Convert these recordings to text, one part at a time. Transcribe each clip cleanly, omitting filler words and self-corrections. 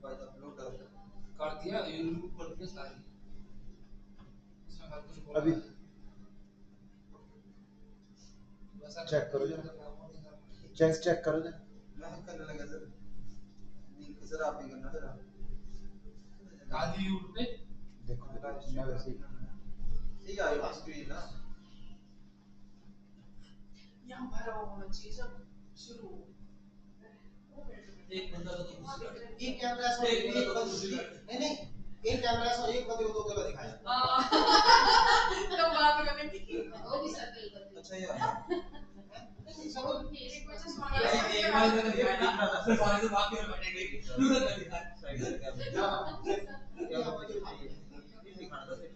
कर दिया ये रिमूव कर दिया सारी इसमें हर कुछ बोला अभी वैसा चेक करो जरा, चेक करो जरा। मैं करने लगा सर, नहीं सर आप ही करना जरा। काली यूट पे देखो मैं वैसे ही ठीक है ये स्क्रीन ना यहाँ भरा हुआ होना चाहिए जब शुरू हो। एक बंदा तो दूसरा एक कैमरा ऐसा एक बंदा दूसरी नहीं एक कैमरा ऐसा एक बंदे को दो जगह दिखाया। तो बात करने की वो भी सर्कल कर दी। अच्छा यार चलो मेरे को तो सुना एक बार तो दिख रहा था फिर सारे तो बाकी में बैठे गए दूसरा कर दिया साइड कर क्या क्या मुझे चाहिए ये दिखाना था सिर्फ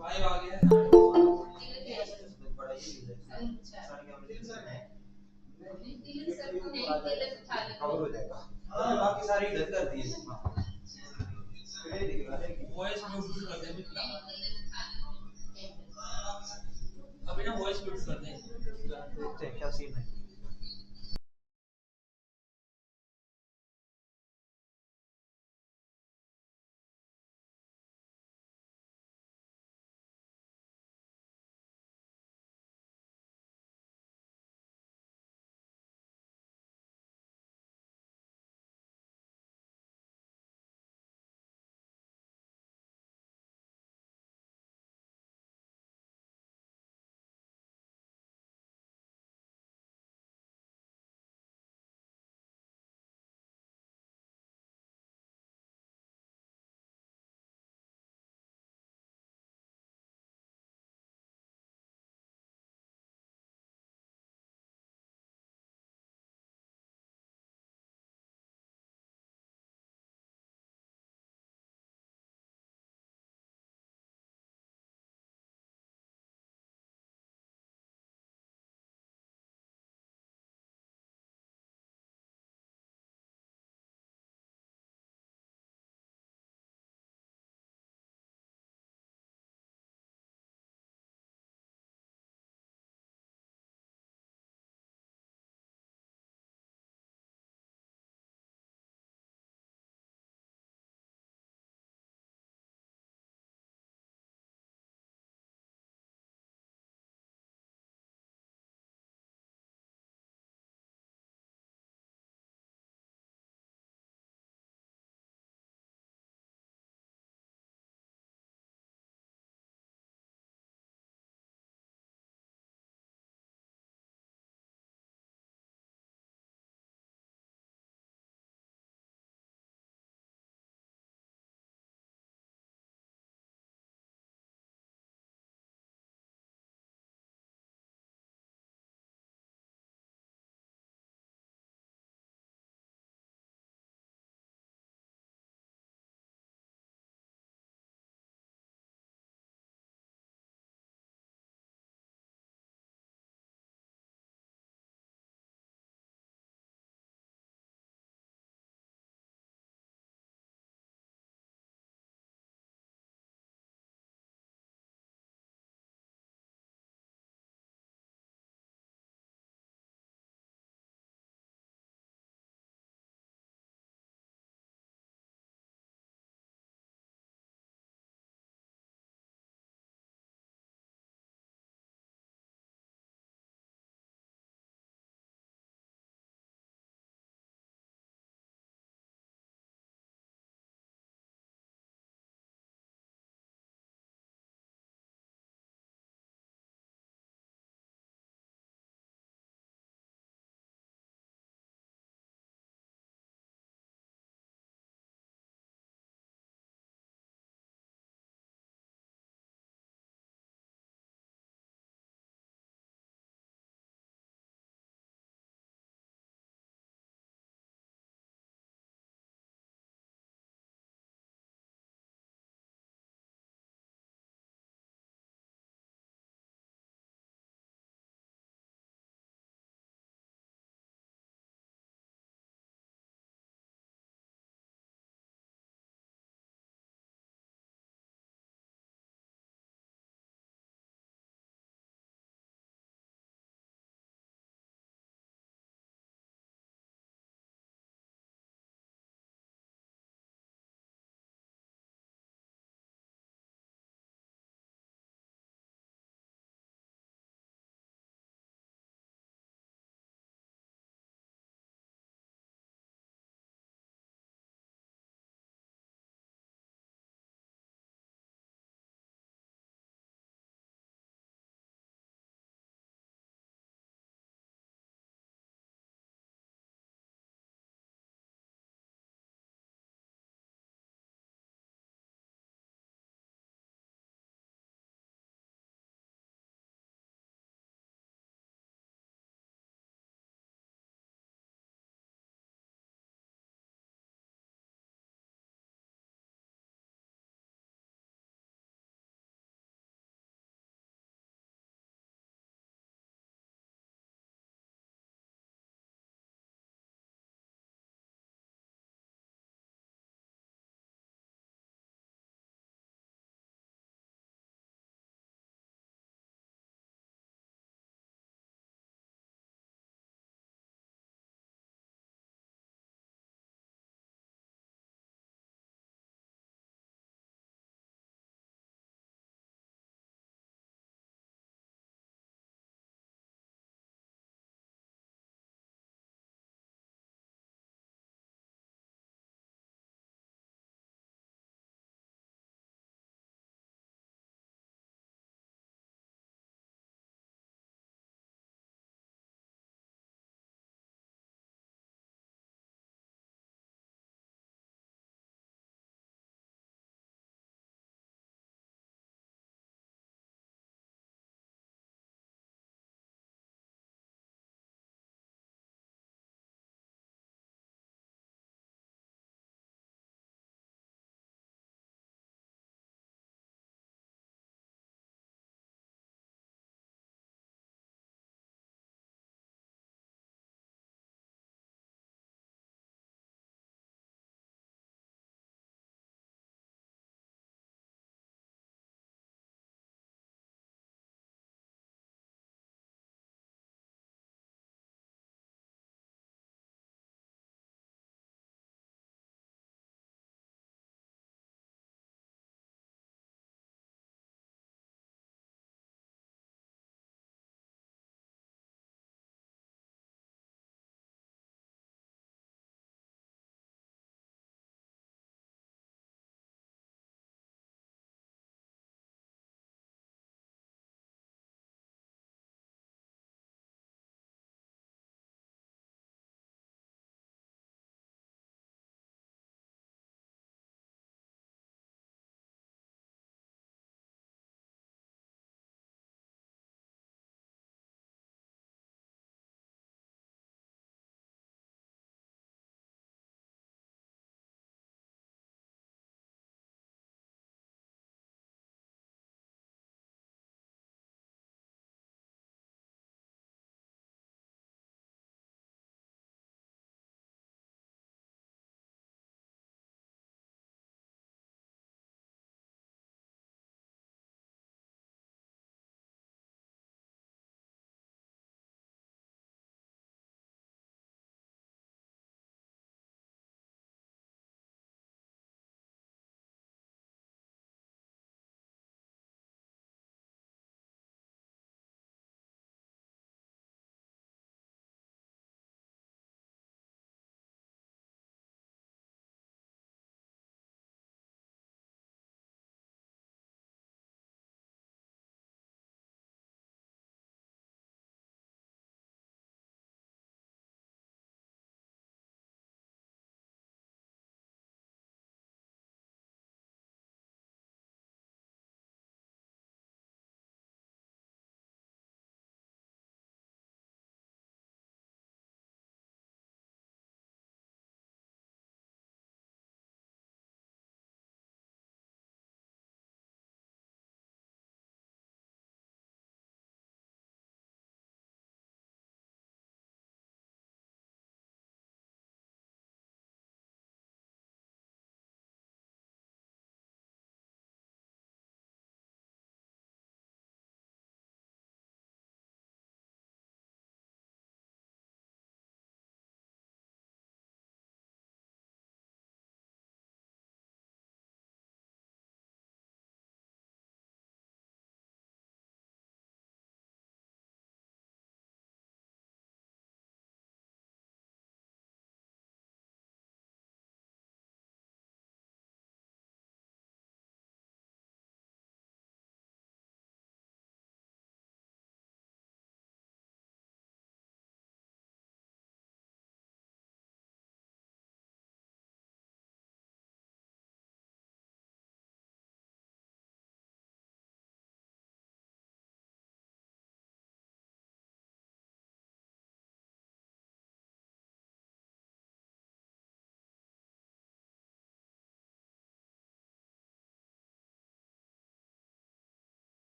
भाई आ गया बड़ा ही है सारे कैमरे दिल सर को नहीं दिल से खाली कवर हो जाएगा। हां बाकी सारी डन कर दी है ये दिख रहा है वॉइस म्यूट कर दे अभी ना वॉइस म्यूट कर दे देखते हैं क्या सीन है।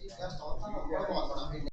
क्या स्टॉक था ना बहुत बड़ा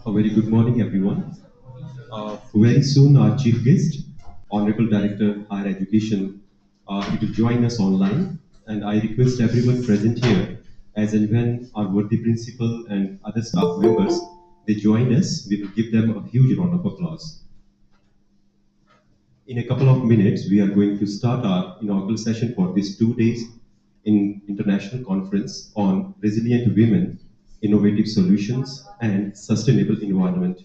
A very good morning, everyone. Very soon, our chief guest, Honorable Director, Higher Education, he will join us online. And I request everyone present here, as and when our worthy principal and other staff members they join us, we will give them a huge round of applause. In a couple of minutes, we are going to start our inaugural session for this 2 days in international conference on resilient women, innovative solutions, and sustainable environment.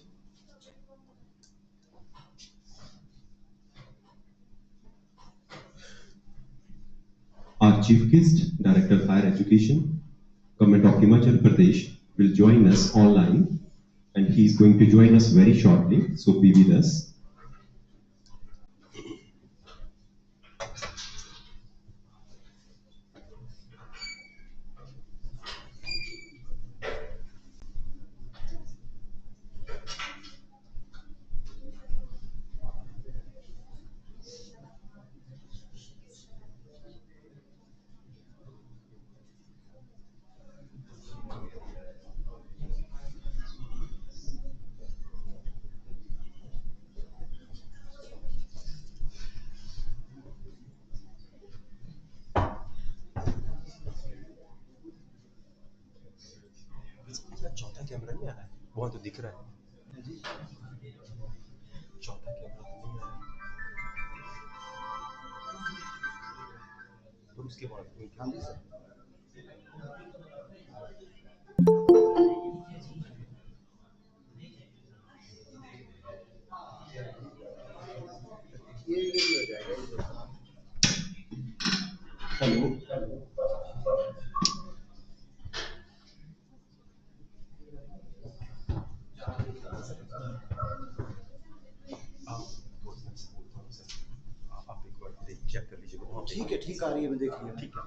Our chief guest, Director of Higher Education, Government of Himachal Pradesh, will join us online, and he is going to join us very shortly. So be with us. इसका चौथा camera नहीं आ रहा है वहां तो दिख रहा है चौथा कैमरा तो नहीं आ रहा है और उसके बाद हाँ जी सर ये भी हो जाएगा Hello. आप एक बार चेक कर लीजिएगा वहां पे ठीक है ठीक आ रही है मैं देख लिया ठीक है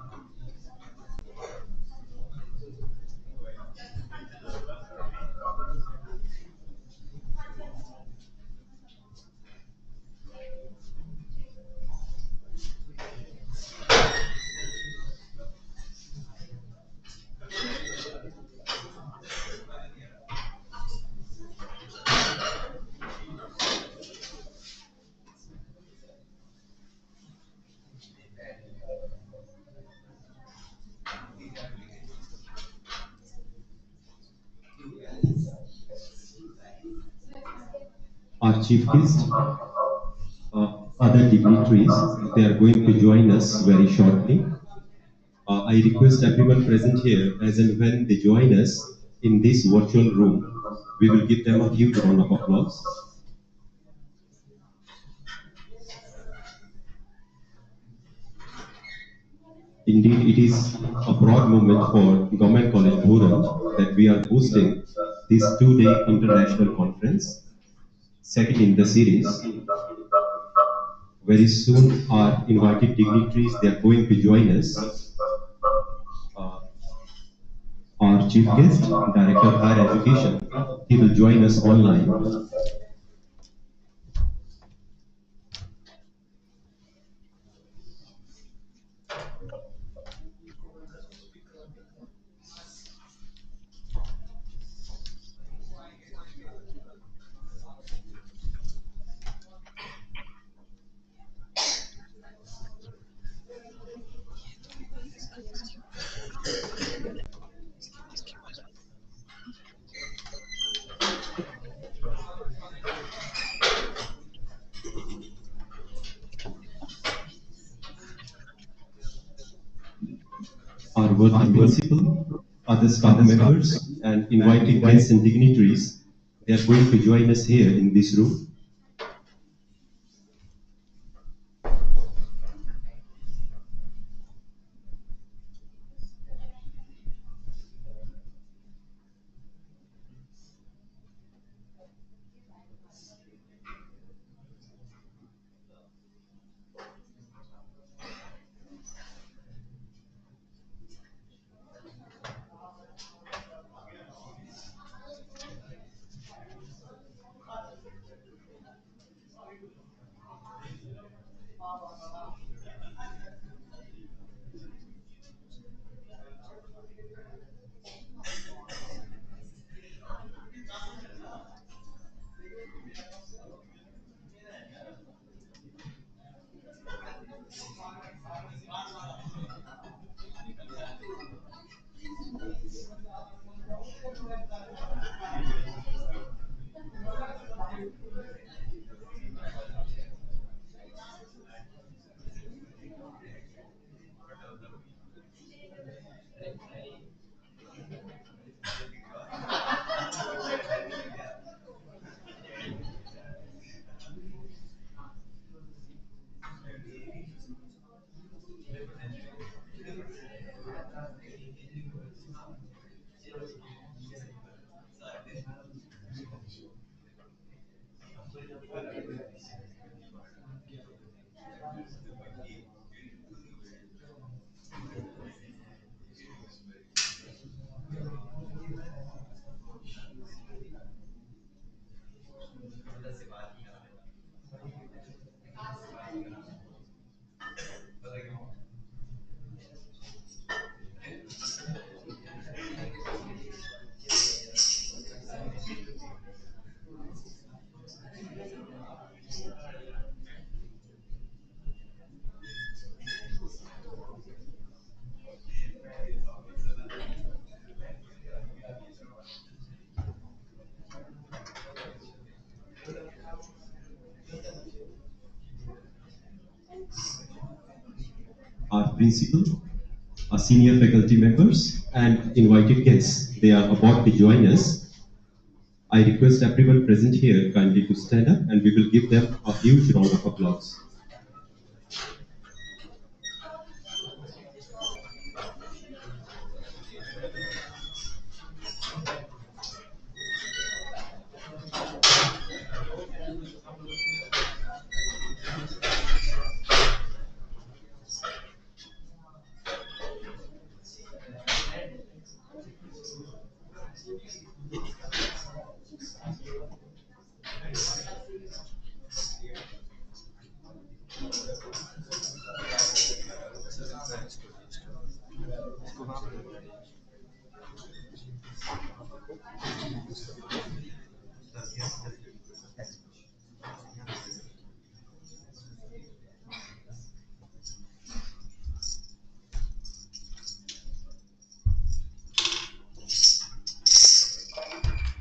Our chief guest, other dignitaries, they are going to join us very shortly. I request everyone present here, as and when they join us in this virtual room, we will give them a huge round of applause. Indeed, it is a proud moment for Government College Bhuran that we are hosting this 2 day international conference, second in the series. Very soon, our invited dignitaries they are going to join us. Our chief guest, Director of Higher Education. He will join us online. Our working principal, other staff members, and invited guests and dignitaries, they are going to join us here in this room. Our principal, our senior faculty members, and invited guests, they are about to join us. I request everyone present here kindly to stand up and we will give them a huge round of applause.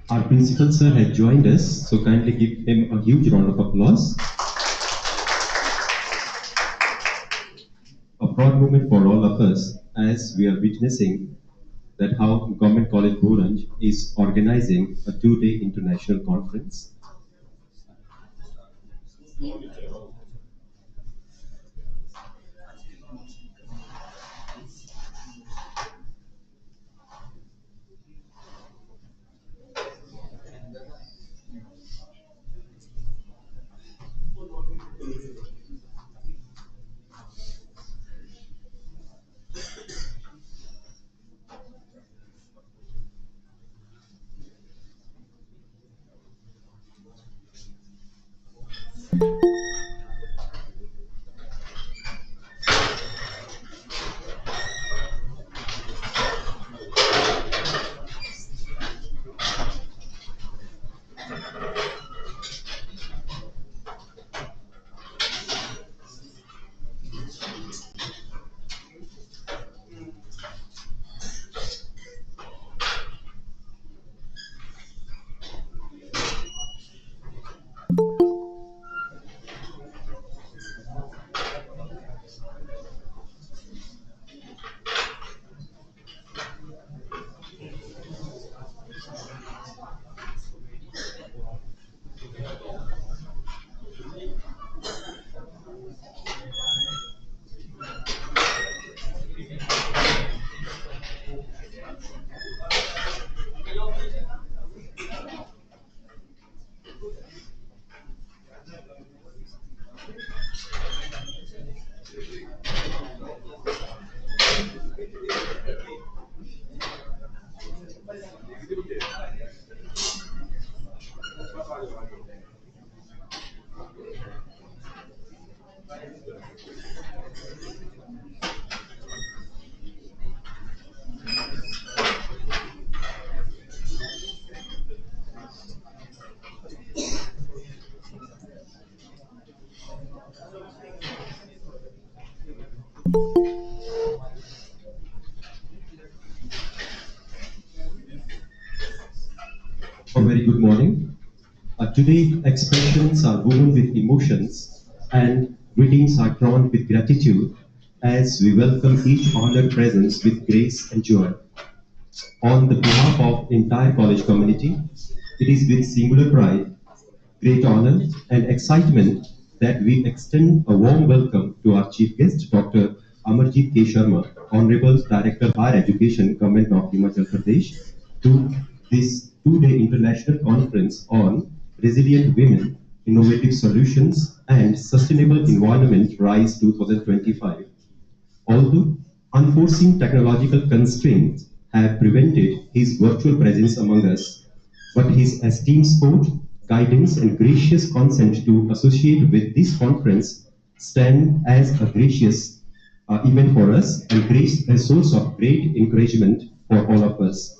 Our principal sir has joined us, so kindly give him a huge round of applause. A proud moment for all of us as we are witnessing that how Government College Boranj is organizing a two-day international conference. A very good morning. Today, expressions are woven with emotions and greetings are drawn with gratitude as we welcome each honored presence with grace and joy. On the behalf of entire college community, it is with singular pride, great honor, and excitement that we extend a warm welcome to our chief guest, Dr. Amarjit K. Sharma, Honorable Director Higher Education, Government of Himachal Pradesh, to this two-day international conference on resilient women, innovative solutions, and sustainable environment RISE 2025. Although unforeseen technological constraints have prevented his virtual presence among us, but his esteemed support, guidance, and gracious consent to associate with this conference stand as a gracious event for us and a source of great encouragement for all of us.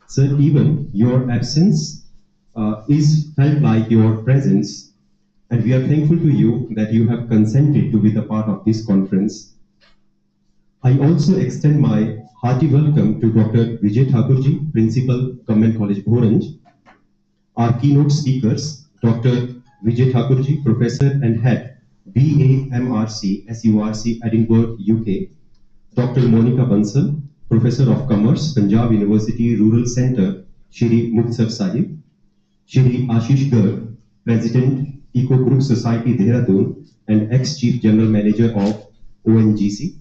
Sir, even your absence is felt like your presence, and we are thankful to you that you have consented to be the part of this conference. I also extend my hearty welcome to Dr. Vijay Thakurji, Principal, Government College, Bhoranj. Our keynote speakers, Dr. Vijay Thakurji, Professor and Head, BAMRC, SURC, Edinburgh, UK. Dr. Monica Bansal, Professor of Commerce, Punjab University Rural Centre, Shri Muktsar Sahib. Shri Ashish Garg, President, Eco Group Society, Dehradun, and ex-Chief General Manager of ONGC.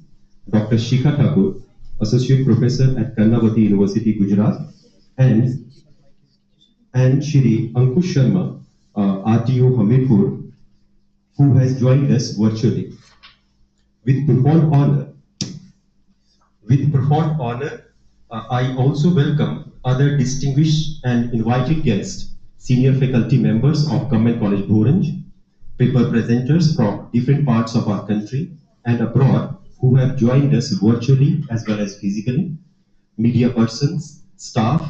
Dr. Shikha Thakur, Associate Professor at Karnavati University, Gujarat, and Shri Ankush Sharma, RTO Hamirpur, who has joined us virtually. With profound honor, I also welcome other distinguished and invited guests, senior faculty members of Government College, Bhoranj, paper presenters from different parts of our country and abroad who have joined us virtually as well as physically, media persons, staff,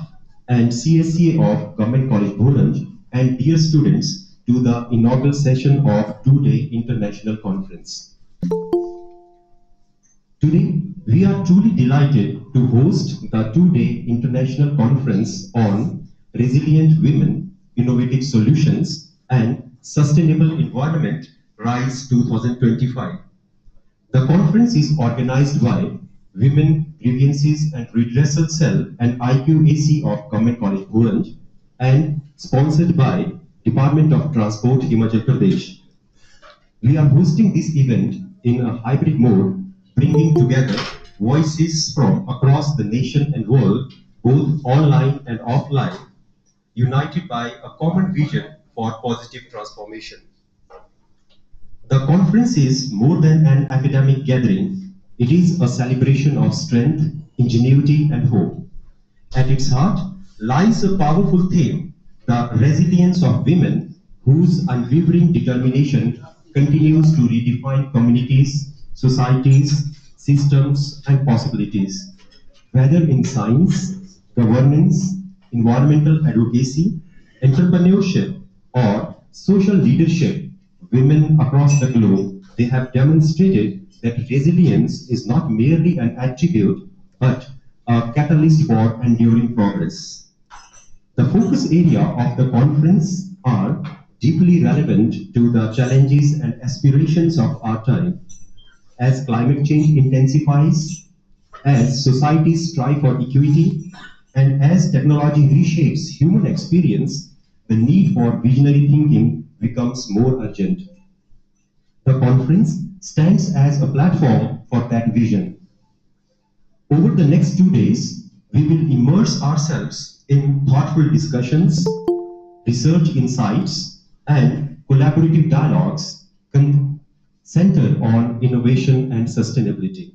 and CSCA of Government College, Bhoranj, and dear students to the inaugural session of two-day international conference. Today, we are truly delighted to host the two-day international conference on resilient women, innovative solutions, and sustainable environment RISE 2025. The conference is organized by Women Grievances and Redressal Cell and IQAC of Government College, Bhoranj, and sponsored by Department of Transport, Himachal Pradesh. We are hosting this event in a hybrid mode, bringing together voices from across the nation and world, both online and offline, united by a common vision for positive transformation. The conference is more than an academic gathering. It is a celebration of strength, ingenuity, and hope. At its heart lies a powerful theme, the resilience of women, whose unwavering determination continues to redefine communities, societies, systems, and possibilities. Whether in science, governance, environmental advocacy, entrepreneurship, or social leadership, women across the globe, they have demonstrated that resilience is not merely an attribute, but a catalyst for enduring progress. The focus area of the conference are deeply relevant to the challenges and aspirations of our time. As climate change intensifies, as societies strive for equity, and as technology reshapes human experience, the need for visionary thinking becomes more urgent. The conference stands as a platform for that vision. Over the next 2 days, we will immerse ourselves in thoughtful discussions, research insights, and collaborative dialogues centered on innovation and sustainability.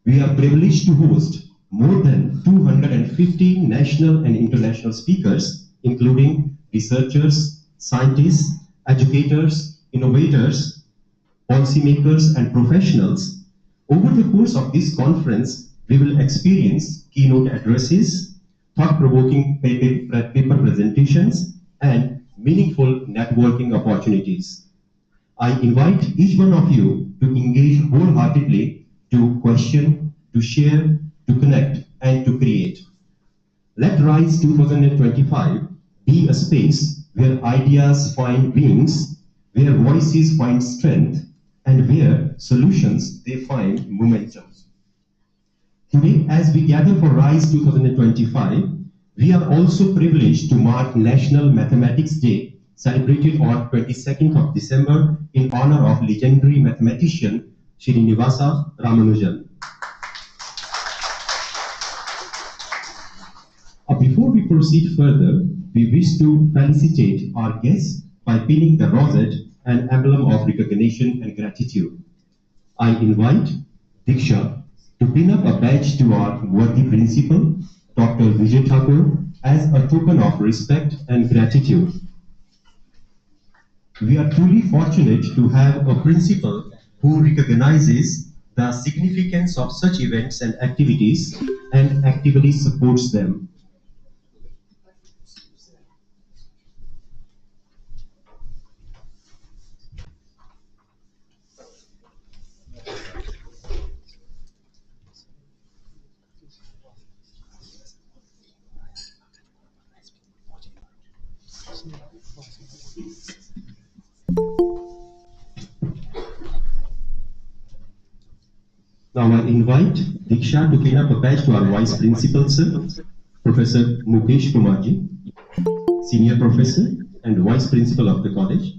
We are privileged to host more than 250 national and international speakers, including researchers, scientists, educators, innovators, policymakers, and professionals. Over the course of this conference, we will experience keynote addresses, thought-provoking paper presentations, and meaningful networking opportunities. I invite each one of you to engage wholeheartedly, to question, to share, to connect, and to create. Let Rise 2025 be a space where ideas find wings, where voices find strength, and where solutions they find momentum. Today, as we gather for Rise 2025, we are also privileged to mark National Mathematics Day, celebrated on 22nd of December in honor of legendary mathematician Srinivasa Ramanujan. Before we proceed further, we wish to felicitate our guests by pinning the rosette, an emblem of recognition and gratitude. I invite Diksha to pin up a badge to our worthy principal, Dr. Vijay Thakur, as a token of respect and gratitude. We are truly fortunate to have a principal who recognizes the significance of such events and activities and actively supports them. Now I invite Diksha to pin up a badge to our Vice Principal, Sir, Professor Mukesh Kumarji, Senior Professor and Vice Principal of the college.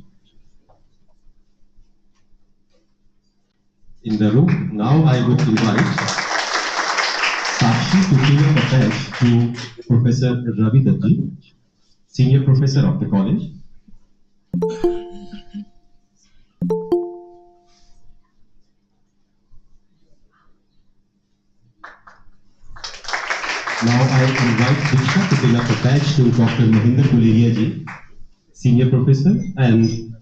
In the room, now I would invite Sakshi to pin up a badge to Professor Ravi Datti, Senior Professor of the college. Now I invite Diksha to pin up a badge to Dr. Mahinder Guleria ji, Senior Professor and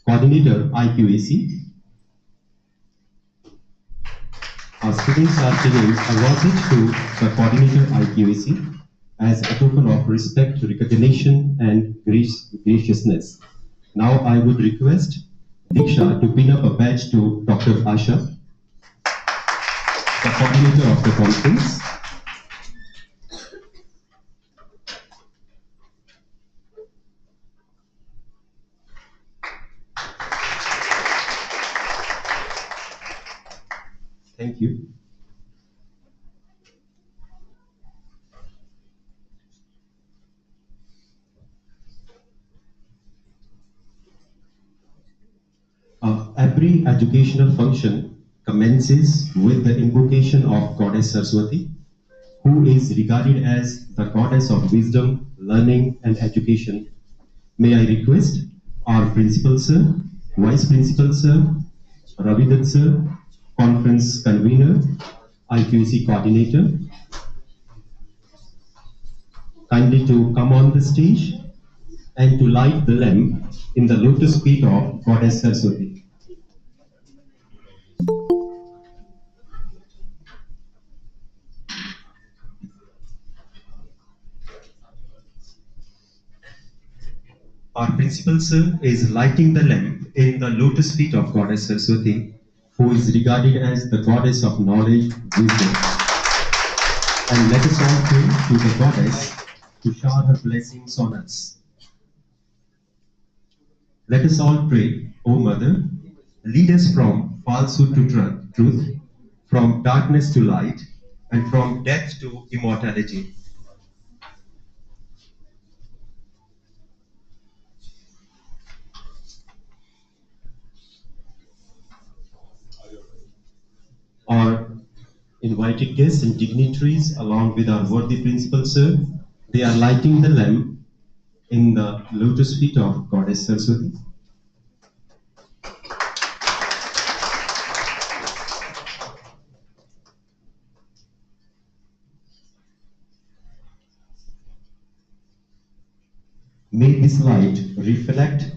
Coordinator IQAC. Our students are giving a rosette to the Coordinator IQAC as a token of respect, recognition and graciousness. Now I would request Diksha to pin up a badge to Dr. Asha, the coordinator of the conference. Thank you. Every educational function commences with the invocation of Goddess Saraswati, who is regarded as the goddess of wisdom, learning, and education. May I request our Principal Sir, Vice Principal Sir, Ravidat Sir, Conference Convener, IQC Coordinator, kindly to come on the stage and to light the lamp in the lotus feet of Goddess Saraswati. Our Principal Sir is lighting the lamp in the lotus feet of Goddess Saraswati, who is regarded as the goddess of knowledge, wisdom. And let us all pray to the goddess to shower her blessings on us. Let us all pray, O Mother, lead us from falsehood to truth, from darkness to light, and from death to immortality. Our invited guests and dignitaries, along with our worthy Principal Sir, they are lighting the lamp in the lotus feet of Goddess Saraswati. May this light reflect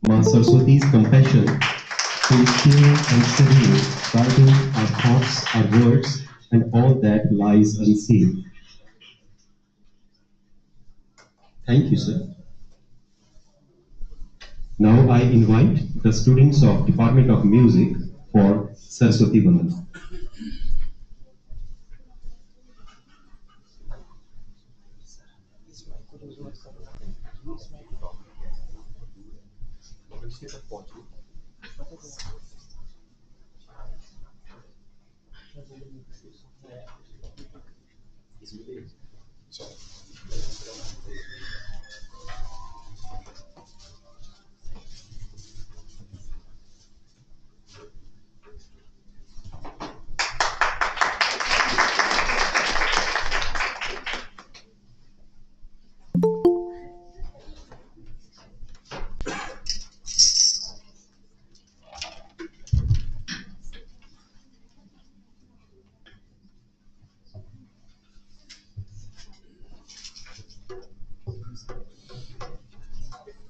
Ma Saraswati's compassion to still and steadily guiding our thoughts, our words, and all that lies unseen. Thank you, sir. Now I invite the students of Department of Music for Saraswati Vandan. इसके तक पहुंची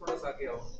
थोड़ा सा आगे आओ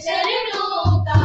चरणों का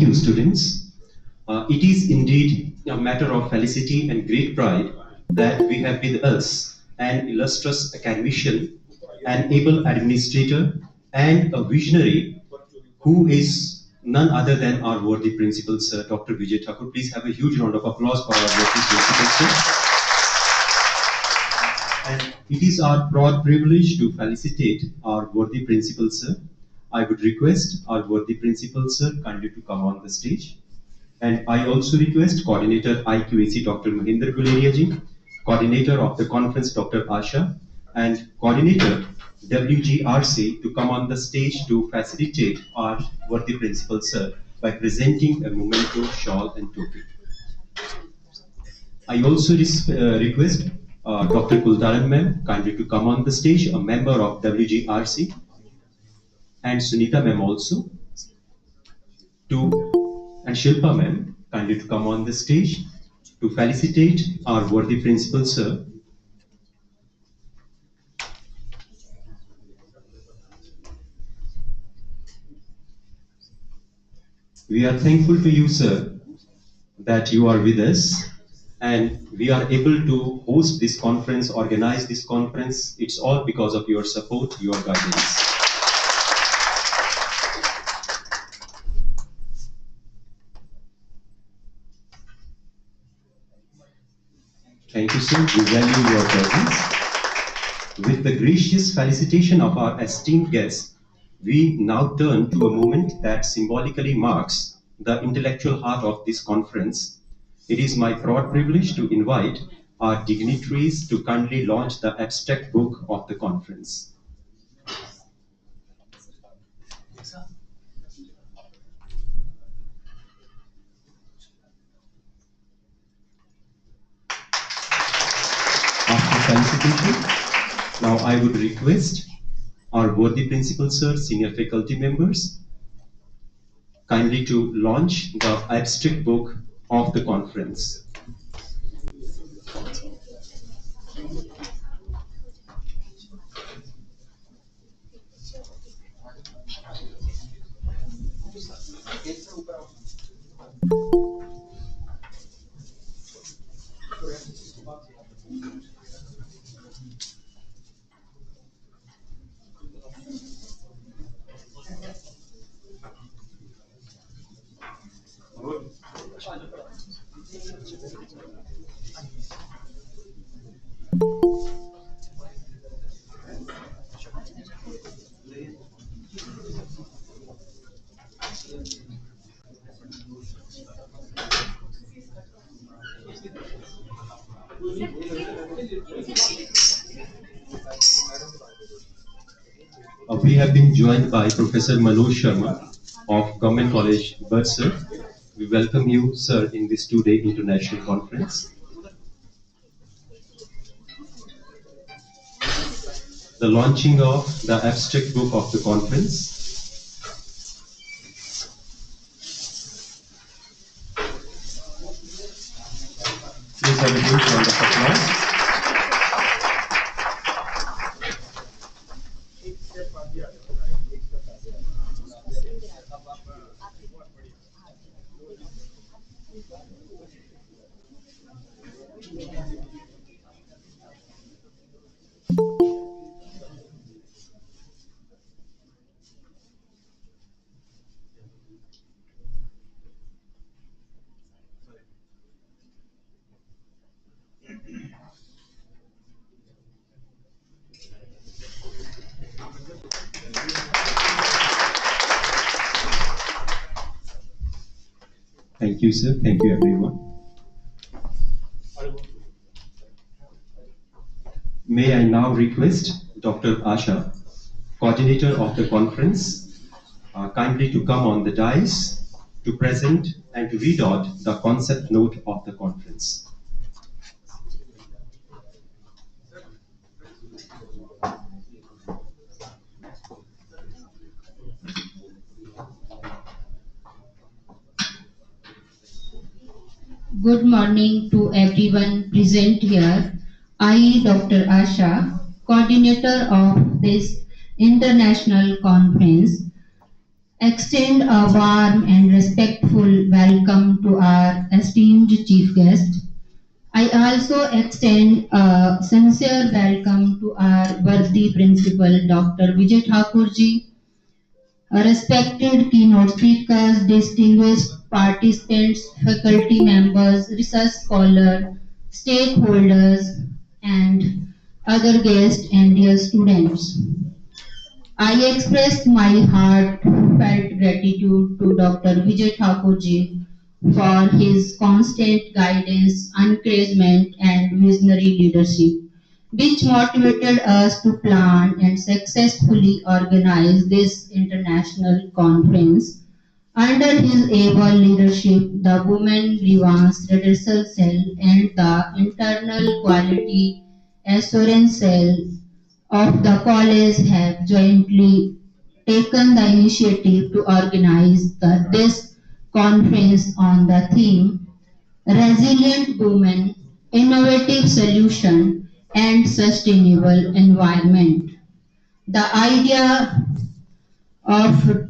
Thank you, students. It is indeed a matter of felicity and great pride that we have with us an illustrious academician, an able administrator, and a visionary who is none other than our worthy principal, Sir Dr. Vijay Thakur. Please have a huge round of applause for our worthy principal, sir. And it is our proud privilege to felicitate our worthy principal, sir. I would request our worthy principal, sir, kindly to come on the stage. And I also request Coordinator IQAC Dr. Mahinder Guleria ji, Coordinator of the conference Dr. Asha, and Coordinator WGRC to come on the stage to facilitate our worthy principal, sir, by presenting a memento, shawl, and topi. I also request Dr. Kultaran ma'am kindly to come on the stage, a member of WGRC, and Sunita ma'am also, and Shilpa ma'am kindly to come on the stage to felicitate our worthy principal, sir. We are thankful to you, sir, that you are with us, and we are able to host this conference, organize this conference. It's all because of your support, your guidance. Thank you, sir. We value your presence. With the gracious felicitation of our esteemed guests, we now turn to a moment that symbolically marks the intellectual heart of this conference. It is my proud privilege to invite our dignitaries to kindly launch the abstract book of the conference. After felicitation, now I would request our worthy principal, sir, senior faculty members, kindly to launch the abstract book of the conference. We have been joined by Professor Manoj Sharma of Government College, Bursar. We welcome you, sir, in this two-day international conference. The launching of the abstract book of the conference. Please have a huge round of applause. Thank you, sir. Thank you, everyone. May I now request Dr. Asha, coordinator of the conference, kindly to come on the dais to present and to read out the concept note of the conference. Good morning to everyone present here. I, Dr. Asha, coordinator of this international conference, extend a warm and respectful welcome to our esteemed chief guest. I also extend a sincere welcome to our worthy principal, Dr. Vijay Thakurji, respected keynote speakers, distinguished participants, faculty members, research scholars, stakeholders, and other guests and dear students. I express my heartfelt gratitude to Dr. Vijay Thakurji for his constant guidance, encouragement, and visionary leadership, which motivated us to plan and successfully organize this international conference. Under his able leadership, the Women Grievance Redressal Cell and the Internal Quality Assurance Cell of the college have jointly taken the initiative to organize this conference on the theme Resilient Women, Innovative Solution and Sustainable Environment. The idea of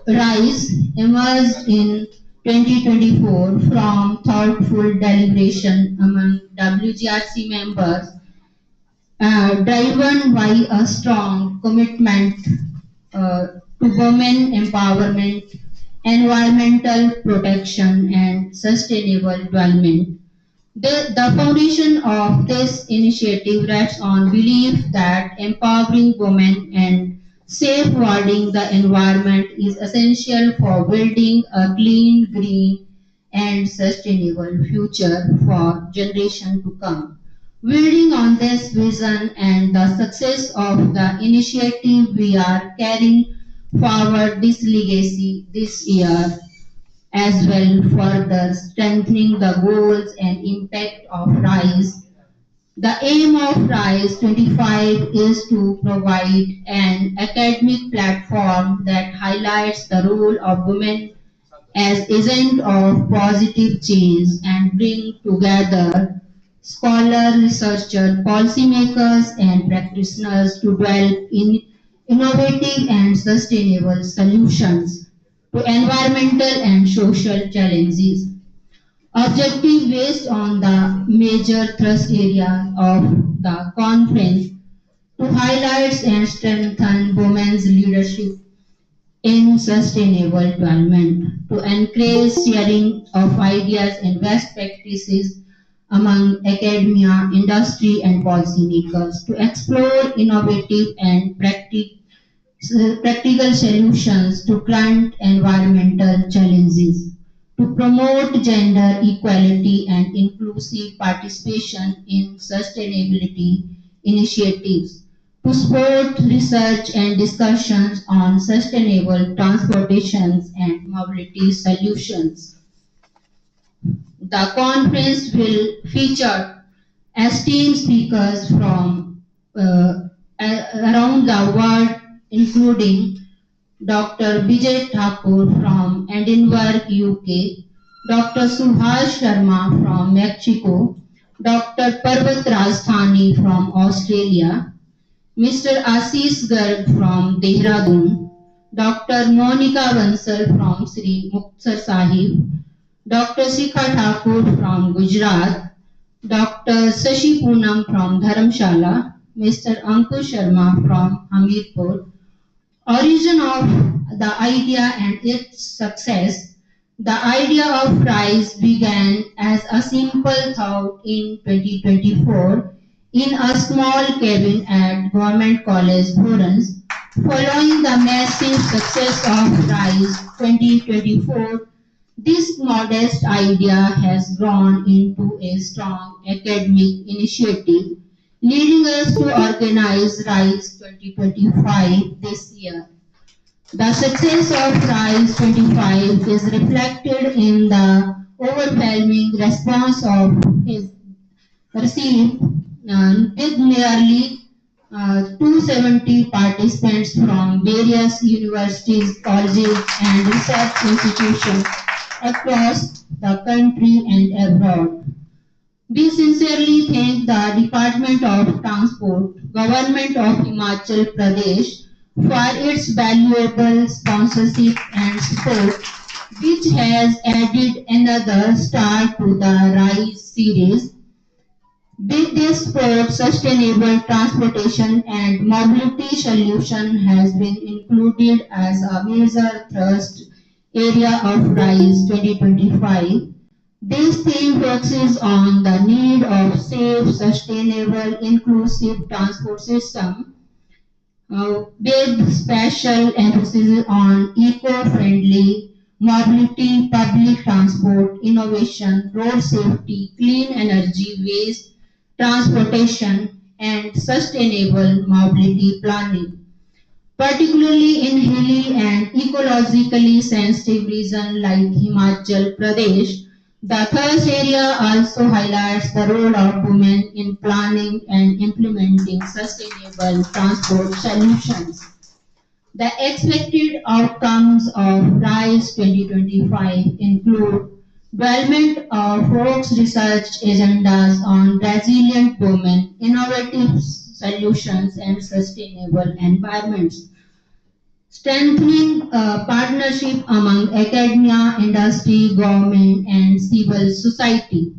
RISE emerged in 2024 from thoughtful deliberation among WGRC members, driven by a strong commitment to women empowerment, environmental protection, and sustainable development. The foundation of this initiative rests on belief that empowering women and safeguarding the environment is essential for building a clean, green, and sustainable future for generations to come. Building on this vision and the success of the initiative, we are carrying forward this legacy this year as well, further strengthening the goals and impact of RISE. The aim of RISE 25 is to provide an academic platform that highlights the role of women as agent of positive change and bring together scholars, researchers, policymakers, and practitioners to develop innovative and sustainable solutions to environmental and social challenges. Objective based on the major thrust area of the conference to highlight and strengthen women's leadership in sustainable development, to encourage sharing of ideas and best practices among academia, industry, and policymakers, to explore innovative and practical solutions to current environmental challenges, to promote gender equality and inclusive participation in sustainability initiatives, to support research and discussions on sustainable transportations and mobility solutions. The conference will feature esteemed speakers from around the world, including Dr. Vijay Thakur from Edinburgh, UK, Dr. Subhash Sharma from Mexico, Dr. Parvat Rajthani from Australia, Mr. Ashish Garg from Dehradun, Dr. Monica Bansal from Sri Muktsar Sahib, Dr. Shikha Thakur from Gujarat, Dr. Sashi Poonam from Dharamshala, Mr. Ankush Sharma from Hamirpur. Origin of the idea and its success. The idea of RISE began as a simple thought in 2024 in a small cabin at Government College, Florence. Following the massive success of RISE 2024, this modest idea has grown into a strong academic initiative, leading us to organize RISE 2025 this year. The success of RISE 25 is reflected in the overwhelming response of his received, with nearly 270 participants from various universities, colleges, and research institutions across the country and abroad. We sincerely thank the Department of Transport, Government of Himachal Pradesh, for its valuable sponsorship and support, which has added another star to the Rise series. With this sport, sustainable transportation and mobility solution has been included as a major thrust area of RISE 2025. This theme focuses on the need of safe, sustainable, inclusive transport system with special emphasis on eco-friendly mobility, public transport, innovation, road safety, clean energy, waste transportation, and sustainable mobility planning. Particularly in hilly and ecologically sensitive regions like Himachal Pradesh, the third area also highlights the role of women in planning and implementing sustainable transport solutions. The expected outcomes of RISE 2025 include development of focused research agendas on resilient women, innovative solutions, and sustainable environments, strengthening partnership among academia, industry, government, and civil society,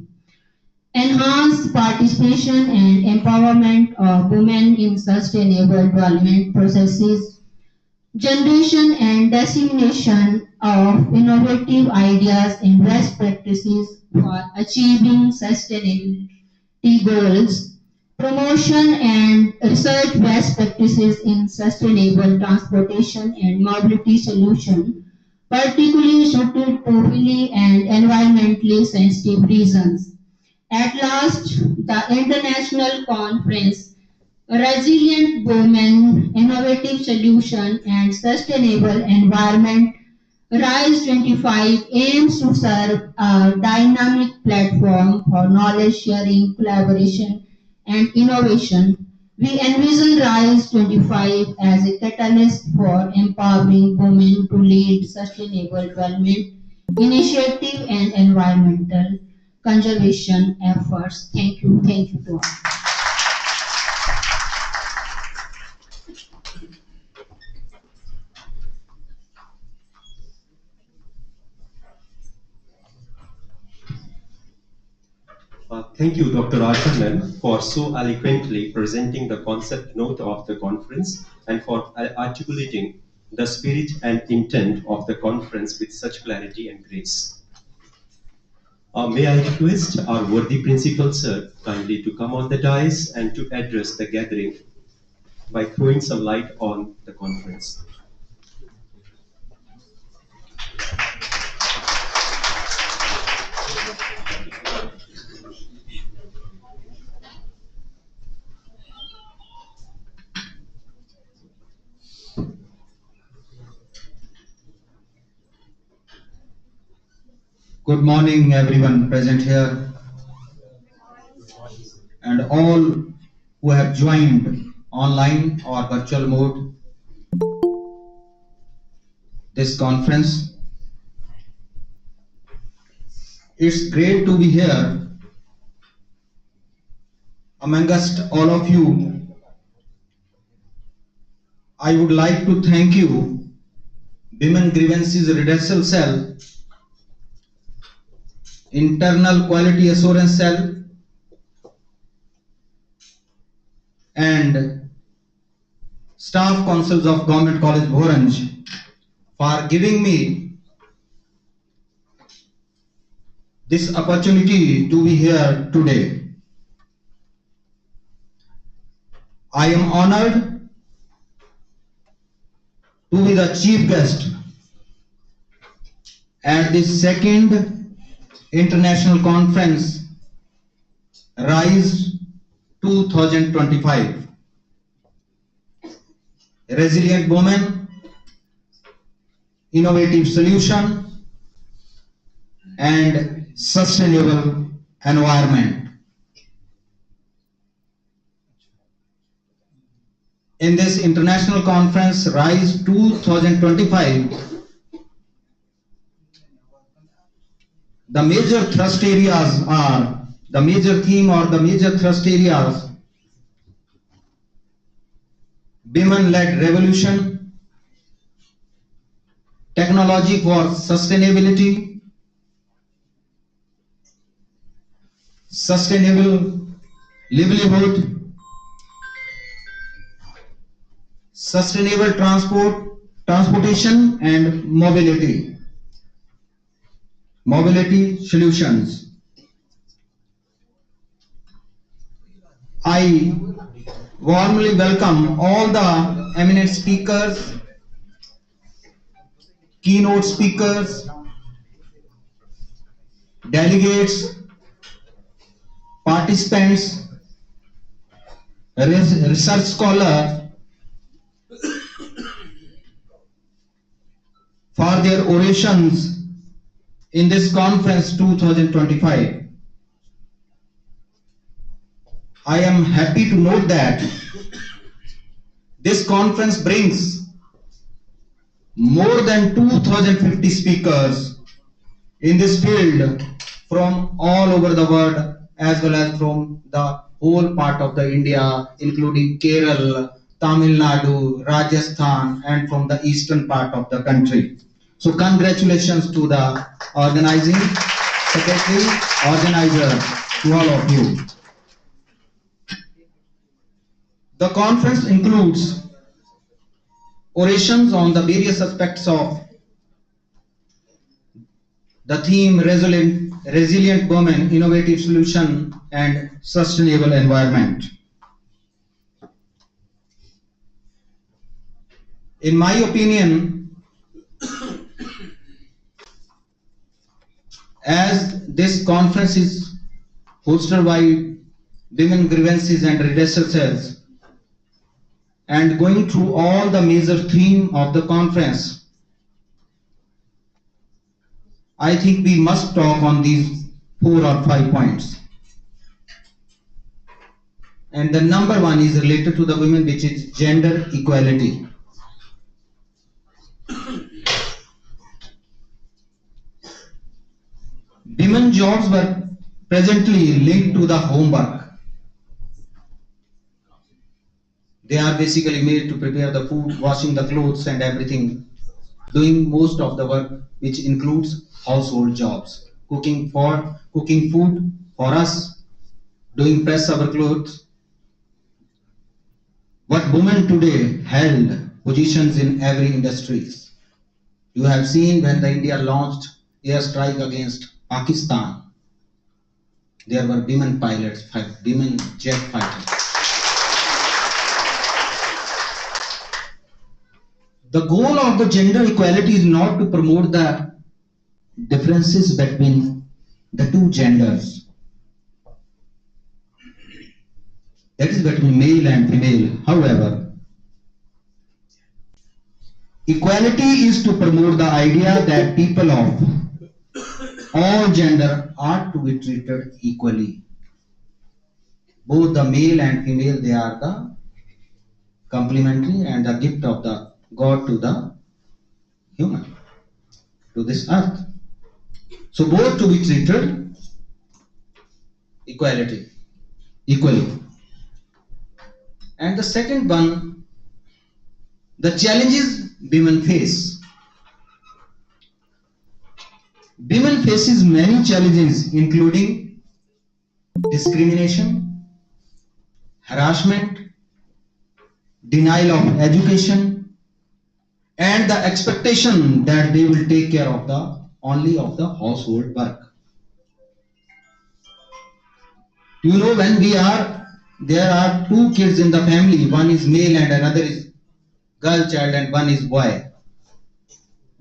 enhance participation and empowerment of women in sustainable development processes, generation and dissemination of innovative ideas and best practices for achieving sustainability goals, promotion and research best practices in sustainable transportation and mobility solution, particularly suited to hilly and environmentally sensitive regions. At last, the international conference Resilient Women, Innovative Solution and Sustainable Environment RISE 25 aims to serve a dynamic platform for knowledge sharing, collaboration, and innovation. We envision RISE 25 as a catalyst for empowering women to lead sustainable development initiative and environmental conservation efforts. Thank you. Thank you to all. Thank you, Dr. Ashanan, for so eloquently presenting the concept note of the conference and for articulating the spirit and intent of the conference with such clarity and grace. May I request our worthy principal, sir, kindly to come on the dais and to address the gathering by throwing some light on the conference. Good morning, everyone present here, and all who have joined online or virtual mode this conference. It's great to be here amongst all of you. I would like to thank you, Women Grievances Redressal Cell, Internal Quality Assurance Cell, and Staff Councils of Government College Bhoranj for giving me this opportunity to be here today. I am honored to be the chief guest at this second international conference RISE 2025. Resilient Women, Innovative Solution, and Sustainable Environment. In this international conference RISE 2025, the major thrust areas are, the major theme or the major thrust areas women-led revolution, technology for sustainability, sustainable livelihood, sustainable transportation and mobility solutions. I warmly welcome all the eminent speakers, keynote speakers, delegates, participants, research scholars for their orations in this conference 2025. I am happy to note that this conference brings more than 2050 speakers in this field from all over the world as well as from the whole part of the India, including Kerala, Tamil Nadu, Rajasthan, and from the eastern part of the country. So congratulations to the organizing secretary, organizer, to all of you. The conference includes orations on the various aspects of the theme resilient women, innovative solution and sustainable environment. In my opinion, as this conference is hosted by women grievances and redressal cells and going through all the major theme of the conference, I think we must talk on these 4 or 5 points. And the number one is related to the women, which is gender equality. Women jobs were presently linked to the homework. They are basically made to prepare the food, washing the clothes and everything, doing most of the work which includes household jobs, cooking food for us, doing press our clothes. But women today held positions in every industries. You have seen when the India launched airstrike against Pakistan, there were women pilots, women jet fighters. The goal of the gender equality is not to promote the differences between the two genders. That is between male and female. However, equality is to promote the idea that people of all gender are to be treated equally. Both the male and female, they are the complementary and the gift of the God to the human, to this earth. So both to be treated equally. And the second one, the challenges women face. Women faces many challenges including discrimination, harassment, denial of education, and the expectation that they will take care of only of the household work. You know, when there are 2 kids in the family, one is male and another is girl child and one is boy.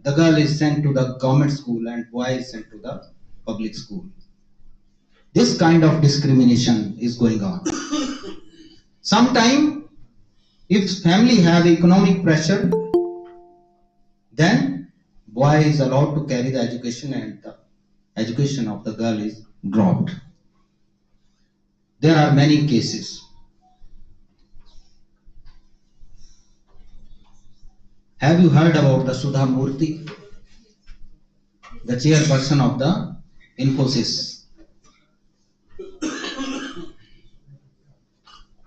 The girl is sent to the government school and boy is sent to the public school. This kind of discrimination is going on. Sometimes, if family have economic pressure, then boy is allowed to carry the education and the education of the girl is dropped. There are many cases. Have you heard about the Sudha Murthy, the chairperson of the Infosys?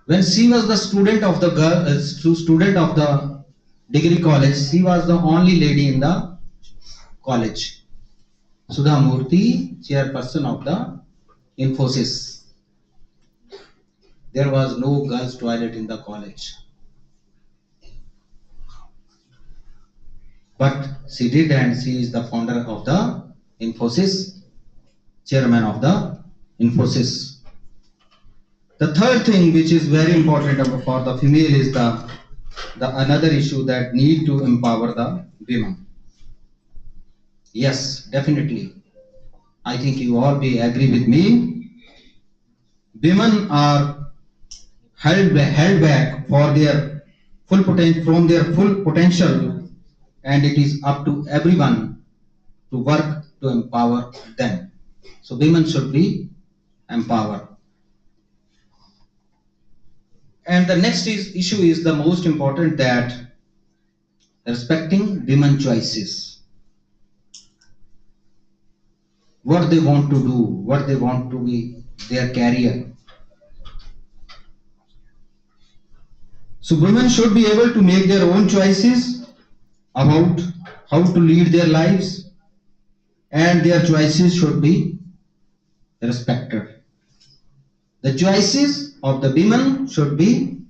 When she was the student of the student of the degree college, she was the only lady in the college. Sudha Murthy, chairperson of the Infosys. There was no girls' toilet in the college, but she did, and she is the founder of the Infosys, chairman of the Infosys. The third thing which is very important for the female is the another issue that need to empower the women. Yes, definitely. I think you all be agree with me. Women are held back for their full potential from their full potential, and it is up to everyone to work to empower them. So women should be empowered. And the next issue is the most important, that respecting women choices, what they want to do, what they want to be their career. So women should be able to make their own choices about how to lead their lives, and their choices should be respected. The choices of the women should be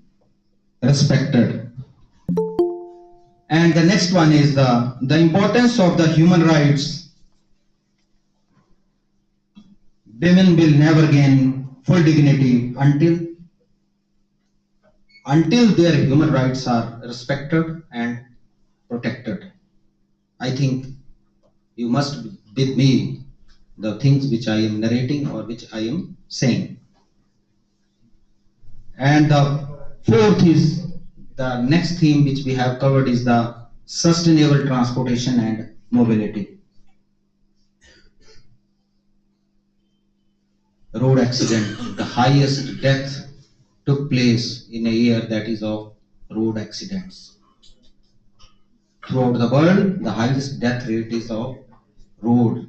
respected. And the next one is the importance of the human rights. Women will never gain full dignity until their human rights are respected and protected. I think you must be with me the things which I am narrating or which I am saying. And the fourth is the next theme which we have covered is the sustainable transportation and mobility. Road accident, the highest death took place in a year, that is of road accidents. Throughout the world, the highest death rate is of road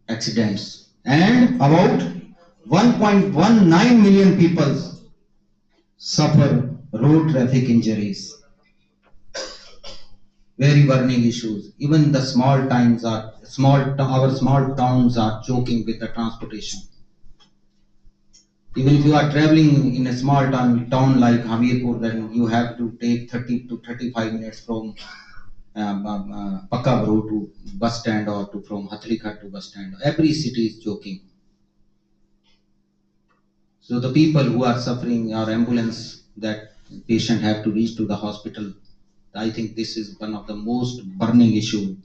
accidents, and about 1.19 million people suffer road traffic injuries. Very burning issues. Even the our small towns are choking with the transportation. Even if you are traveling in a small town like Hamirpur, then you have to take 30 to 35 minutes from Pakabro to bus stand, or from Hatlikhat to bus stand. Every city is choking. So the people who are suffering, or ambulance that patient have to reach to the hospital, I think this is one of the most burning issue.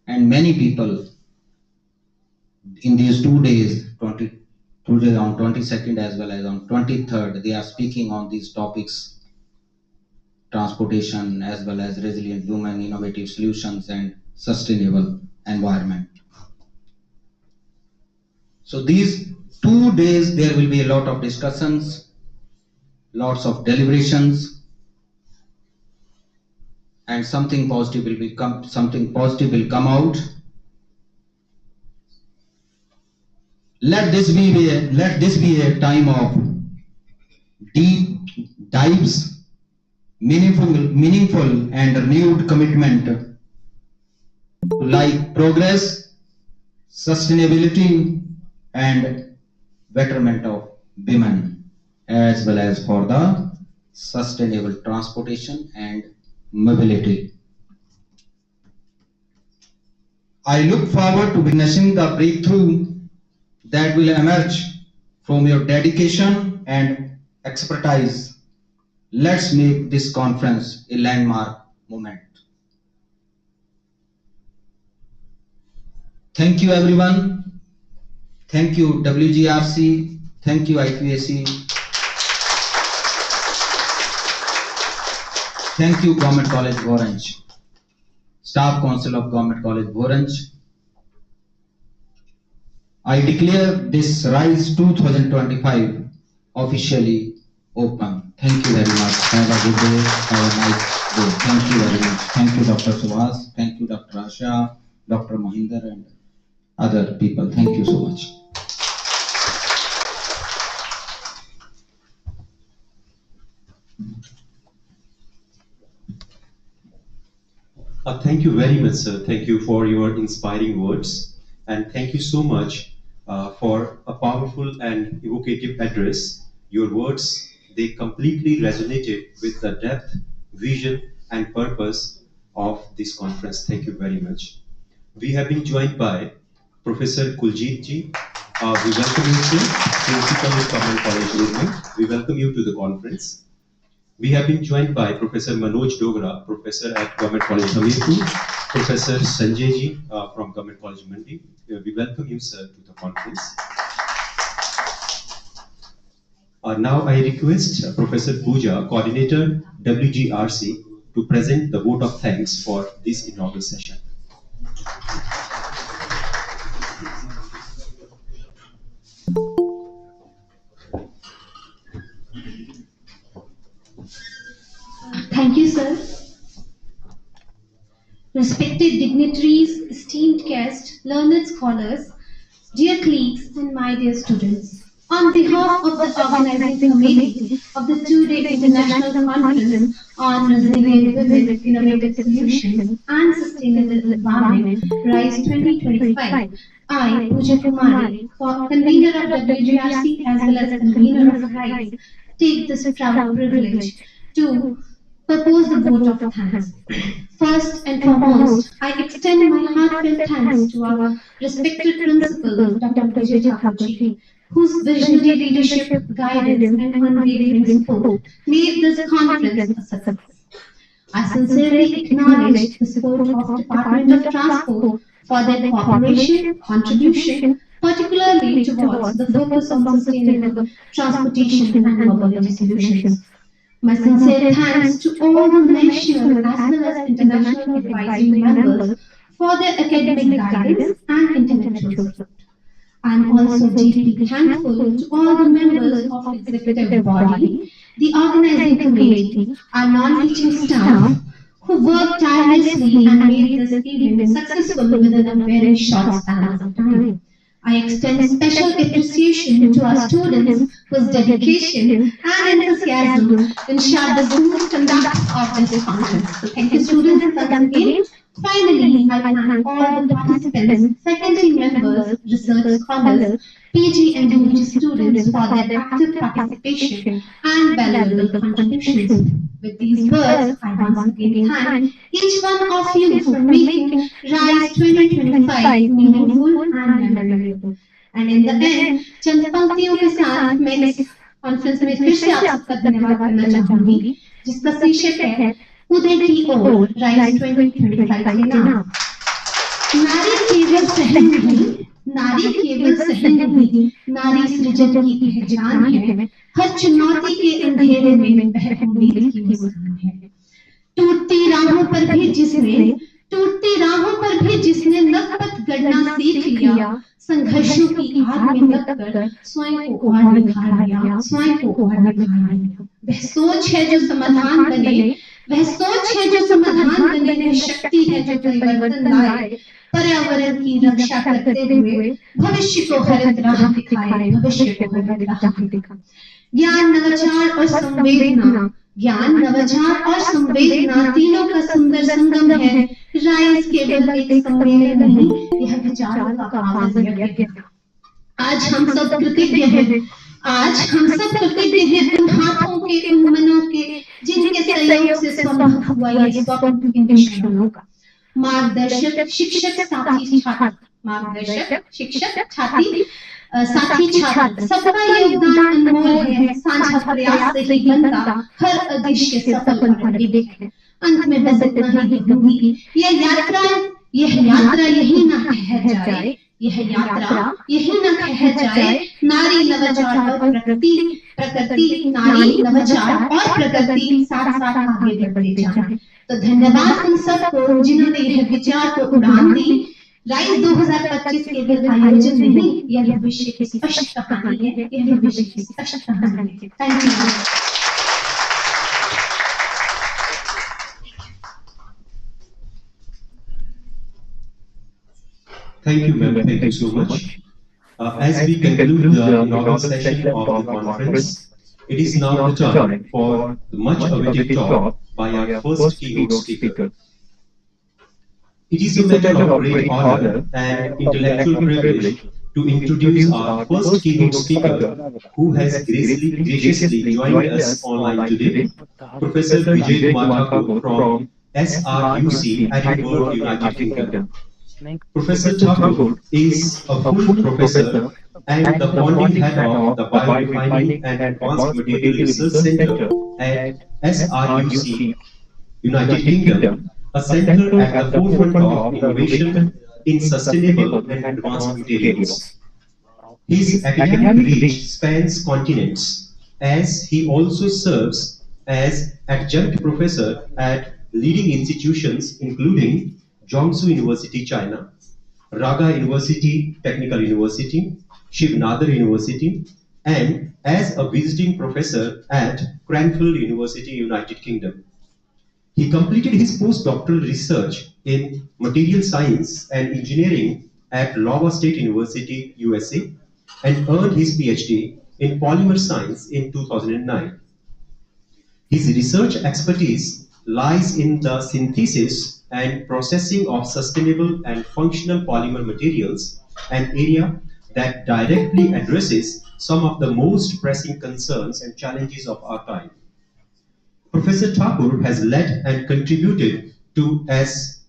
And many people in these 2 days, today on 22nd as well as on 23rd, they are speaking on these topics: transportation as well as resilient women, innovative solutions, and sustainable environment. So these 2 days there will be a lot of discussions, lots of deliberations, and something positive will come out. Let this be a time of deep dives, meaningful and renewed commitment to like progress, sustainability, and betterment of women, as well as for the sustainable transportation and mobility. I look forward to witnessing the breakthrough that will emerge from your dedication and expertise. Let's make this conference a landmark moment. Thank you, everyone. Thank you, WGRC. Thank you, IQAC. Thank you, Government College Orange. Staff Council of Government College Orange. I declare this RISE 2025 officially open. Thank you very much. Have a good day. Have a nice day. Thank you very much. Thank you, Dr. Subhas. Thank you, Dr. Asha, Dr. Mohinder, and other people. Thank you so much. Thank you very much, sir. Thank you for your inspiring words. And thank you so much for a powerful and evocative address. Your words, they completely resonated with the depth, vision, and purpose of this conference. Thank you very much. We have been joined by Professor Kuljit ji. We welcome you, sir, Principal of Government College, Roorkee. We welcome you to the conference. We have been joined by Professor Manoj Dogra, Professor at Government College, Hamirpur, Professor Sanjay ji from Government College, Mandi. We welcome you, sir, to the conference. Now I request Professor Pooja, Coordinator, WGRC, to present the vote of thanks for this inaugural session. Thank you, sir. Respected dignitaries, esteemed guests, learned scholars, dear colleagues, and my dear students. On behalf of the organizing committee of the two-day International Conference on Resilient Women, Innovative Solutions, and Sustainable Environment, RISE 2025, I, Pooja Kumari, convener of WGRC as well as convener of RISE, take this proud privilege to propose the vote of thanks. First and foremost, I extend my heartfelt thanks to our respected principal, Dr. Vijay Thakurji, whose visionary leadership, guidance, and unwavering support made this conference a success. I sincerely acknowledge the support of Department of Transport for their cooperation, contribution, particularly towards the focus on sustainable transportation and mobility solutions. My sincere thanks to all the national as well as international advisory members for their academic guidance and intellectual support. I am also deeply thankful to all the members of executive body, the organizing committee, our non-teaching staff, who worked tirelessly and made this event successful within a very short span of time. I extend special appreciation to our students whose dedication and enthusiasm ensured the smooth conduct of this conference. So thank you, students, once again. Finally, I thank all the participants, faculty members, research scholars, PG and UG students for their active participation and valuable contributions. With these words, I once again thank each one of you for making RISE 2025 meaningful and memorable. And in the end, चंद पंक्तियों के साथ मैं इस conference में फिर से आप सबका धन्यवाद करना चाहूंगी, जिसका शीर्षक है उदय की ओर RISE 2025 के नाम। नारी केवल सहन नहीं, नारी केवल सहन नहीं, नारी सृजन की पहचान है, हर चुनौती के अंधेरे में वह उम्मीद की मुस्कान है। टूटती राहों पर भी जिसने नतपथ गढ़ना सीख लिया, संघर्षों की आग में दबकर स्वयं को और निखार लिया, स्वयं को और निखार लिया। वह सोच है जो समाधान बने, वह सोच है जो समाधान बने, वह शक्ति है जो परिवर्तन लाए, पर्यावरण की रक्षा करते हुए भविष्य को हरित राह दिखाए, भविष्य को हरित राह दिखाए। ज्ञान, नवाचार और संवेदना, ज्ञान, नवाचार और संवेदना तीनों का सुंदर संगम है। राइज केवल एक सम्मेलन नहीं, यह विचारों का पावन यज्ञ है। आज हम सब कृतज्ञ हैं, आज हम सब कृतज्ञ हैं उन हाथों के, उन मनों के, जिनके सहयोग से संभव हुआ यह स्वप्न इन क्षणों का। मार्गदर्शक, शिक्षक, साथी, छात्र, मार्गदर्शक, शिक्षक, साथी, छात्र, सबका योगदान अनमोल है। साझा प्रयास से ही बनता हर उद्देश्य सफल और दिव्य है। अंत में बस इतना ही कहूंगी, यह यात्रा यही न कह जाए, यह यात्रा यही न कह जाए, नारी, नवाचार और प्रकृति, नारी, नवाचार और प्रकृति साथ साथ आगे बढ़ते जाएं। तो धन्यवाद उन सबको जिन्होंने यह विचार को उड़ान दी। राइज 2025 केवल आयोजन नहीं, यह भविष्य की स्पष्ट कहानी है, यह भविष्य की स्पष्ट कहानी है। Thank you. Thank you, ma'am. Thank you so much. As we conclude the inaugural session of the conference, it is now the time for the much awaited talk by our first keynote speaker. It is a matter of great honor and intellectual privilege to introduce our first keynote speaker who has graciously joined us online today, Professor Vijay Kumar Thakur from SRUC, Edinburgh, United Kingdom. Professor Thakur is a full professor and the founding head of the Biorefining and Advanced Material Research Center at SRUC, United Kingdom, a center at the forefront of innovation in sustainable and advanced materials. His academic reach spans continents, as he also serves as adjunct professor at leading institutions including Jiangsu University, China, Raga University, Technical University, Shiv Nadar University, and as a visiting professor at Cranfield University, United Kingdom. He completed his postdoctoral research in material science and engineering at Iowa State University, USA, and earned his PhD in polymer science in 2009. His research expertise lies in the synthesis and processing of sustainable and functional polymer materials, an area that directly addresses some of the most pressing concerns and challenges of our time. Professor Thakur has led and contributed to as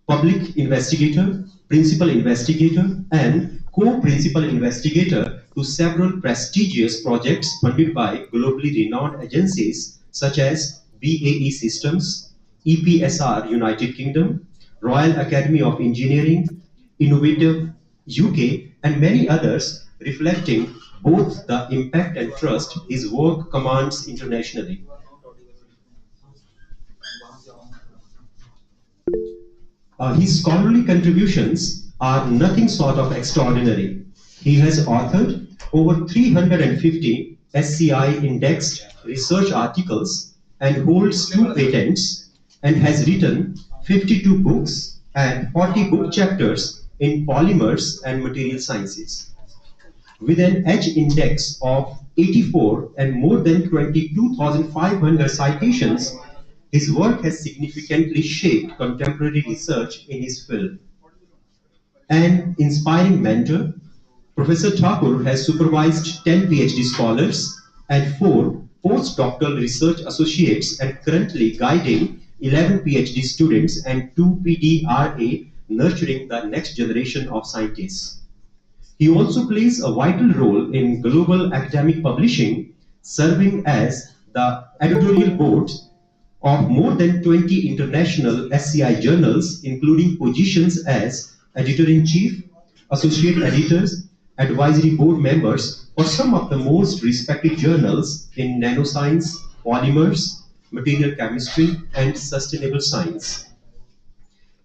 public investigator, principal investigator, and co-principal investigator to several prestigious projects funded by globally renowned agencies such as BAE Systems, EPSR United Kingdom, Royal Academy of Engineering, Innovative UK, and many others, reflecting both the impact and trust his work commands internationally. His scholarly contributions are nothing short of extraordinary. He has authored over 350 SCI indexed research articles and holds 2 patents and has written 52 books and 40 book chapters in polymers and material sciences. With an Edge index of 84 and more than 22,500 citations, his work has significantly shaped contemporary research in his field. An inspiring mentor, Professor Thakur has supervised 10 PhD scholars and 4 postdoctoral research associates and currently guiding 11 PhD students and 2 PDRA nurturing the next generation of scientists. He also plays a vital role in global academic publishing, serving as the editorial board of more than 20 international SCI journals, including positions as editor-in-chief, associate editors, advisory board members for some of the most respected journals in nanoscience, polymers, material chemistry, and sustainable science.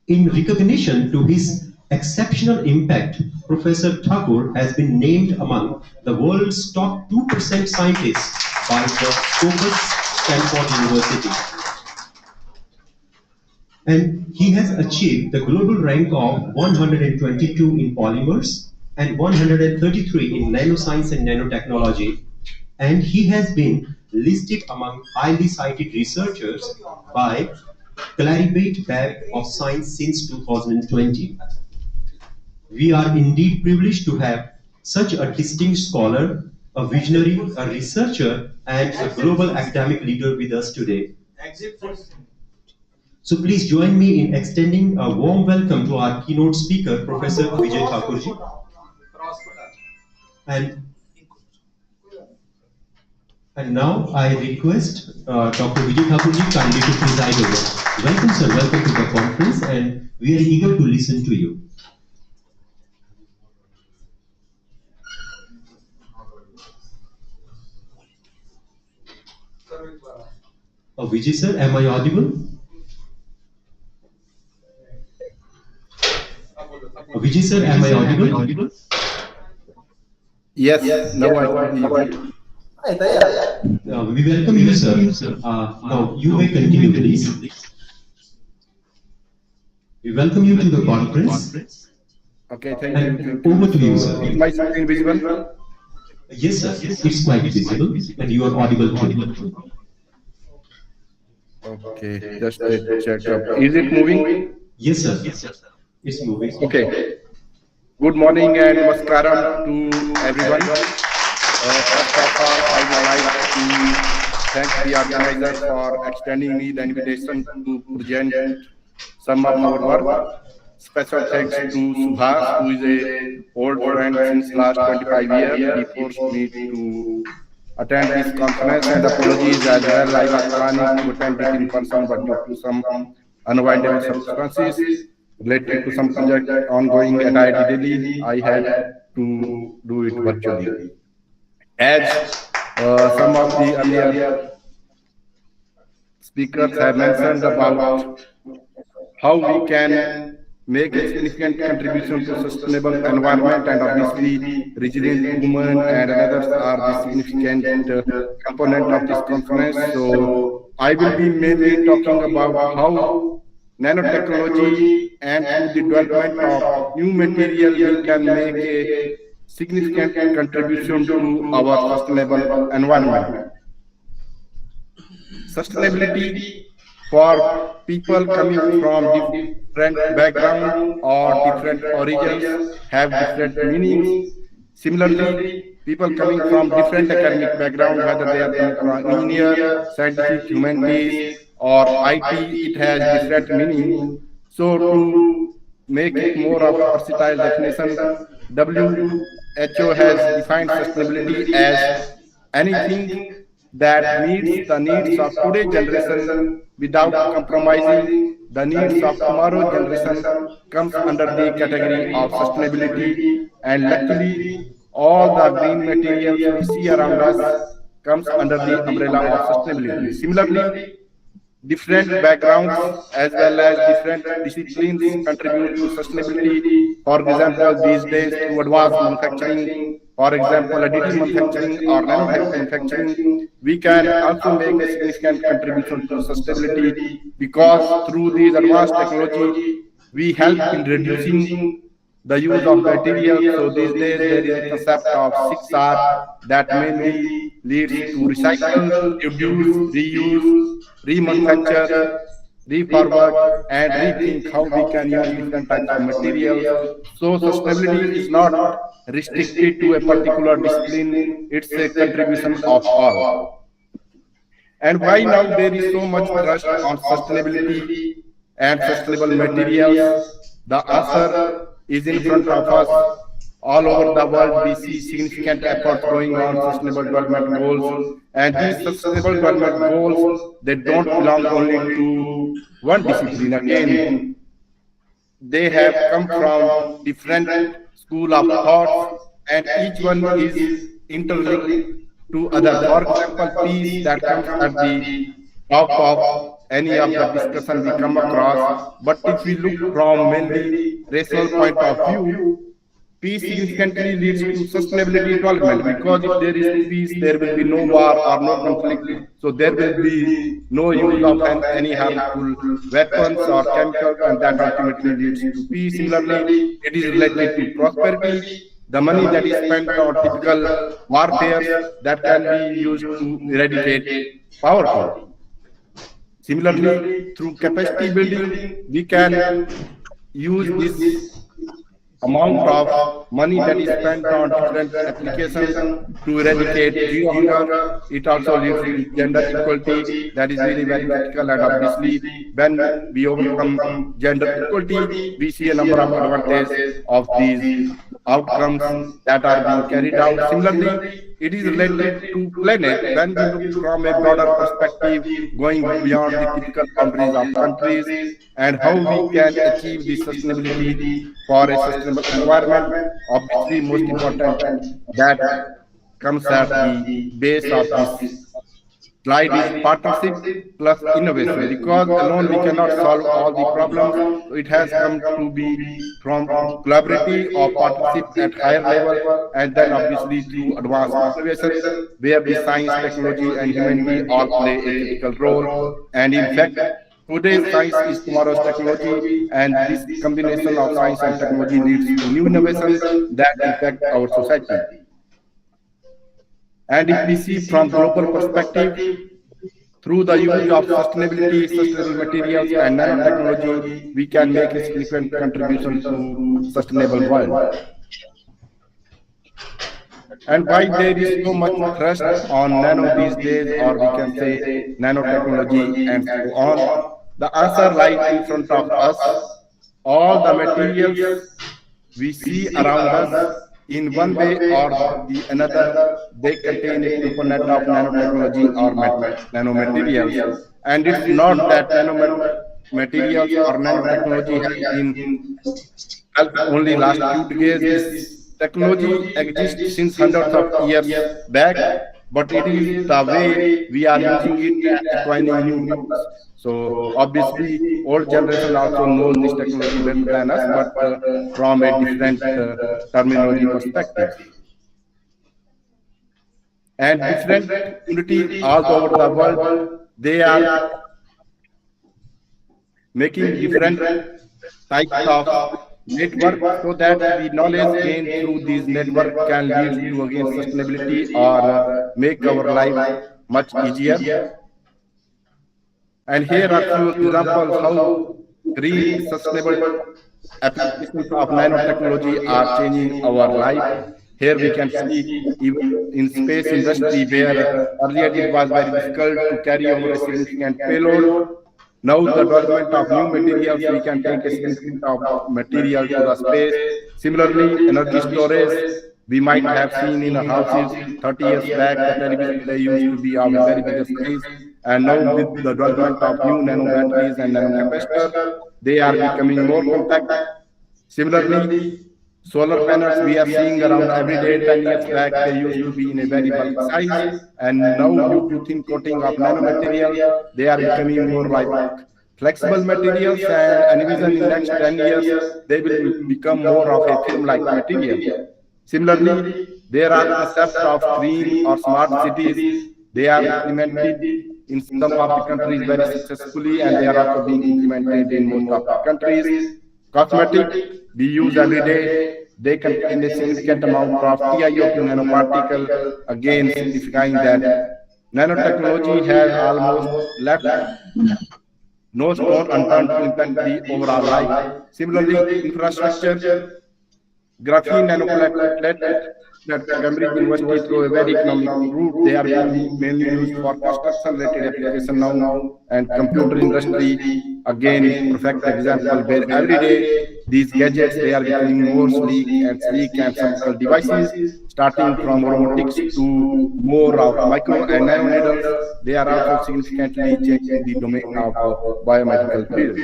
In recognition to his exceptional impact, Professor Thakur has been named among the world's top 2% scientists by the Scopus Stanford University. And he has achieved the global rank of 122 in polymers and 133 in nanoscience and nanotechnology. And he has been listed among highly cited researchers by Clarivate Web of Science since 2020. We are indeed privileged to have such a distinguished scholar, a visionary, a researcher, and a global academic leader with us today. So please join me in extending a warm welcome to our keynote speaker, Professor Vijay Thakurji. And now I request Dr. Vijay Thakurji kindly to preside over. Welcome, sir. Welcome to the conference, and we are eager to listen to you. Vijay, sir, am I audible? Vijay, sir, am I audible? Yes, now I can hear you. We welcome you, sir. Now you may continue, please. We welcome you to the conference. Okay, thank you. Over to you, sir. Is my screen visible? Yes, sir. It's quite visible, and you are audible too. Okay, just a check up. Is it moving? Yes, sir. It's moving. Okay. Good morning and namaskaram to everyone. First of all, I would like to thank the organizer for extending me the invitation to present some of our work. Special thanks to Subhas, who is a old friend since last 25 years. He forced me to attend this conference, and apologies as well. I was planning to attend it in person, but due to some unavoidable circumstances related to some project ongoing at IIT Delhi, I had to do it virtually. As some of the earlier speakers have mentioned about how we can make a significant contribution to sustainable environment, and obviously resilient women and others are the significant component of this conference. So I will be mainly talking about how nanotechnology and through the development of new material we can make a significant contribution to our sustainable environment. Sustainability for people coming from different background or different origins have different meanings. Similarly, people coming from different academic background, whether they are coming from engineer, scientific, humanities, or IT, it has different meaning. So to make it more of versatile definition, WHO has defined sustainability as anything that meets the needs of today's generation without compromising the needs of tomorrow's generation comes under the category of sustainability. And luckily, all the green materials we see around us comes under the umbrella of sustainability. Similarly, different backgrounds as well as different disciplines contribute to sustainability. For example, these days through advanced manufacturing, for example, additive manufacturing or nanotech manufacturing, we can also make a significant contribution to sustainability, because through these advanced technology, we help in reducing the use of materials. So these days there is a concept of 6R that mainly leads to recycle, reduce, reuse, remanufacture, reforward, and rethink how we can use different types of materials. So sustainability is not restricted to a particular discipline, it's a contribution of all. And why now there is so much thrust on sustainability and sustainable materials? The answer is in front of us. All over the world, we see significant efforts going on sustainable development goals. And these sustainable development goals, they don't belong only to one discipline. Again, they have come from different school of thoughts, and each one is interlinked to other. For example, peace that comes at the top of any of the discussion we come across. But if we look from mainly rational point of view, peace significantly leads to sustainability development, because if there is peace, there will be no war or no conflict. So there will be no use of any harmful weapons or chemicals, and that ultimately leads to peace. Similarly, it is related to prosperity. The money that is spent on typical warfare that can be used to eradicate poverty. Similarly, through capacity building, we can use this amount of money that is spent on different applications to eradicate zero hunger. It also leads to gender equality. That is really very critical, and obviously when we overcome gender equality, we see a number of advantages of these outcomes that are being carried out. Similarly, it is related to planet. When we look from a broader perspective, going beyond the typical boundaries of countries, and how we can achieve the sustainability for a sustainable environment. Obviously, most important that comes at the base of this slide is partnership plus innovation, because alone we cannot solve all the problems. So it has come to be from collaborative or partnership at higher level, and then obviously through advanced innovation, where the science, technology, and humanity all play a critical role. And in fact, today's science is tomorrow's technology, and this combination of science and technology leads to new innovations that impact our society. And if we see from global perspective, Through the use of sustainability, sustainable materials, and nanotechnology, we can make a significant contribution to sustainable world. And why there is so much thrust on nano these days, or we can say nanotechnology and so on? The answer lies in front of us. All the materials we see around us, in one way or the another, they contain a component of nanotechnology or nanomaterials. And it's not that nanomaterials or nanotechnology has been developed only last few decades. This technology exists since hundreds of years back, but it is the way we are using it and acquiring new tools. So obviously, old generation also knows this technology better than us, but from a different terminology perspective. And different communities all over the world, they are making different types of network so that the knowledge gained through these network can lead to again sustainability or make our life much easier. And here are few examples how green sustainable applications of nanotechnology are changing our life. Here we can see even in space industry where earlier it was very difficult to carry over a significant payload. Now the development of new materials, we can take a significant of material to the space. Similarly, energy storage, we might have seen in houses 30 years back, the television they used to be of a very bigger size. And now with the development of new nano batteries and nano capacitors, they are becoming more compact. Similarly, solar panels we are seeing around every day. 10 years back, they used to be in a very bulk size. And now due to thin coating of nanomaterial, they are becoming more like flexible materials, and envision in next 10 years, they will become more of a film-like material. Similarly, there are concepts of green or smart cities. They are implemented in some of the countries very successfully, and they are also being implemented in most of the countries. Cosmetic we use every day, they contain a significant amount of TiO2 nanoparticle, again signifying that nanotechnology has almost left no stone unturned to impact the overall life. Similarly, infrastructure, graphene nanoplate that Cambridge University through a very economic route, they are being mainly used for construction-related application now, and computer industry, again, is perfect example where every day these gadgets, they are becoming more sleek and surgical devices, starting from robotics to more of micro and nano needles. They are also significantly changing the domain of biomedical field.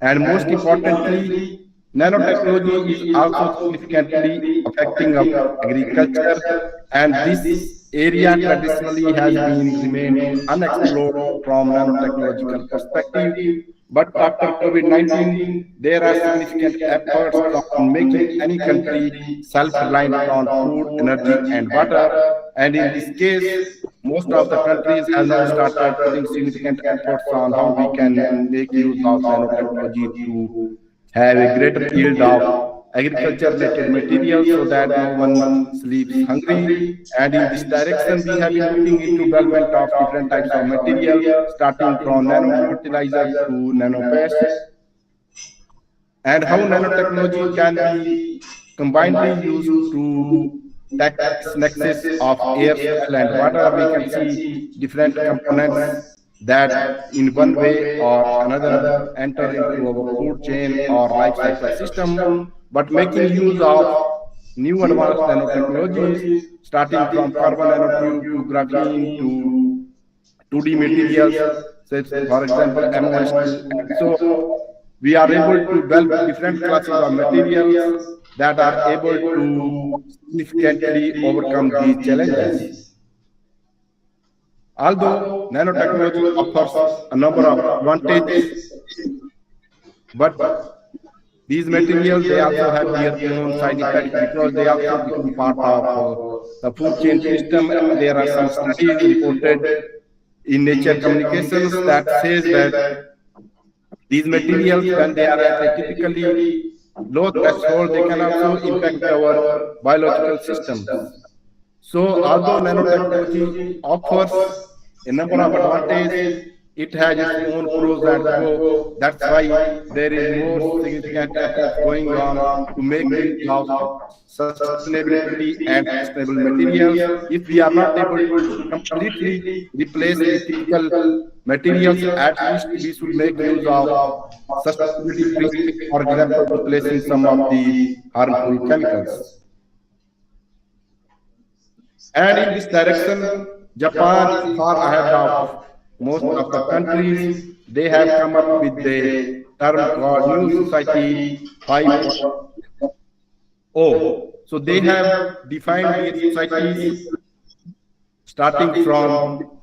And most importantly, nanotechnology is also significantly affecting our agriculture, and this area traditionally has been remained unexplored from nanotechnological perspective. But after COVID-19, there are significant efforts on making any country self-reliant on food, energy, and water. And in this case, most of the countries have now started putting significant efforts on how we can make use of nanotechnology to have a greater yield of agriculture-related materials so that no one sleeps hungry. And in this direction, we have been looking into development of different types of material, starting from nano fertilizer to nano pests, and how nanotechnology can be combinedly used to tackle this nexus of air, soil, and water. We can see different components that in one way or another enter into our food chain or life cycle system, but making use of new advanced nanotechnologies, starting from carbon nanotube to graphene to 2D materials, such for example MOS2. And so we are able to develop different classes of materials that are able to significantly overcome these challenges. Although nanotechnology offers a number of advantages, but these materials, they also have their own side effects because they also become part of the food chain system. There are some studies reported in Nature Communications that says that these materials, when they are at a typically low threshold, they can also impact our biological systems. So although nanotechnology offers a number of advantages. It has its own pros and cons. That's why there is more significant efforts going on to make use of sustainability and sustainable materials. If we are not able to completely replace the typical materials, at least we should make use of sustainability principles, for example, replacing some of the harmful chemicals. And in this direction, Japan is far ahead of most of the countries. They have come up with a term called New Society 5.0. So they have defined their societies starting from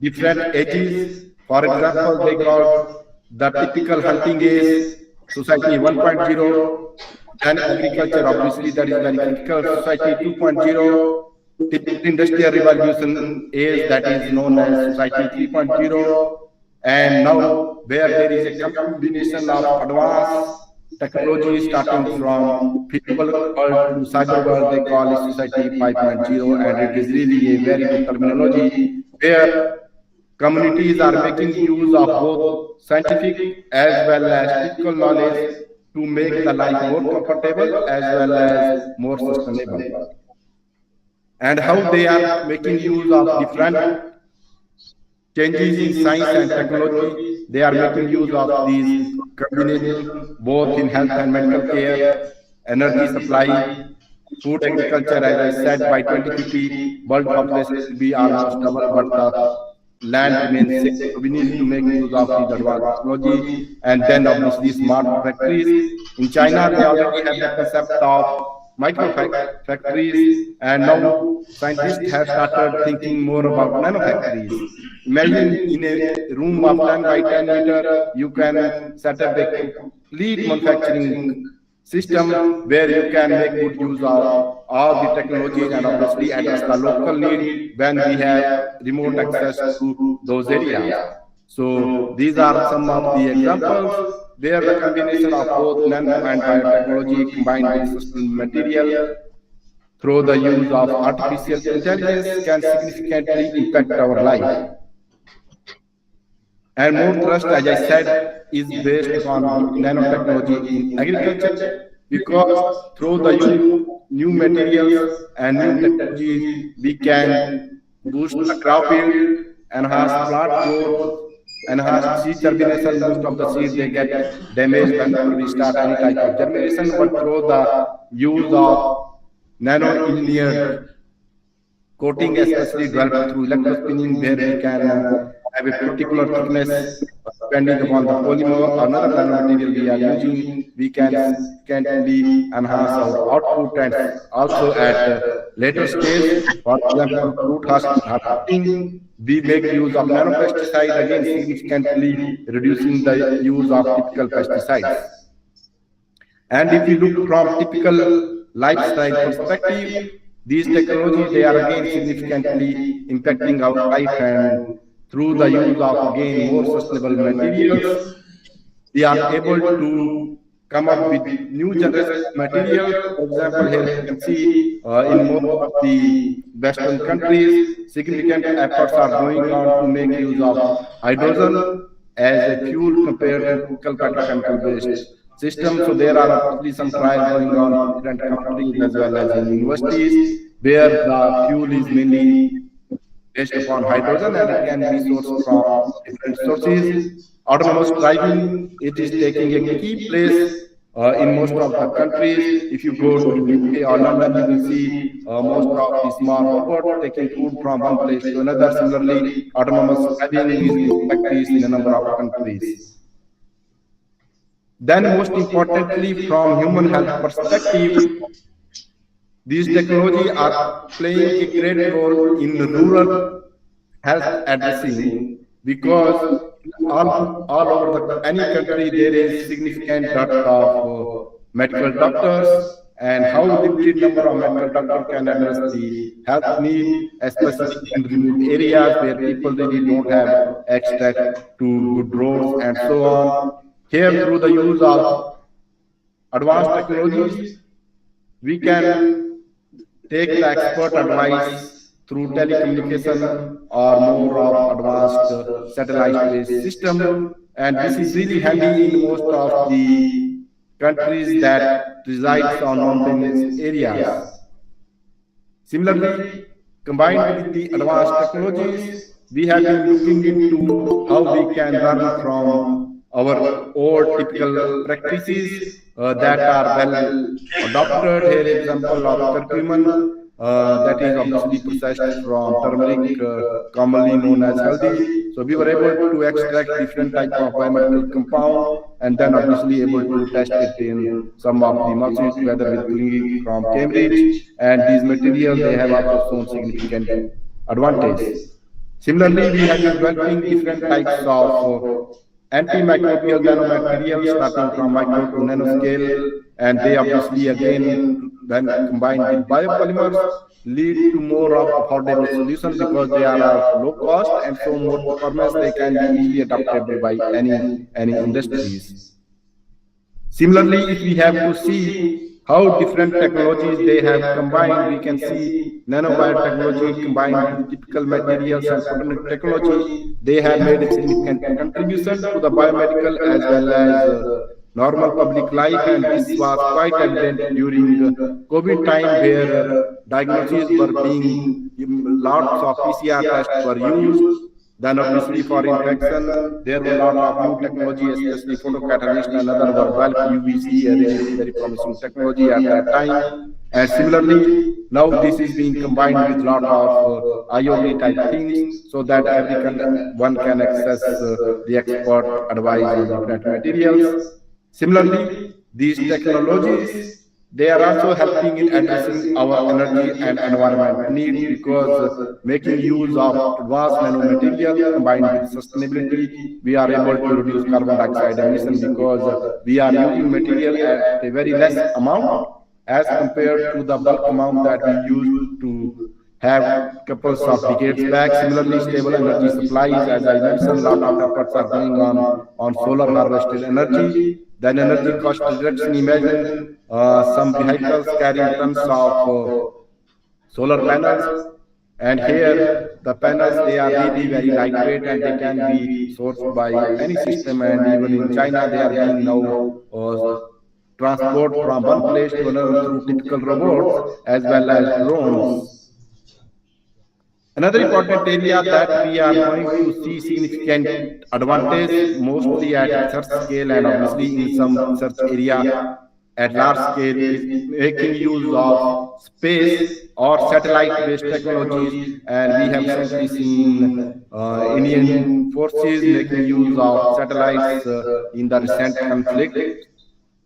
different ages. For example, they call the typical hunting age society 1.0, then agriculture, obviously, that is very critical, society 2.0, typical industrial revolution age, that is known as society 3.0, and now where there is a combination of advanced technology starting from physical world to cyber world, they call it society 5.0, and it is really a very good terminology where communities are making use of both scientific as well as typical knowledge to make the life more comfortable as well as more sustainable. And how they are making use of different changes in science and technology. They are making use of these combinations both in health and medical care, energy supply, food agriculture. As I said, by 2050, world population will be almost double, but the land remains same. So we need to make use of these advanced technology. And then obviously smart factories. In China, they already have the concept of micro factories, and now scientists have started thinking more about nano factories. Imagine in a room of 10 by 10 meter, you can set up a complete manufacturing system where you can make good use of all the technologies and obviously address the local need when we have remote access to those areas. So these are some of the examples where the combination of both nano and biotechnology combined with sustainable material through the use of artificial intelligence can significantly impact our life. And more thrust, as I said, is based upon nanotechnology in agriculture, because through the use of new materials and new technologies, we can boost the crop yield, enhance plant growth, enhance seed germination. Most of the seeds they get damaged whenever we start any type of germination, but through the use of nano-engineered coating, especially developed through electrospinning, where we can have a particular thickness depending upon the polymer or another nanomaterial we are using, we can significantly enhance our output. And also at later stage, for example, fruit harvesting, we make use of nanopesticide, again significantly reducing the use of typical pesticides. And if you look from typical lifestyle perspective, these technologies, they are again significantly impacting our life, and through the use of again more sustainable materials, we are able to come up with new generation material. For example, here you can see in most of the Western countries, significant efforts are going on to make use of hydrogen as a fuel compared to typical petrochemical based system. So there are obviously some trials going on in different countries as well as in universities, where the fuel is mainly based upon hydrogen and it can be sourced from different sources. Autonomous driving, it is taking a key place in most of the countries. If you go to UK or London, you will see most of the smart robots taking food from one place to another. Similarly, autonomous driving is being practiced in a number of countries. Then most importantly, from human health perspective, these technologies are playing a great role in rural health addressing, because all over any country there is significant dearth of medical doctors, and how limited number of medical doctors can address the health need, especially in remote areas where people really don't have access to good roads and so on. Here, through the use of advanced technologies, we can take the expert advice through telecommunication or more of advanced satellite-based system. And this is really handy in most of the countries that resides on mountainous areas. Similarly, combined with the advanced technologies, we have been looking into how we can learn from our old typical practices that are well adopted. Here, example of curcumin, that is obviously processed from turmeric, commonly known as haldi. So we were able to extract different type of biomedical compound and then obviously able to test it in some of the machines together with colleague from Cambridge. And these materials, they have also shown significant advantage. Similarly, we have been developing different types of antimicrobial nanomaterials starting from micro to nanoscale, and they obviously again when combined with biopolymers lead to more of affordable solution because they are of low cost and so more performance. They can be easily adaptable by any industries. Similarly, if we have to see how different technologies they have combined, we can see nanobiotechnology combined with typical materials and photonic technology. They have made a significant contribution to the biomedical as well as normal public life, and this was quite evident during COVID time where diagnoses were being, lots of PCR tests were used. Then obviously for infection, there were a lot of new technology, especially photocatalyst and other were developed. UVC, a really very promising technology at that time. And similarly, now this is being combined with a lot of IoT type things so that one can access the expert advice on different materials. Similarly, these technologies, they are also helping in addressing our energy and environment needs because making use of advanced nanomaterial combined with sustainability, we are able to reduce carbon dioxide emission because we are using material at a very less amount as compared to the bulk amount that we used to have couples of decades back. Similarly, stable energy supplies, as I mentioned, a lot of efforts are going on solar harvested energy. Then energy cost reduction, imagine some vehicles carrying tons of solar panels, and here the panels, they are really very lightweight and they can be sourced by any system, and even in China they are being now transport from one place to another through typical robots as well as drones. Another important area that we are going to see significant advantage, mostly at research scale and obviously in some research area at large scale, is making use of space or satellite-based technologies. And we have recently seen Indian forces making use of satellites in the recent conflict.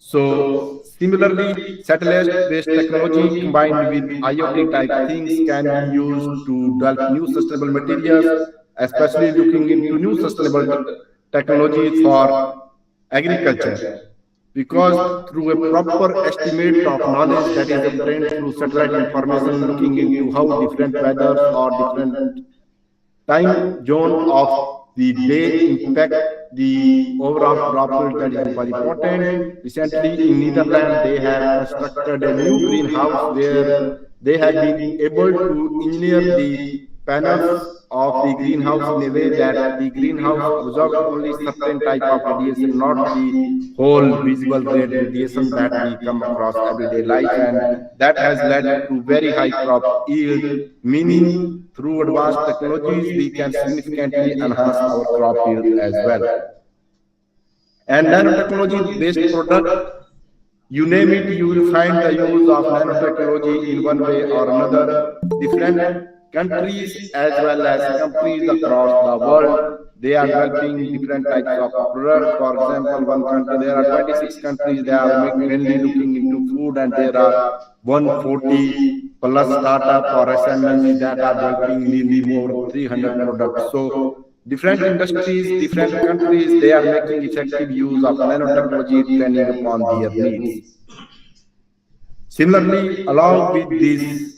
So similarly, satellite-based technology combined with IoT type things can be used to develop new sustainable materials, especially looking into new sustainable technologies for agriculture. Because through a proper estimate of knowledge that is obtained through satellite information, looking into how different weathers or different time zone of the day impact the overall crop yield, that is very important. Recently in Netherlands, they have constructed a new greenhouse where they have been able to engineer the panels of the greenhouse in a way that the greenhouse absorbs only certain type of radiation, not the whole visible red radiation that we come across everyday life, and that has led to very high crop yield, meaning through advanced technologies we can significantly enhance our crop yield as well. And nanotechnology based product, you name it, you will find the use of nanotechnology in one way or another. Different countries as well as companies across the world, they are developing different types of products. For example, one country, there are 26 countries, they are mainly looking into food, and there are 140 plus startup or SMEs that are developing nearly more 300 products. So different industries, different countries, they are making effective use of nanotechnology depending upon their needs. Similarly, along with this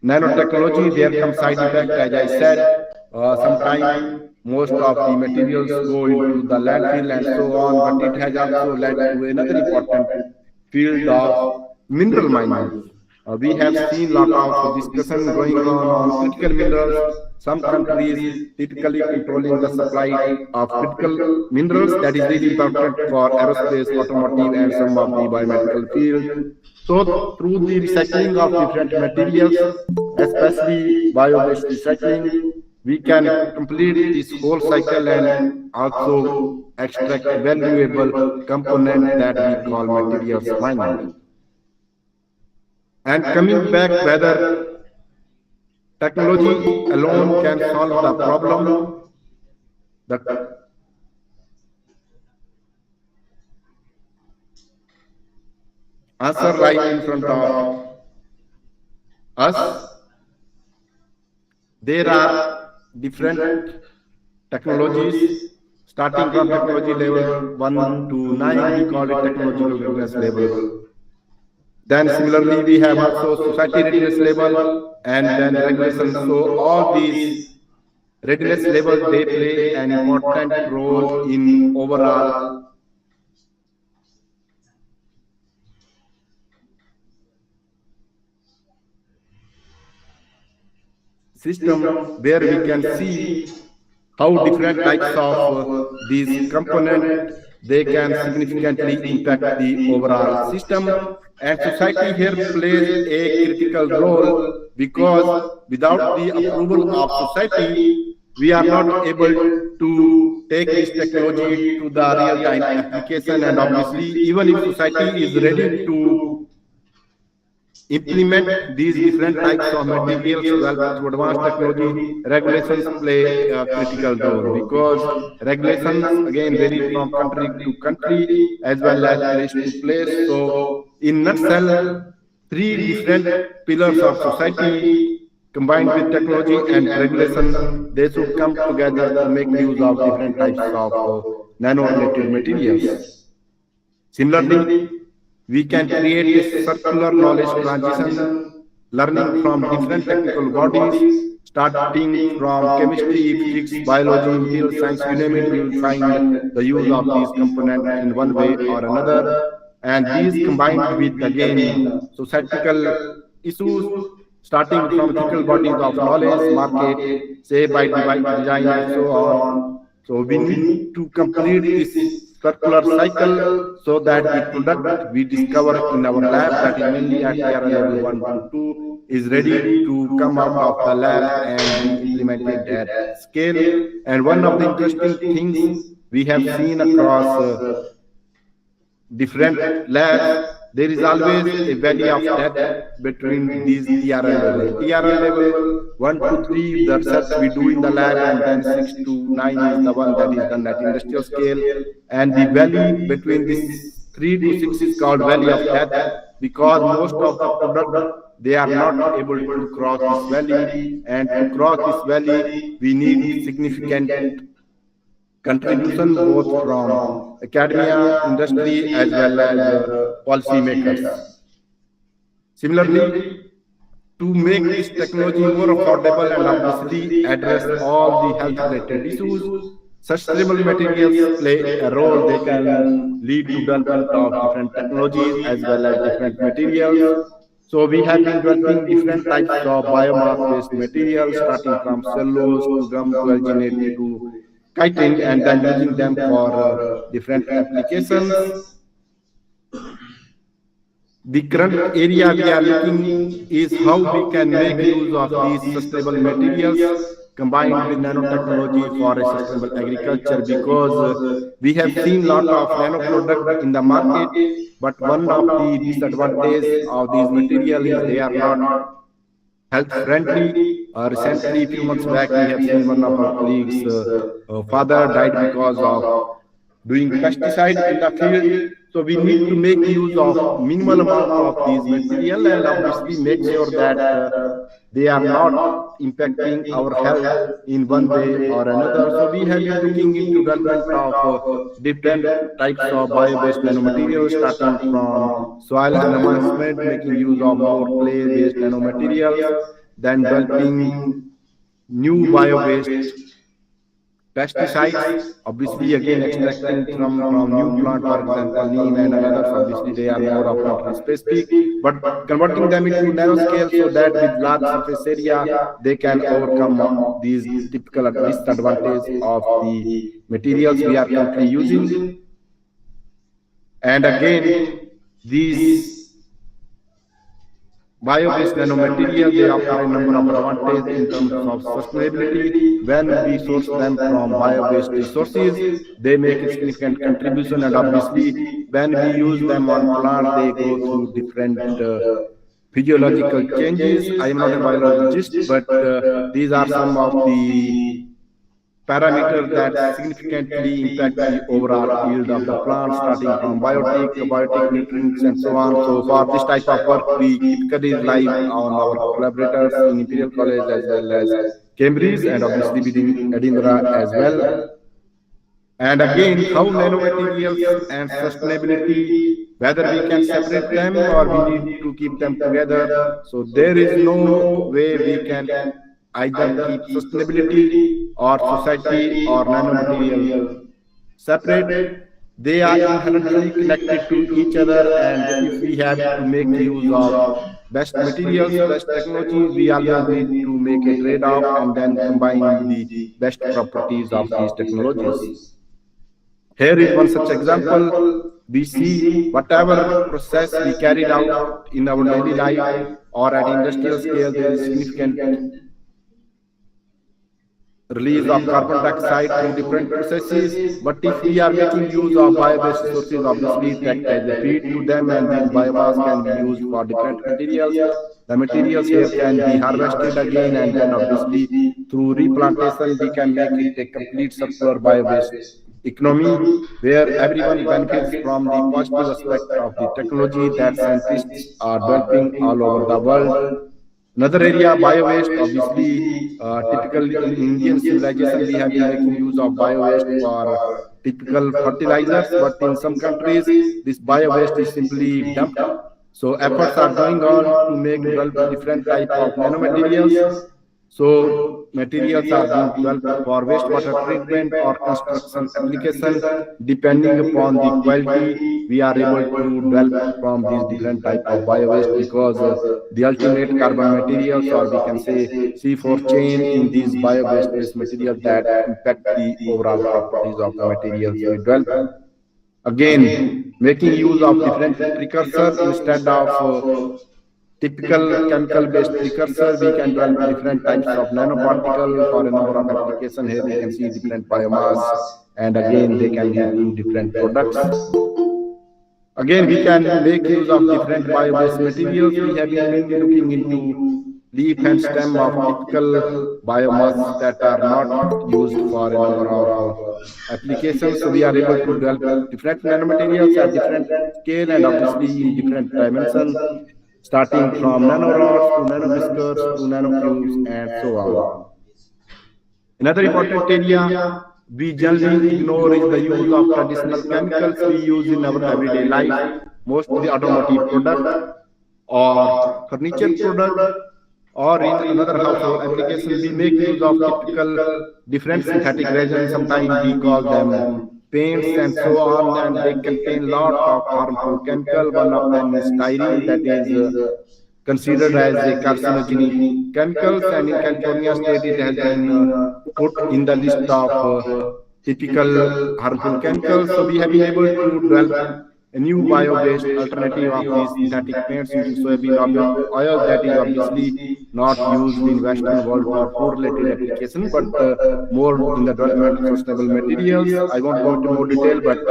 nanotechnology, there comes side effect. As I said, sometimes most of the materials go into the landfill and so on, but it has also led to another important field of mineral mining. We have seen lot of discussion going on critical minerals. Some countries typically controlling the supply of critical minerals that is really important for aerospace, automotive, and some of the biomedical field. So through the recycling of different materials, especially bio-based recycling, we can complete this whole cycle and also extract valuable component that we call materials mining. And coming back, whether technology alone can solve the problem, the answer lies in front of us. There are different technologies starting from technology level 1 to 9, we call it technological readiness level. Then similarly, we have also society readiness level and then regulations. So all these readiness levels, they play an important role in overall system, where we can see how different types of these components, they can significantly impact the overall system. And society here plays a critical role, because without the approval of society, we are not able to take this technology to the real-time application. And obviously, even if society is ready to implement these different types of materials developed through advanced technology, regulations play a critical role, because regulations again vary from country to country as well as place to place. So in nutshell, three different pillars of society combined with technology and regulation, they should come together to make use of different types of nano-related materials. Similarly, we can create a circular knowledge transition, learning from different technical bodies, starting from chemistry, physics, biology, material science, you name it, we will find the use of these components in one way or another. And these combined with, again, societal issues, starting from ethical bodies of knowledge, market, say by design and so on. So we need to complete this circular cycle so that the product we discover in our lab, that is mainly at TRL level 1 to 2, is ready to come out of the lab and be implemented at scale. And one of the interesting things we have seen across different labs, there is always a valley of death between these TRL level. TRL level 1 to 3, the research we do in the lab, and then 6 to 9 is the one that is done at industrial scale. And the valley between this 3 to 6 is called valley of death, because most of the product, they are not able to cross this valley. And to cross this valley, we need significant contribution both from academia, industry, as well as policymakers. Similarly, to make this technology more affordable and obviously address all the health-related issues, sustainable materials play a role. They can lead to development of different technologies as well as different materials. So we have been developing different types of biomass-based materials, starting from cellulose to gum to alginate to chitin, and then using them for different applications. The current area we are looking is how we can make use of these sustainable materials combined with nanotechnology for a sustainable agriculture, because we have seen a lot of nano products in the market, but one of the disadvantages of these materials is they are not health friendly. Recently, a few months back, we have seen one of our colleagues' father died because of doing pesticide in the field. So we need to make use of minimal amount of these material and obviously make sure that they are not impacting our health in one way or another. So we have been looking into development of different types of bio-based nanomaterials, starting from soil enhancement, making use of more clay-based nanomaterials, then developing new bio-based pesticides, obviously again extracting from new plant, for example neem and another. So obviously they are more of country specific, but converting them into nanoscale so that with large surface area they can overcome these typical disadvantages of the materials we are currently using. And again, these bio-based nanomaterial, they offer a number of advantages in terms of sustainability. When we source them from bio-based resources, they make a significant contribution, and obviously when we use them on plant, they go through different physiological changes. I am not a biologist, but these are some of the parameters that significantly impact the overall yield of the plant, starting from biotic, nutrients, and so on. So for this type of work, we typically rely on our collaborators in Imperial College as well as Cambridge, and obviously within Edinburgh as well. And again, how nanomaterials and sustainability, whether we can separate them or we need to keep them together. So there is no way we can either keep sustainability or society or nanomaterial separate. They are inherently connected to each other, and if we have to make use of best materials, best technologies, we always need to make a trade-off and then combine the best properties of these technologies. Here is one such example. We see whatever process we carried out in our daily life or at industrial scale, there is significant release of carbon dioxide through different processes. But if we are making use of bio-based resources, obviously it acts as a feed to them, and these biomass can be used for different materials. The materials here can be harvested again, and then obviously through replantation we can make it a complete circular bio-based economy where everyone benefits from the positive aspect of the technology that scientists are developing all over the world. Another area, bio-waste, obviously, typically in Indian civilization, we have been making use of bio-waste for typical fertilizers, but in some countries, this bio-waste is simply dumped. So efforts are going on to make develop different type of nanomaterials. So materials are being developed for wastewater treatment or construction application. Depending upon the quality, we are able to develop from these different type of bio-waste, because the ultimate carbon materials, or we can say C4 chain in these bio-based waste materials, that impact the overall properties of the materials we develop. Again, making use of different precursors instead of typical chemical-based precursor, we can develop different types of nanoparticle for a number of applications. Here we can see different biomass, and again they can lead to different products. Again, we can make use of different bio-based materials. We have been mainly looking into leaf and stem of typical biomass that are not used for a number of applications. So we are able to develop different nanomaterials at different scale and obviously in different dimensions, starting from nanorods to nanobiscuits to nanocubes and so on. Another important area we generally ignore is the use of traditional chemicals we use in our everyday life, mostly automotive product or furniture product, or in another household application. We make use of typical different synthetic resins. Sometimes we call them paints and so on, and they contain lot of harmful chemical. One of them is styrene, that is considered as a carcinogenic chemicals, and in California state it has been put in the list of typical harmful chemicals. So we have been able to develop a new bio-based alternative of these synthetic paints using soybean oil that is obviously not used in Western world for food-related application, but more in the development of sustainable materials. I won't go into more detail, but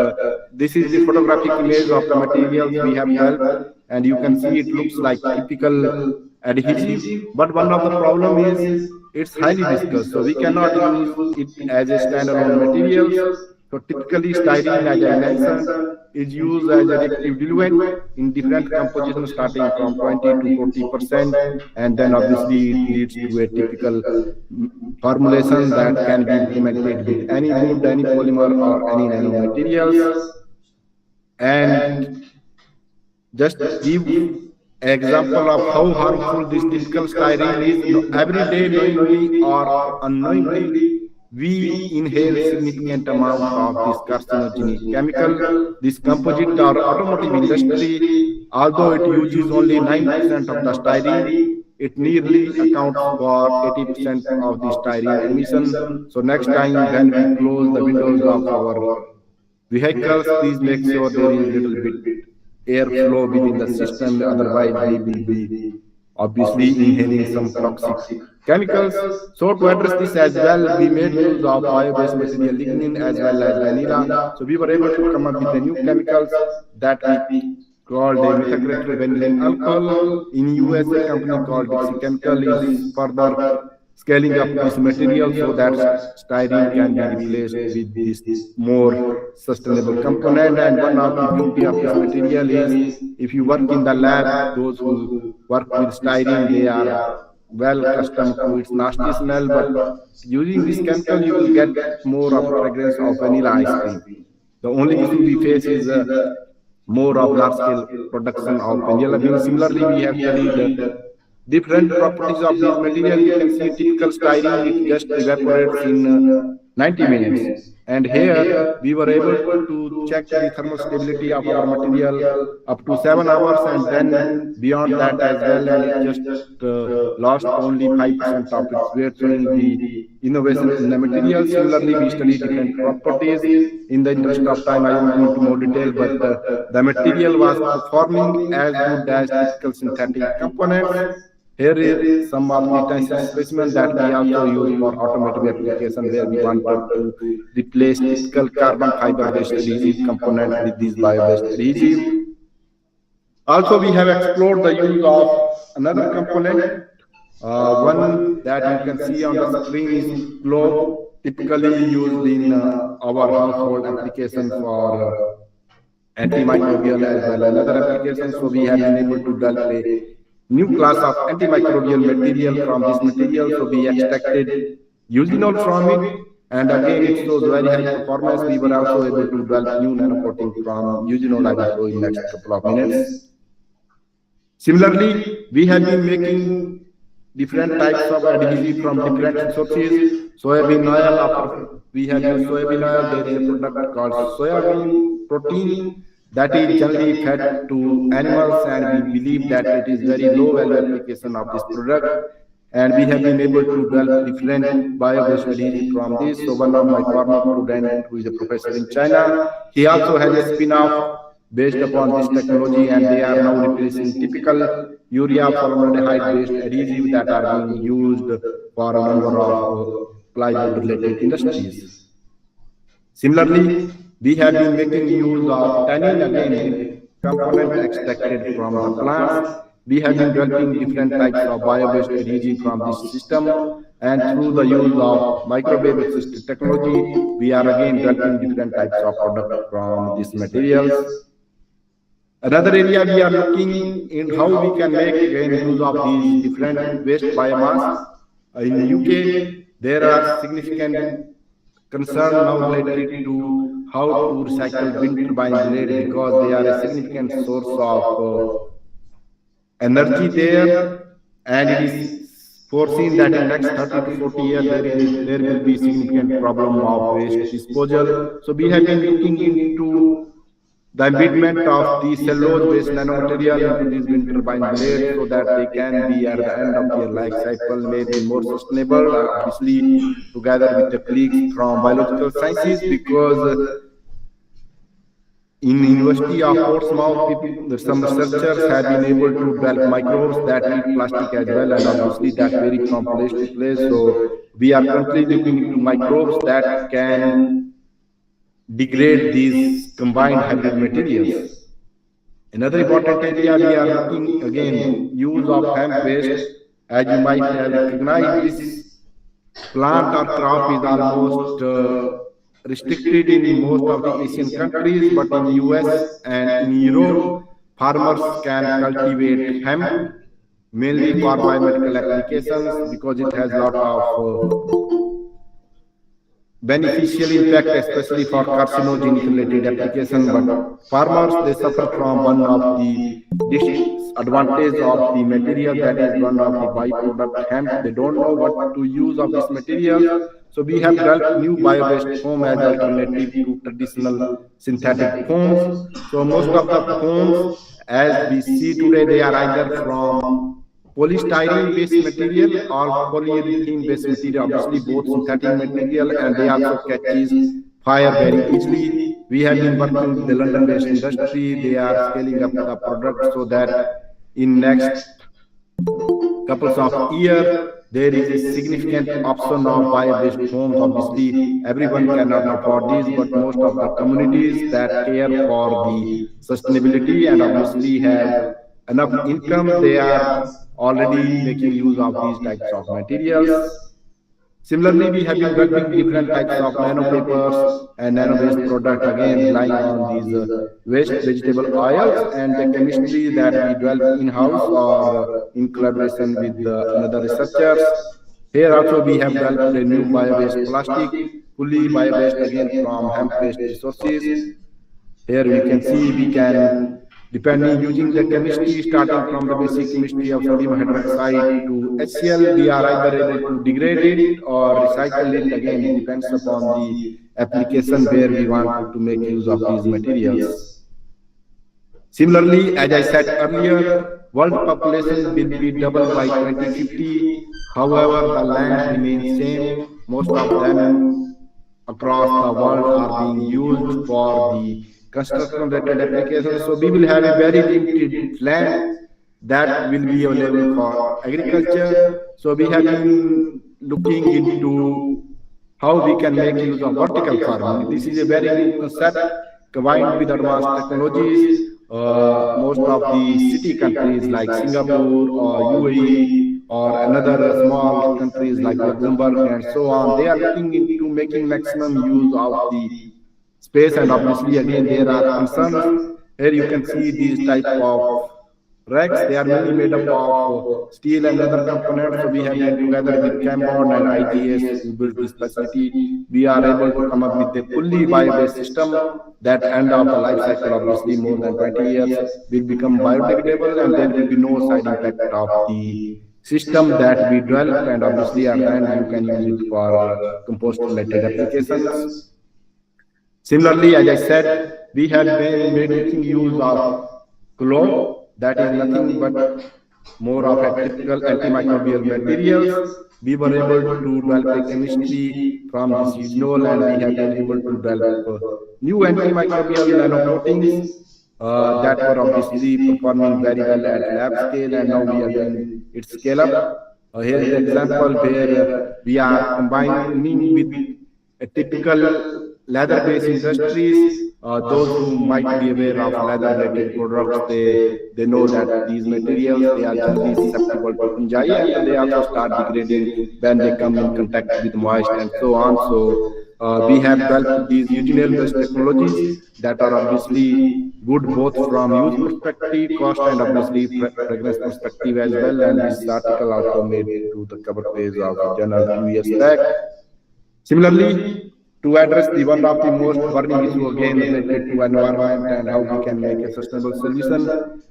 this is the photographic image of the materials we have developed, and you can see it looks like typical adhesive. But one of the problem is it's highly viscous, so we cannot use it as a standalone material. So typically styrene, as I mentioned, is used as a reactive diluent in different compositions starting from 20 to 40%, and then obviously it leads to a typical formulation that can be implemented with any wood, any polymer, or any nanomaterials. And just give an example of how harmful this typical styrene is. Every day, knowingly or unknowingly, we inhale significant amount of this carcinogenic chemical. This composite or automotive industry, although it uses only 9% of the styrene, it nearly accounts for 80% of the styrene emission. So next time when we close the windows of our vehicles, please make sure there is little bit airflow within the system. Otherwise, we will be obviously inhaling some toxic chemicals. So to address this as well, we made use of bio-based material lignin as well as vanilla. So we were able to come up with the new chemicals that we called a methylated vanillin alcohol. In US, a company called Dixie Chemical is further scaling up this material so that styrene can be replaced with this more sustainable component. And one of the beauty of this material is if you work in the lab, those who work with styrene, they are well accustomed to its nasty smell, but using this chemical you will get more of a fragrance of vanilla ice cream. The only issue we face is more of large scale production of vanilla beans. Similarly, we have studied different properties of this material. You can see typical styrene, it just evaporates in 90 minutes. And here we were able to check the thermal stability of our material up to 7 hours and then beyond that as well, and it just lost only 5% of its weight, showing the innovation in the material. Similarly, we studied different properties. In the interest of time, I won't go into more detail, but the material was performing as good as typical synthetic components. Here is some of the tensile specimen that we also use for automotive application, where we wanted to replace typical carbon fiber-based adhesive component with this bio-based adhesive. Also, we have explored the use of another component. One that you can see on the screen is clove, typically used in our household application for antimicrobial as well as other applications. So we have been able to develop a new class of antimicrobial material from this material. So we extracted eugenol from it, and again it shows very high performance. We were also able to develop new nanocoating from eugenol. I will show in next couple of minutes. Similarly, we have been making different types of adhesive from different sources. Soybean oil, after we have used soybean oil, there is a product called soybean protein that is generally fed to animals, and we believe that it is very low value application of this product, and we have been able to develop different bio-based adhesive from this. So one of my former student, who is a professor in China, he also has a spin-off based upon this technology, and they are now replacing typical urea formaldehyde based adhesive that are being used for a number of plywood related industries. Similarly, we have been making use of tannin, again a component extracted from the plants. We have been developing different types of bio-based adhesive from this system, and through the use of microwave assisted technology, we are again developing different types of products from these materials. Another area we are looking in how we can make again use of these different waste biomass. In UK, there are significant concerns now related to how to recycle wind turbine blade, because they are a significant source of energy there, and it is foreseen that in next 30 to 40 years there will be significant problem of waste disposal. So we have been looking into the embedment of the cellulose-based nanomaterial into these wind turbine blades so that they can be at the end of their life cycle maybe more sustainable, obviously together with the colleagues from biological sciences, because in University of Portsmouth, some researchers have been able to develop microbes that eat plastic as well, and obviously that vary from place to place. So we are currently looking into microbes that can degrade these combined hybrid materials. Another important area we are looking again, use of hemp waste. As you might have recognized, this plant or crop is almost restricted in most of the Asian countries, but in US and in Europe, farmers can cultivate hemp mainly for biomedical applications because it has a lot of beneficial impact, especially for carcinogenic related application. But farmers, they suffer from one of the disadvantage of the material, that is one of the byproduct hemp. They don't know what to use of these materials. So we have developed new bio-based foam as alternative to traditional synthetic foams. So most of the foams as we see today, they are either from polystyrene based material or polyurethane based material, obviously both synthetic material, and they also catches fire very easily. We have been working with the London based industry. They are scaling up the product so that in next couples of years there is a significant option of bio-based foams. Obviously everyone cannot afford this, but most of the communities that care for the sustainability and obviously have enough income, they are already making use of these types of materials. Similarly, we have been developing different types of nano papers and nano-based product, again relying on these waste vegetable oils and the chemistry that we develop in-house or in collaboration with another researchers. Here also we have developed a new bio-based plastic, fully bio-based again from hemp-based resources. Here we can see we can, depending using the chemistry starting from the basic chemistry of sodium hydroxide to HCl, we are either able to degrade it or recycle it. Again, it depends upon the application where we want to make use of these materials. Similarly, as I said earlier, world population will be doubled by 2050. However, the land remains same. Most of them across the world are being used for the construction related applications. So we will have a very limited land that will be available for agriculture. So we have been looking into how we can make use of vertical farming. This is a very new concept combined with advanced technologies. Most of the city countries like Singapore or UAE or another small countries like Luxembourg and so on, they are looking into making maximum use of the space. And obviously again there are concerns. Here you can see these type of racks. They are mainly made up of steel and other components. So we have been together with Cambon and ITS who built this facility. We are able to come up with a fully bio-based system that end of the life cycle, obviously more than 20 years, will become biodegradable, and there will be no side effect of the system that we develop, and obviously at the end you can use it for compost related applications. Similarly, as I said, we had been making use of clove, that is nothing but more of a typical antimicrobial materials. We were able to develop a chemistry from this usinol, and we have been able to develop new antimicrobial nanocoatings that were obviously performing very well at lab scale, and now we are doing it scale up. Here is the example where we are combining with a typical leather-based industries. Those who might be aware of leather-related products, they know that these materials, they are generally susceptible to fungi, and they also start degrading when they come in contact with moist and so on. So we have developed these eugenol-based technologies that are obviously good both from use perspective, cost, and obviously fragrance perspective as well. And this article also made to the cover page of the journal a few years back. Similarly, to address the one of the most burning issue again related to environment and how we can make a sustainable solution,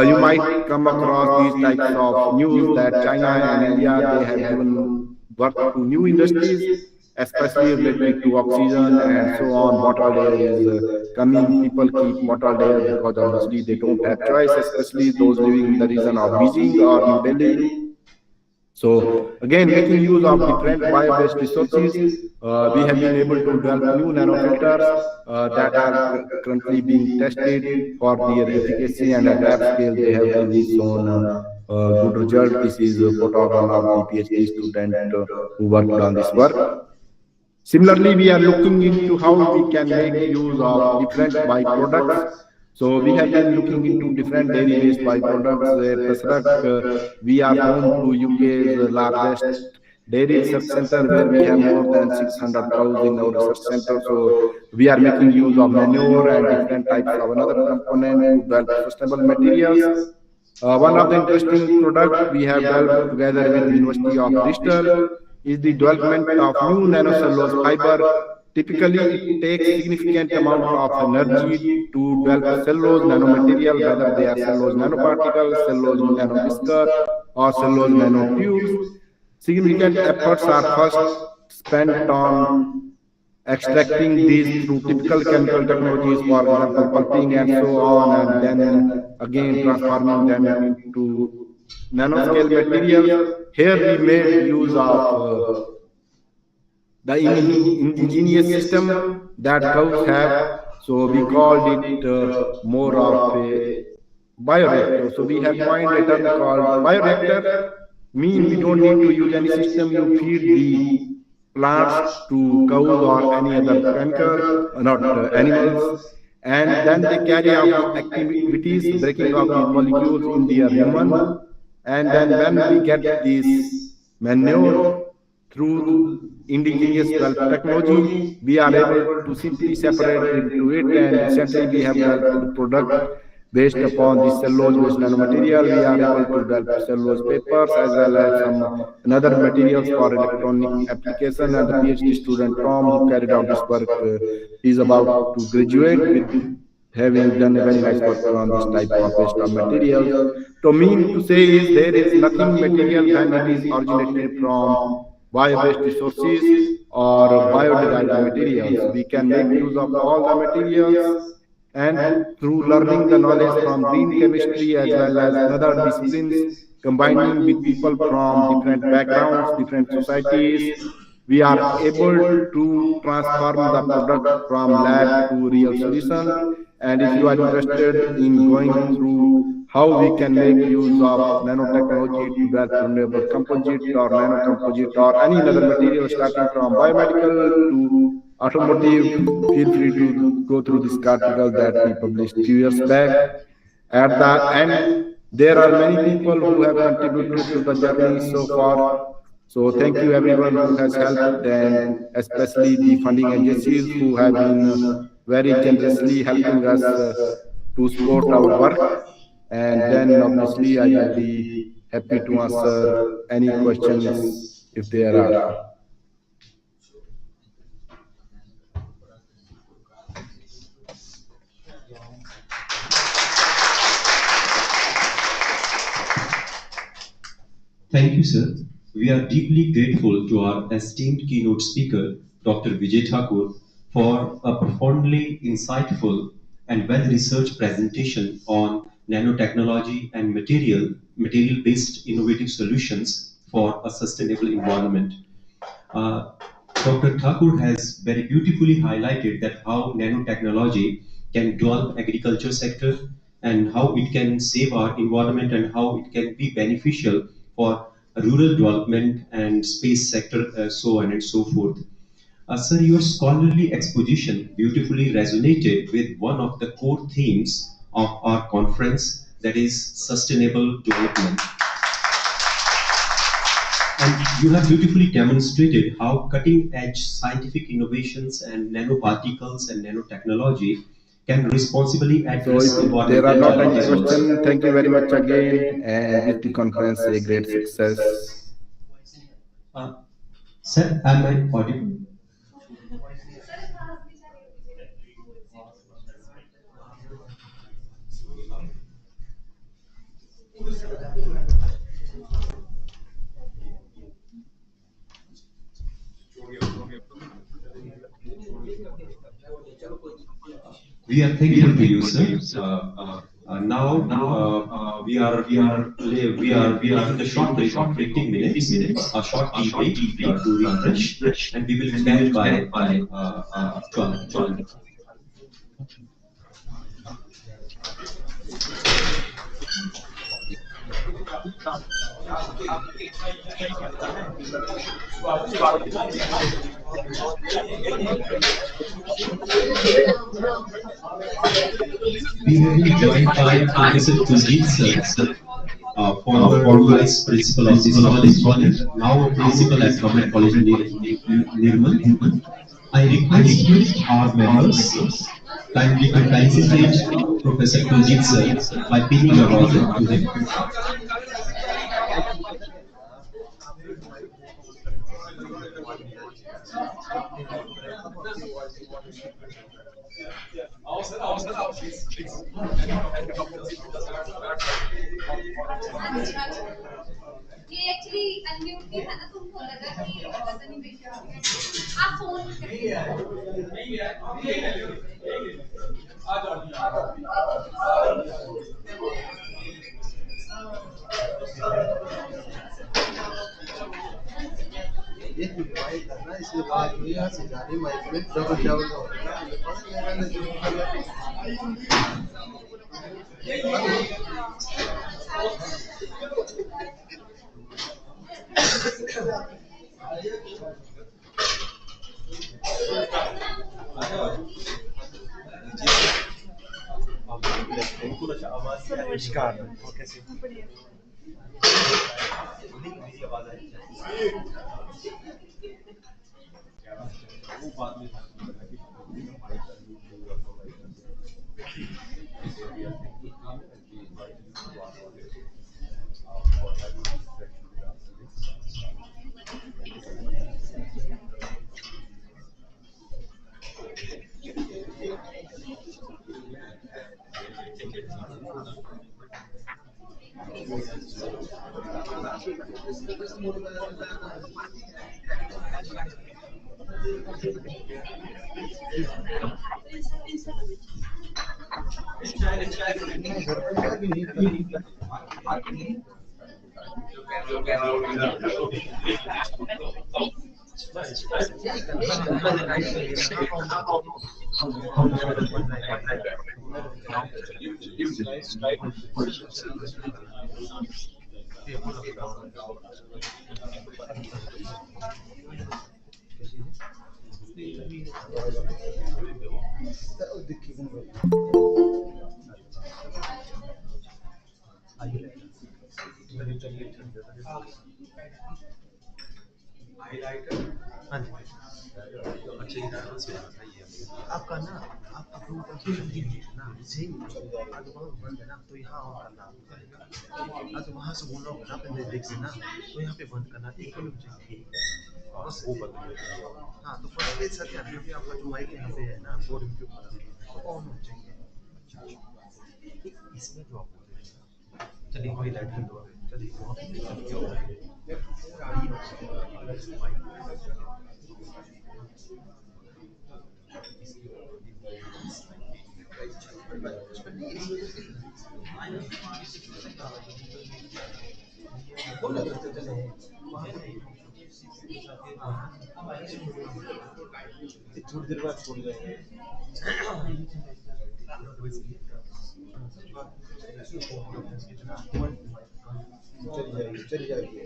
you might come across these types of news that China and India, they have given birth to new industries, especially related to oxygen and so on. Bottled air is coming. People keep bottled air because obviously they don't have choice, especially those living in the region of Beijing or New Delhi. So again, making use of different bio-based resources, we have been able to develop new nanofilters that are currently being tested for their efficacy, and at lab scale they have really shown good result. This is a photo of one of the PhD student who worked on this work. Similarly, we are looking into how we can make use of different byproducts. So we have been looking into different dairy-based byproducts. We are home to UK's largest dairy research center, where we have more than 600 cows in our research center. So we are making use of manure and different types of another component to develop sustainable materials. One of the interesting products we have developed together with the University of Bristol is the development of new nanocellulose fiber. Typically, it takes significant amount of energy to develop cellulose nanomaterial, whether they are cellulose nanoparticles, cellulose nanoviscose, or cellulose nanotubes. Significant efforts are first spent on extracting these through typical chemical technologies, for example, pulping and so on, and then again transforming them into nanoscale materials. Here we made use of the indigenous system that cows have, so we called it more of a bioreactor. So we have coined a term called bioreactor. We don't need to use any system. You feed the plants to cows or any other chemical, not animals, and then they carry out these activities, breaking of these molecules in their human, and then when we get this manure through indigenous developed technology, we are able to simply separate into it, and essentially we have developed the product based upon the cellulose-based nanomaterial. We are able to develop cellulose papers as well as some another materials for electronic application. And the PhD student Tom, who carried out this work, is about to graduate with having done a very nice work on this type of waste of materials. So mean to say is there is nothing material when it is originated from bio-based resources or bio-derived materials. We can make use of all the materials, and through learning the knowledge from green chemistry as well as other disciplines, combining with people from different backgrounds, different societies, we are able to transform the product from lab to real solution. And if you are interested in going through how we can make use of nanotechnology to develop renewable composite or nanocomposite or any other material starting from biomedical to automotive, feel free to go through this article that we published a few years back. At the end, there are many people who have contributed to the journey so far. So thank you everyone who has helped, and especially the funding agencies who have been very generously helping us to support our work. And then obviously I will be happy to answer any questions if there are. Thank you, sir. We are deeply grateful to our esteemed keynote speaker, Dr. Vijay Thakur, for a profoundly insightful and well-researched presentation on nanotechnology and material-based innovative solutions for a sustainable environment. Dr. Thakur has very beautifully highlighted that how nanotechnology can develop agriculture sector and how it can save our environment and how it can be beneficial for rural development and space sector, so on and so forth. Sir, your scholarly exposition beautifully resonated with one of the core themes of our conference, that is sustainable development. And you have beautifully demonstrated how cutting-edge scientific innovations and nanoparticles and nanotechnology can responsibly address so if there are not any questions, thank you very much again, and wish the conference a great success. Sir, am I audible? We are thankful to you, sir. Now we are in a short break of 15 minutes, a short tea break to refresh, and we will be back by 12. We have been joined by Professor Kuljit sir, former Vice Principal of this college, now a Principal at Government College Nirmal. I request our members kindly to felicitate Professor Kuljit sir by pinning a rosette to him. अच्छा अच्छा ये actually unmute नहीं था ना तो उनको लगा कि पता नहीं मैं क्या आप फोन करिए ये भाई करना इसके बाद जो यहाँ से जाने माइक में डबल डबल हो रहा नमस्कार कैसे हाँ जी अच्छा आपका ना आपका ग्रुप ना सेम आज वहाँ बंद है ना तो यहाँ ऑन करना आज वहाँ से बोलना होगा ना अपने देख से ना तो यहाँ पे बंद करना एक लोग चाहिए बस वो बंद हाँ तो फर्स्ट पेज सर क्या है आपका जो माइक यहाँ पे है ना फोर इनक्यूब तो ऑन होना चाहिए इसमें जो आप बोल रहे हैं चलिए वही लाइट बंद हो गई चलिए थोड़ी देर बाद छोड़ जाएंगे चली जाएगी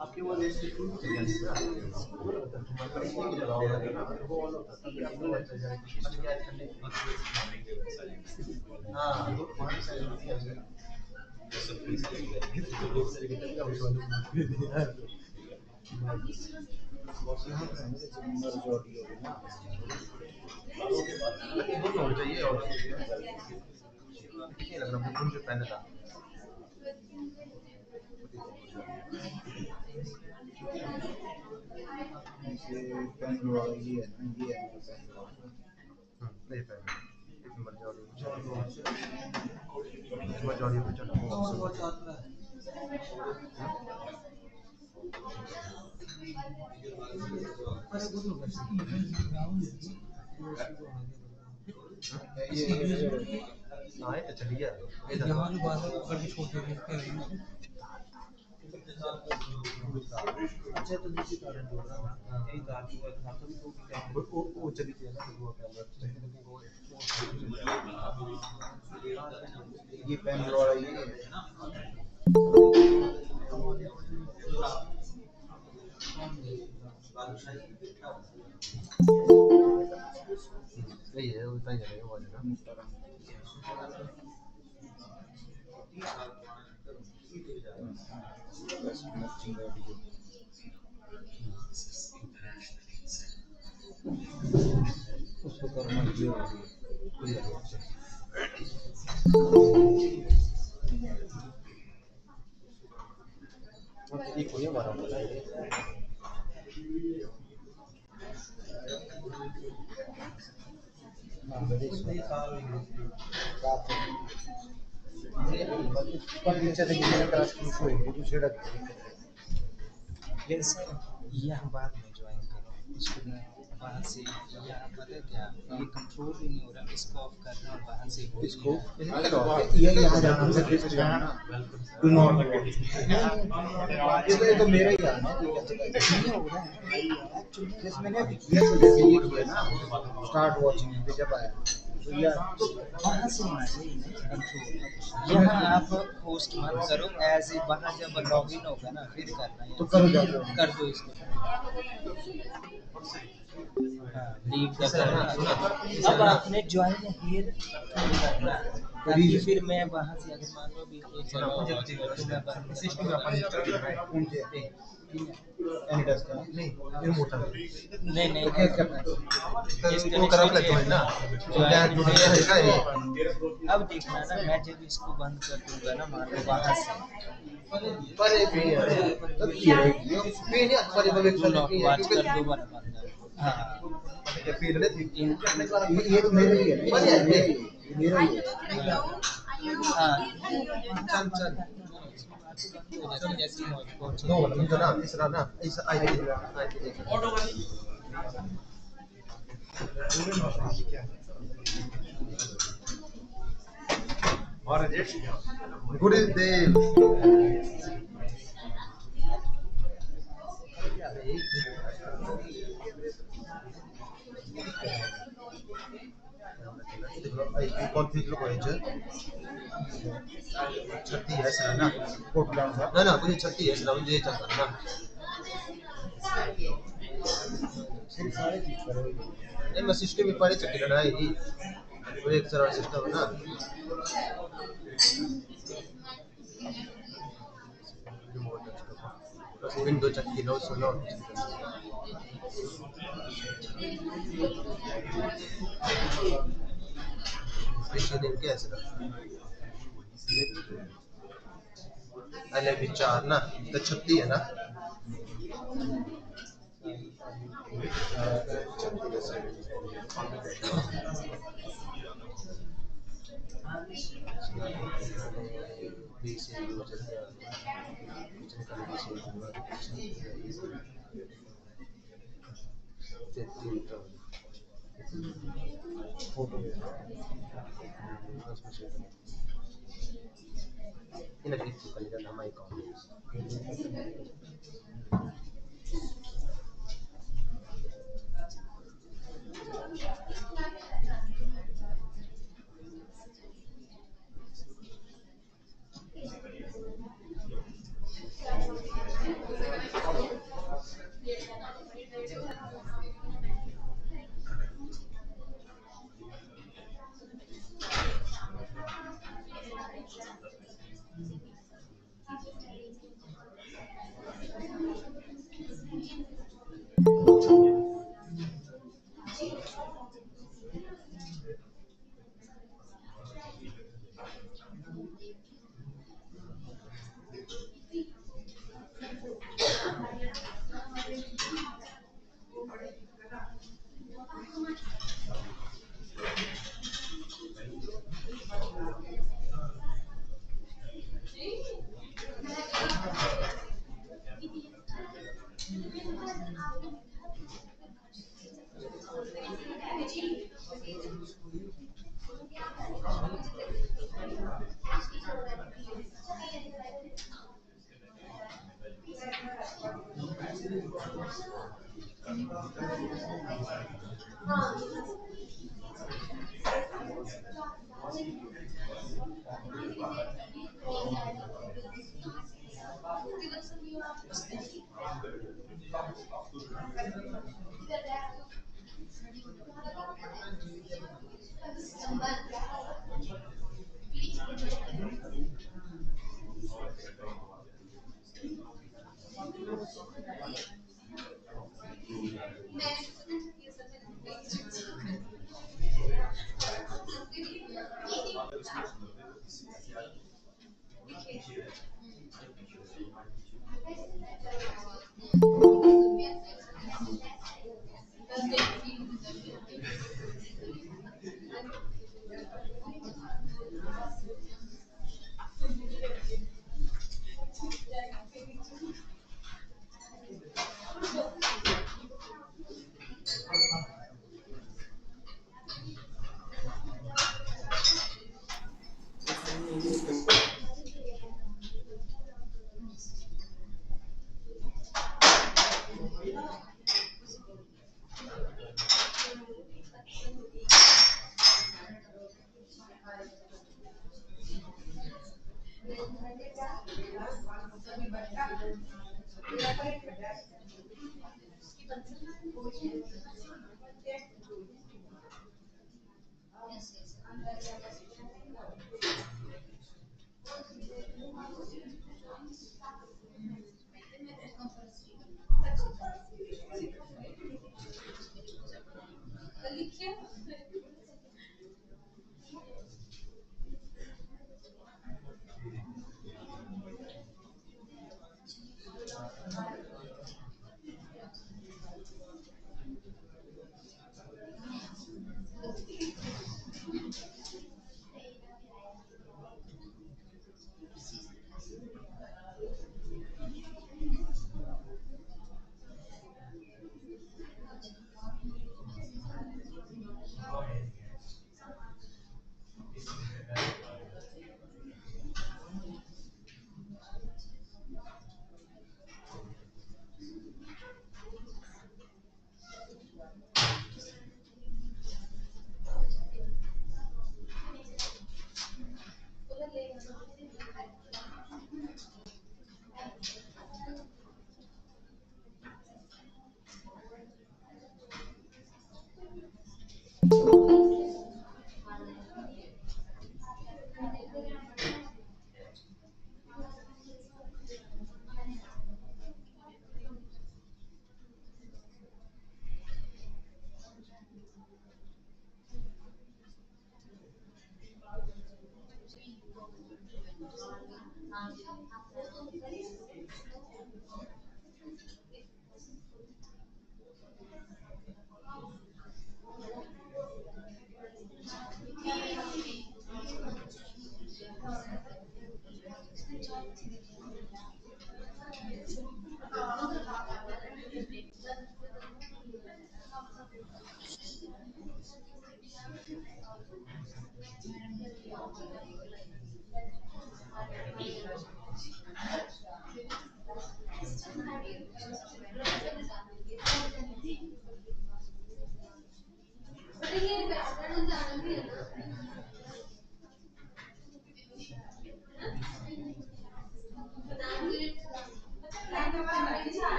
आपके वो चाहिए और कितने लग रहा है मुझे पहले था ये नहीं पहले मजॉरिटी पे चलो हाँ तो चलिए यहाँ जो बात है वो करके छोड़ देंगे अच्छा तो दूसरी कारण बोल रहा हूँ यही तार हुआ था तो वो चली गई ना वो कैमरा ये पेन वाला ये है ना यही है उतना ही है वो वाला उसको करना ये एक हो गया हमारा लेकिन सर ये हम बाद में ज्वाइन करो उसको वहाँ से यहाँ पता है क्या ये कंट्रोल ही नहीं हो रहा इसको ऑफ करना और वहाँ से इसको ये यहाँ जाना से फिक्स जाना टू नॉट ये तो मेरा ही है ना नहीं हो रहा है जिस मैंने ये तो जैसे ये किया ना स्टार्ट वॉचिंग पे जब आया तो ये वहाँ से होना चाहिए कंट्रोल यहाँ आप पोस्ट मत करो एज ए वहाँ जब लॉगिन होगा ना फिर करना है तो करो जाओ कर दो इसको हाँ लीव द अब आपने ज्वाइन हियर करना ताकि फिर मैं वहाँ से अगर मान लो भी एक तो मैं सिस्टम में अपन कौन से एनी टेस्ट का नहीं ये मोटा नहीं नहीं क्या करना है इसको वो करप लगता है ना ज्वाइन दुनिया है का ये अब देखना ना मैं जब इसको बंद कर दूंगा ना मान लो वहाँ से पर एक भी है तब ये भी नहीं पर ये एक नॉट वाच कर दोबारा बंद कर हाँ क्या फील है ये तो मेरा ही है पर ये मेरा ही है हाँ चल चल जैसे नो मतलब ना तीसरा ना ऐसा आई देख और गुड डे कौन सी लोग है 36 है सर ना कोटला ना ना मुझे 36 है सर मुझे चलता ना नहीं मैं सिस्टम में पढ़े चक्की लड़ा है वो एक सरल सिस्टम है ना बस विंडो चक्की लो सुनो पिछले दिन क्या है सर अरे विचार ना तो 36 है ना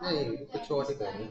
नहीं कुछ छोटी पहले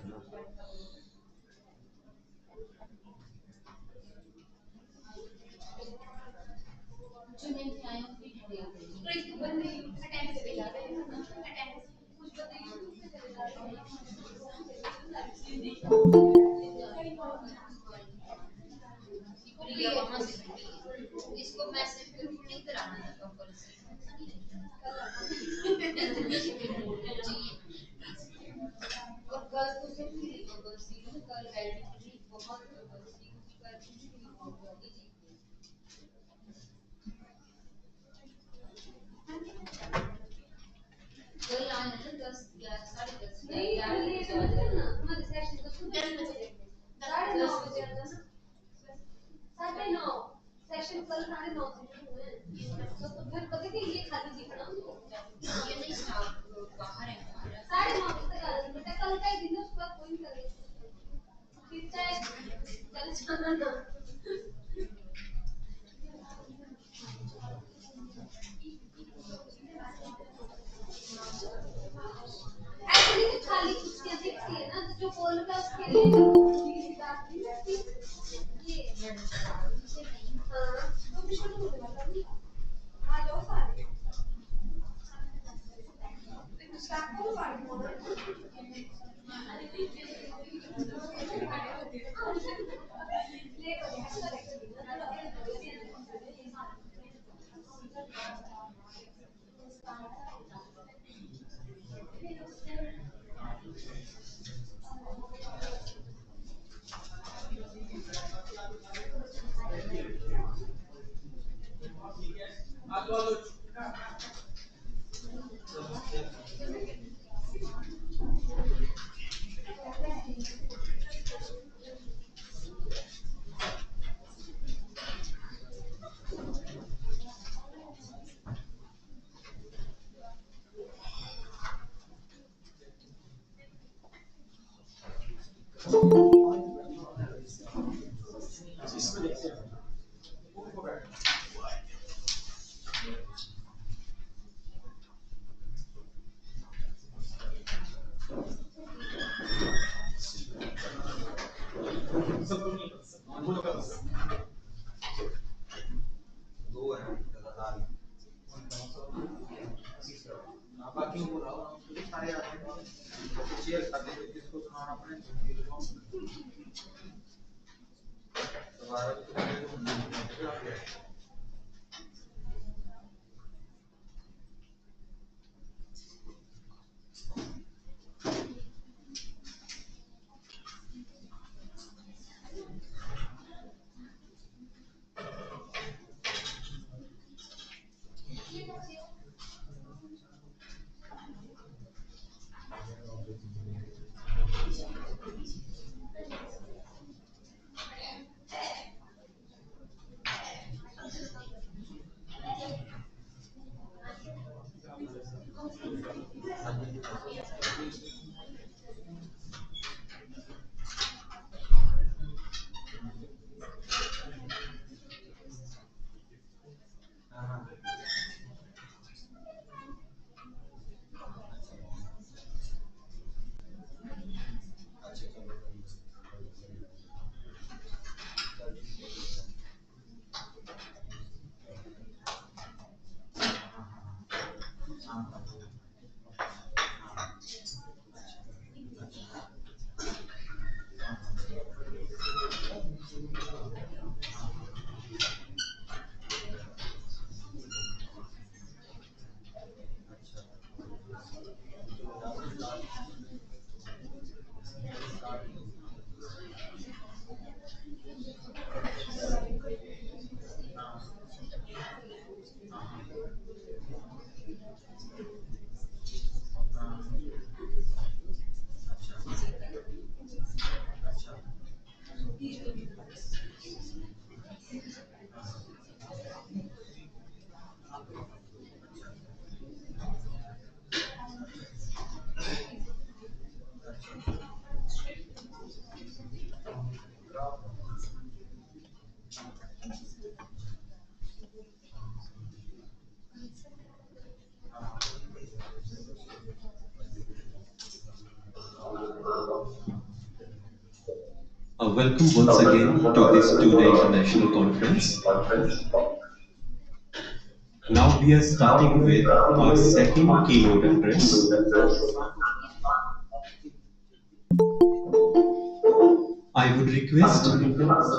बाकी वो बोला सारे आते हैं शेयर करते हैं किसको सुनाना अपने Welcome once again to this two-day international conference. Now we are starting with our second keynote address. I would request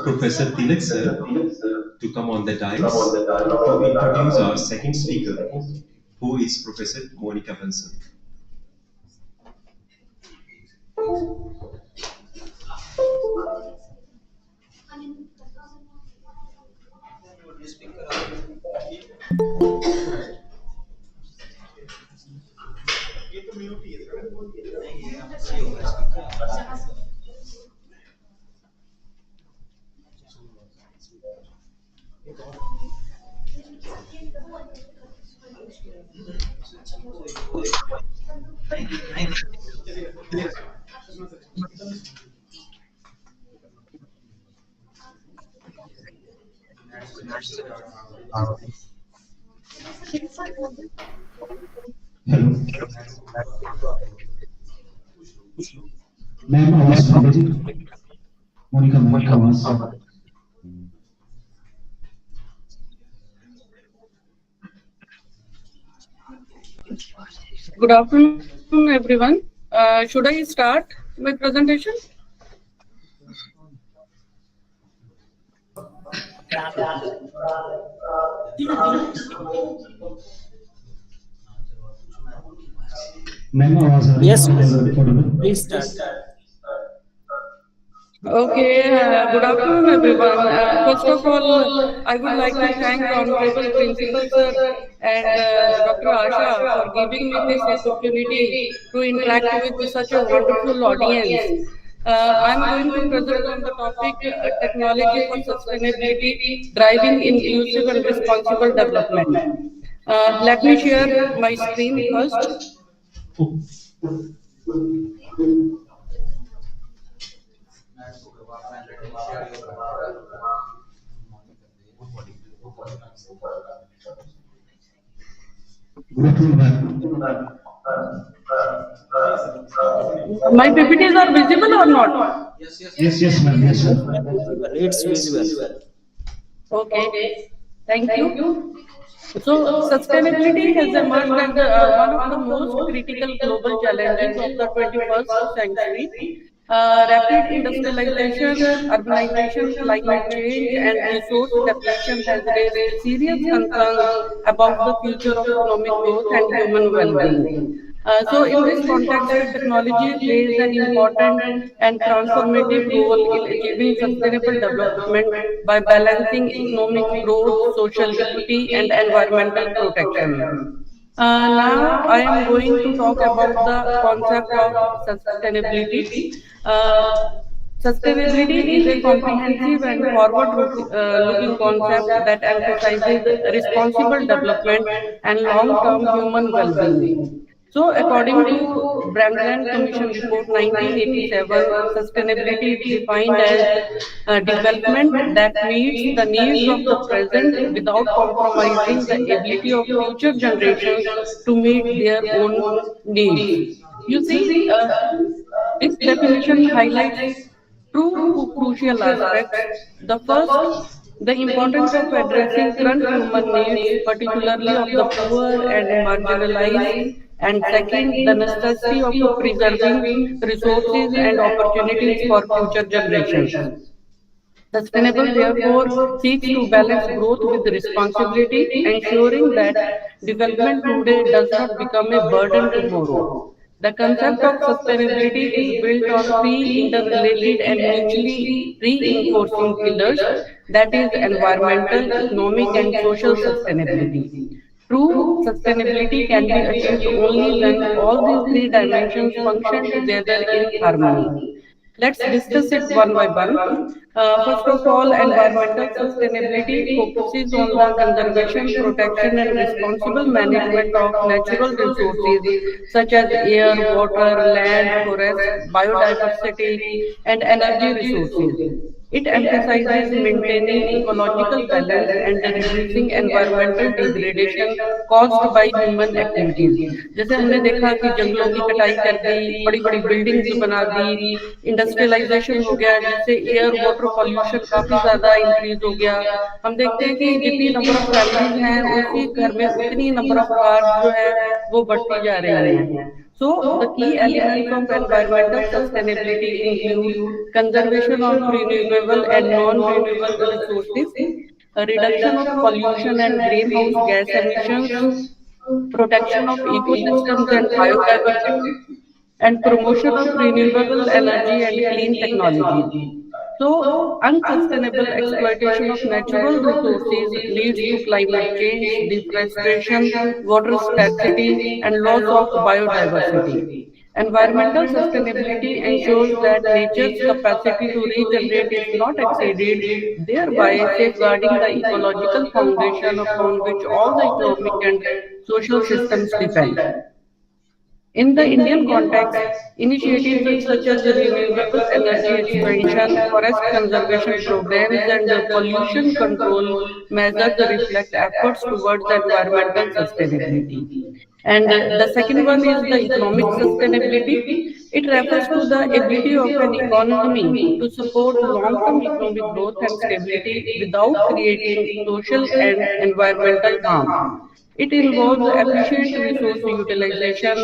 Professor Tilak sir to come on the dais to introduce our second speaker, who is Professor Monica Benson. Hello ma'am आवाज सुन लीजिए Monika ma'am की आवाज Good afternoon, everyone. Should I start my presentation? Ma'am आवाज आ रही Yes, है audible? please start. Okay, good afternoon, everyone. First of all, I would like to thank Honorable Principal Sir and Dr. Asha for giving me this opportunity to interact with such a wonderful audience. I'm going to present on the topic technology for sustainability, driving inclusive and responsible development. Let me share my screen first. Good afternoon, ma'am. My PPTs are visible or not? Yes, ma'am. Yes, Yes, ma'am. ma'am, visible. It's visible. Okay, thank you. So, sustainability has emerged as one of the most critical global challenges of the 21st century. Rapid industrialization, urbanization, climate change, and resource depletion has raised serious concerns about the future of economic growth and human well-being. So, in this context, technology plays an important and transformative role in achieving sustainable development by balancing economic growth, social equity, and environmental protection. Now, I am going to talk about the concept of sustainability. Uh, Sustainability is a comprehensive and forward-looking concept that emphasizes responsible development and long-term human well-being. So, according to Brundtland Commission Report 1987, sustainability is defined as development that meets the needs of the present without compromising the ability of future generations to meet their own needs. You see, this definition highlights two crucial aspects. The first, the importance of addressing current human needs, particularly of the poor and marginalized, and second, the necessity of preserving resources and opportunities for future generations. Sustainable, therefore, seeks to balance growth with responsibility, ensuring that development today does not become a burden tomorrow. The concept of sustainability is built on three interrelated and mutually reinforcing pillars, that is, environmental, economic, and social sustainability. True sustainability can be achieved only when all these three dimensions function together in harmony. Let's discuss it one by one. First of all, environmental sustainability focuses on the conservation, protection, and responsible management of natural resources such as air, water, land, forest, biodiversity, and energy resources. It emphasizes maintaining ecological balance and reducing environmental degradation caused by human activities. जैसे हमने देखा कि जंगलों की कटाई कर दी, बड़ी बड़ी बिल्डिंग्स बना दी, इंडस्ट्रियलाइजेशन हो गया, जिससे एयर वाटर पॉल्यूशन काफी ज्यादा इंक्रीज हो गया. हम देखते हैं कि जितनी नंबर ऑफ फैमिलीज हैं, उसी घर में उतनी नंबर ऑफ कार्स जो है वो बढ़ती जा रही हैं. So, the key elements of environmental sustainability include conservation of renewable and non-renewable resources, a reduction of pollution and greenhouse gas emissions, protection of ecosystems and biodiversity, and promotion of renewable energy and clean technologies. So, unsustainable exploitation of natural resources leads to climate change, deforestation, water scarcity, and loss of biodiversity. Environmental sustainability ensures that nature's capacity to regenerate is not exceeded, thereby safeguarding the ecological foundation upon which all the economic and social systems depend. In the Indian context, initiatives such as renewable energy expansion, forest conservation programs, and pollution control measures reflect efforts towards environmental sustainability. And the second one is the economic sustainability. It refers to the ability of an economy to support long-term economic growth and stability without creating social and environmental harm. It involves efficient resource utilization,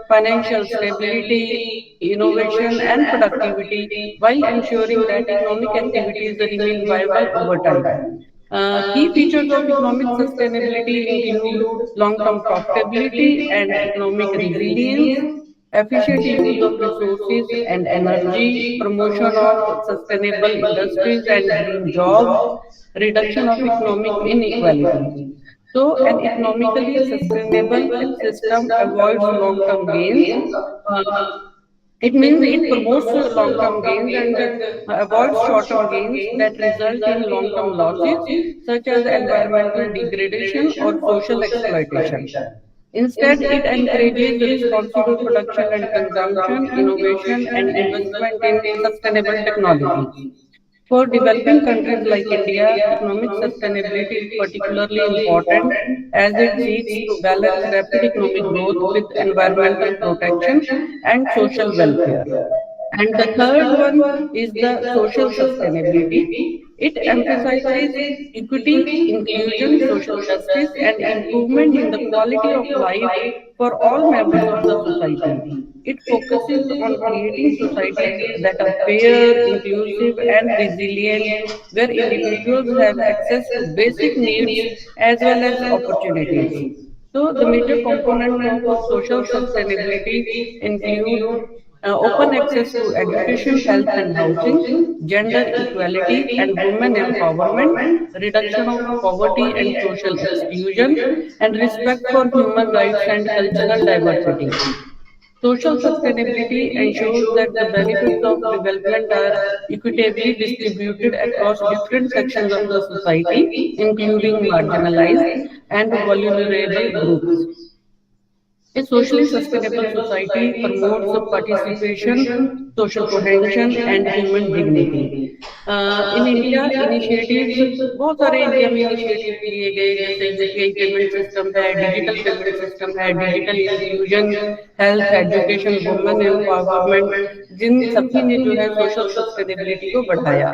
financial stability, innovation, and productivity while ensuring that economic activities remain viable over time. Key features of economic sustainability include long-term profitability and economic resilience, efficient use of resources and energy, promotion of sustainable industries and green jobs, reduction of economic inequality. So, an economically sustainable system avoids long-term gains. Uh, it means it promotes long-term gains and avoids short-term gains that result in long-term losses, such as environmental degradation or social exploitation. Instead, it encourages responsible production and consumption, innovation, and investment in sustainable technology. For developing countries like India, economic sustainability is particularly important as it seeks to balance rapid economic growth with environmental protection and social welfare. And the third one is the social sustainability. It emphasizes equity, inclusion, social justice, and improvement in the quality of life for all members of the society. It focuses on creating societies that are fair, inclusive, and resilient, where individuals have access to basic needs as well as opportunities. So, the major components of social sustainability include open access to education, health, and housing, gender equality and women empowerment, reduction of poverty and social exclusion, and respect for human rights and cultural diversity. Social sustainability ensures that the benefits of development are equitably distributed across different sections of the society, including marginalized and vulnerable groups. A socially sustainable society promotes participation, social cohesion, and human dignity. In India, initiatives बहुत सारे India में initiatives लिए गए जैसे UPI payment system है, digital payment system है, digital inclusion, health, education, women empowerment, जिन सभी ने जो है सोशल सस्टेनेबिलिटी को बढ़ाया।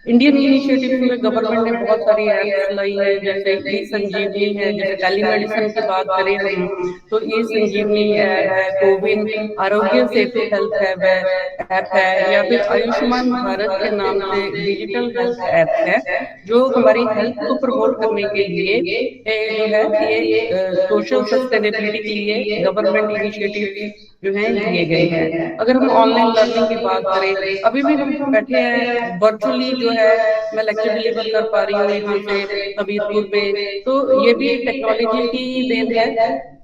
इंडियन इनिशिएटिव्स में गवर्नमेंट ने बहुत सारी ऐप्स लाई है जैसे ई संजीवनी है, जैसे टेली मेडिसिन की बात करें हम तो ई संजीवनी ऐप है, कोविन आरोग्य सेतु हेल्थ ऐप है या फिर आयुष्मान भारत के नाम से डिजिटल हेल्थ ऐप्स है जो हमारी हेल्थ को प्रमोट करने के लिए जो है ये सोशल सस्टेनेबिलिटी के लिए गवर्नमेंट इनिशिएटिव्स जो हैं लिए गए हैं। अगर हम ऑनलाइन लर्निंग की बात करें, अभी भी हम बैठे हैं वर्चुअली जो है मैं लेक्चर डिलीवर कर पा रही हूँ यहाँ से हमीरपुर में, तो ये भी एक टेक्नोलॉजी की देन है।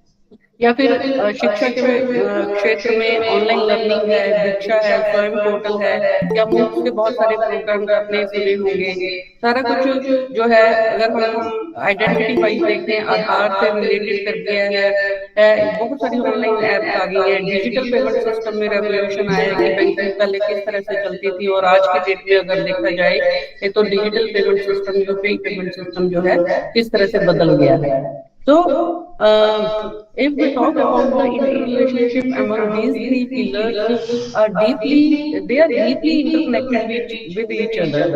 या फिर शिक्षा के क्षेत्र में ऑनलाइन लर्निंग है, दीक्षा है, स्वयं पोर्टल है या मूक के बहुत सारे प्रोग्राम्स आपने सुने होंगे। सारा कुछ जो है अगर हम आइडेंटिटी वाइज देखें, आधार से रिलेटेड कर दिया है। बहुत सारी ऑनलाइन ऐप्स आ गई हैं। डिजिटल पेमेंट सिस्टम में रेवोल्यूशन आया है कि बैंकिंग पहले किस तरह से चलती थी और आज की डेट में अगर देखा जाए तो digital payment system, UPI payment system जो है किस तरह से बदल गया है। So, if we talk about the interrelationship among these three pillars, they are deeply interconnected with each other.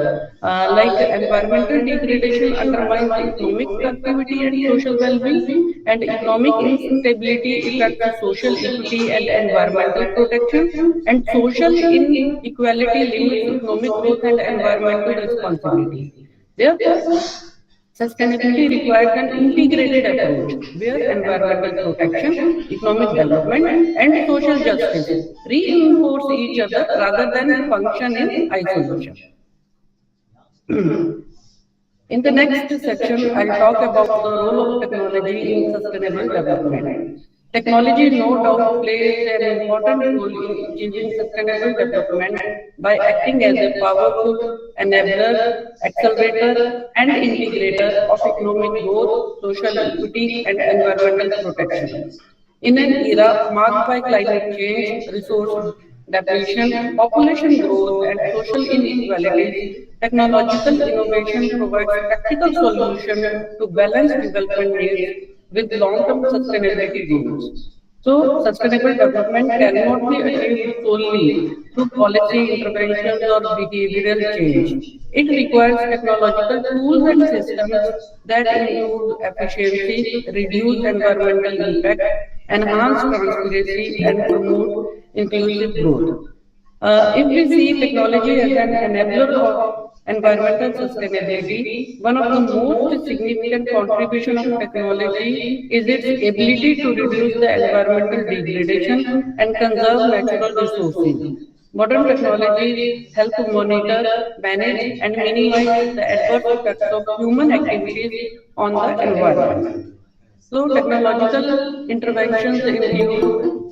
Like environmental degradation undermines economic productivity and social well-being, and economic instability affects social equity and environmental protection, and social inequality limits economic growth and environmental responsibility. Therefore, sustainability requires an integrated approach where environmental protection, economic development, and social justice reinforce each other rather than function in isolation. In the next section, I'll talk about the role of technology in sustainable development. Technology, no doubt, plays an important role in achieving sustainable development by acting as a powerful enabler, accelerator, and integrator of economic growth, social equity, and environmental protection. In an era marked by climate change, resource depletion, population growth, and social inequalities, technological innovation provides practical solutions to balance development needs with long-term sustainability goals. So, sustainable development cannot be achieved solely through policy interventions or behavioral change. It requires technological tools and systems that improve efficiency, reduce environmental impact, enhance transparency, and promote inclusive growth. If we see technology as an enabler of environmental sustainability, one of the most significant contribution of technology is its ability to reduce the environmental degradation and conserve natural resources. Modern technologies help monitor, manage, and minimize the adverse effects of human activities on the environment. So, technological interventions include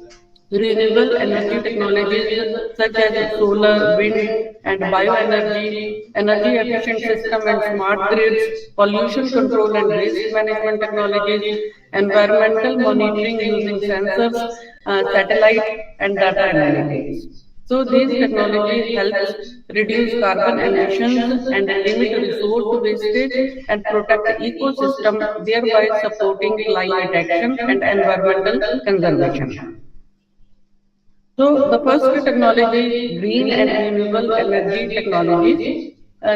renewable energy technologies such as solar, wind, and bioenergy, energy efficient system and smart grids, pollution control and waste management technologies, environmental monitoring using sensors, satellite, and data analytics. So these technology helps reduce carbon emissions and limit resource wastage and protect ecosystem, thereby supporting climate action and environmental conservation. So the first technology, green and renewable energy technologies,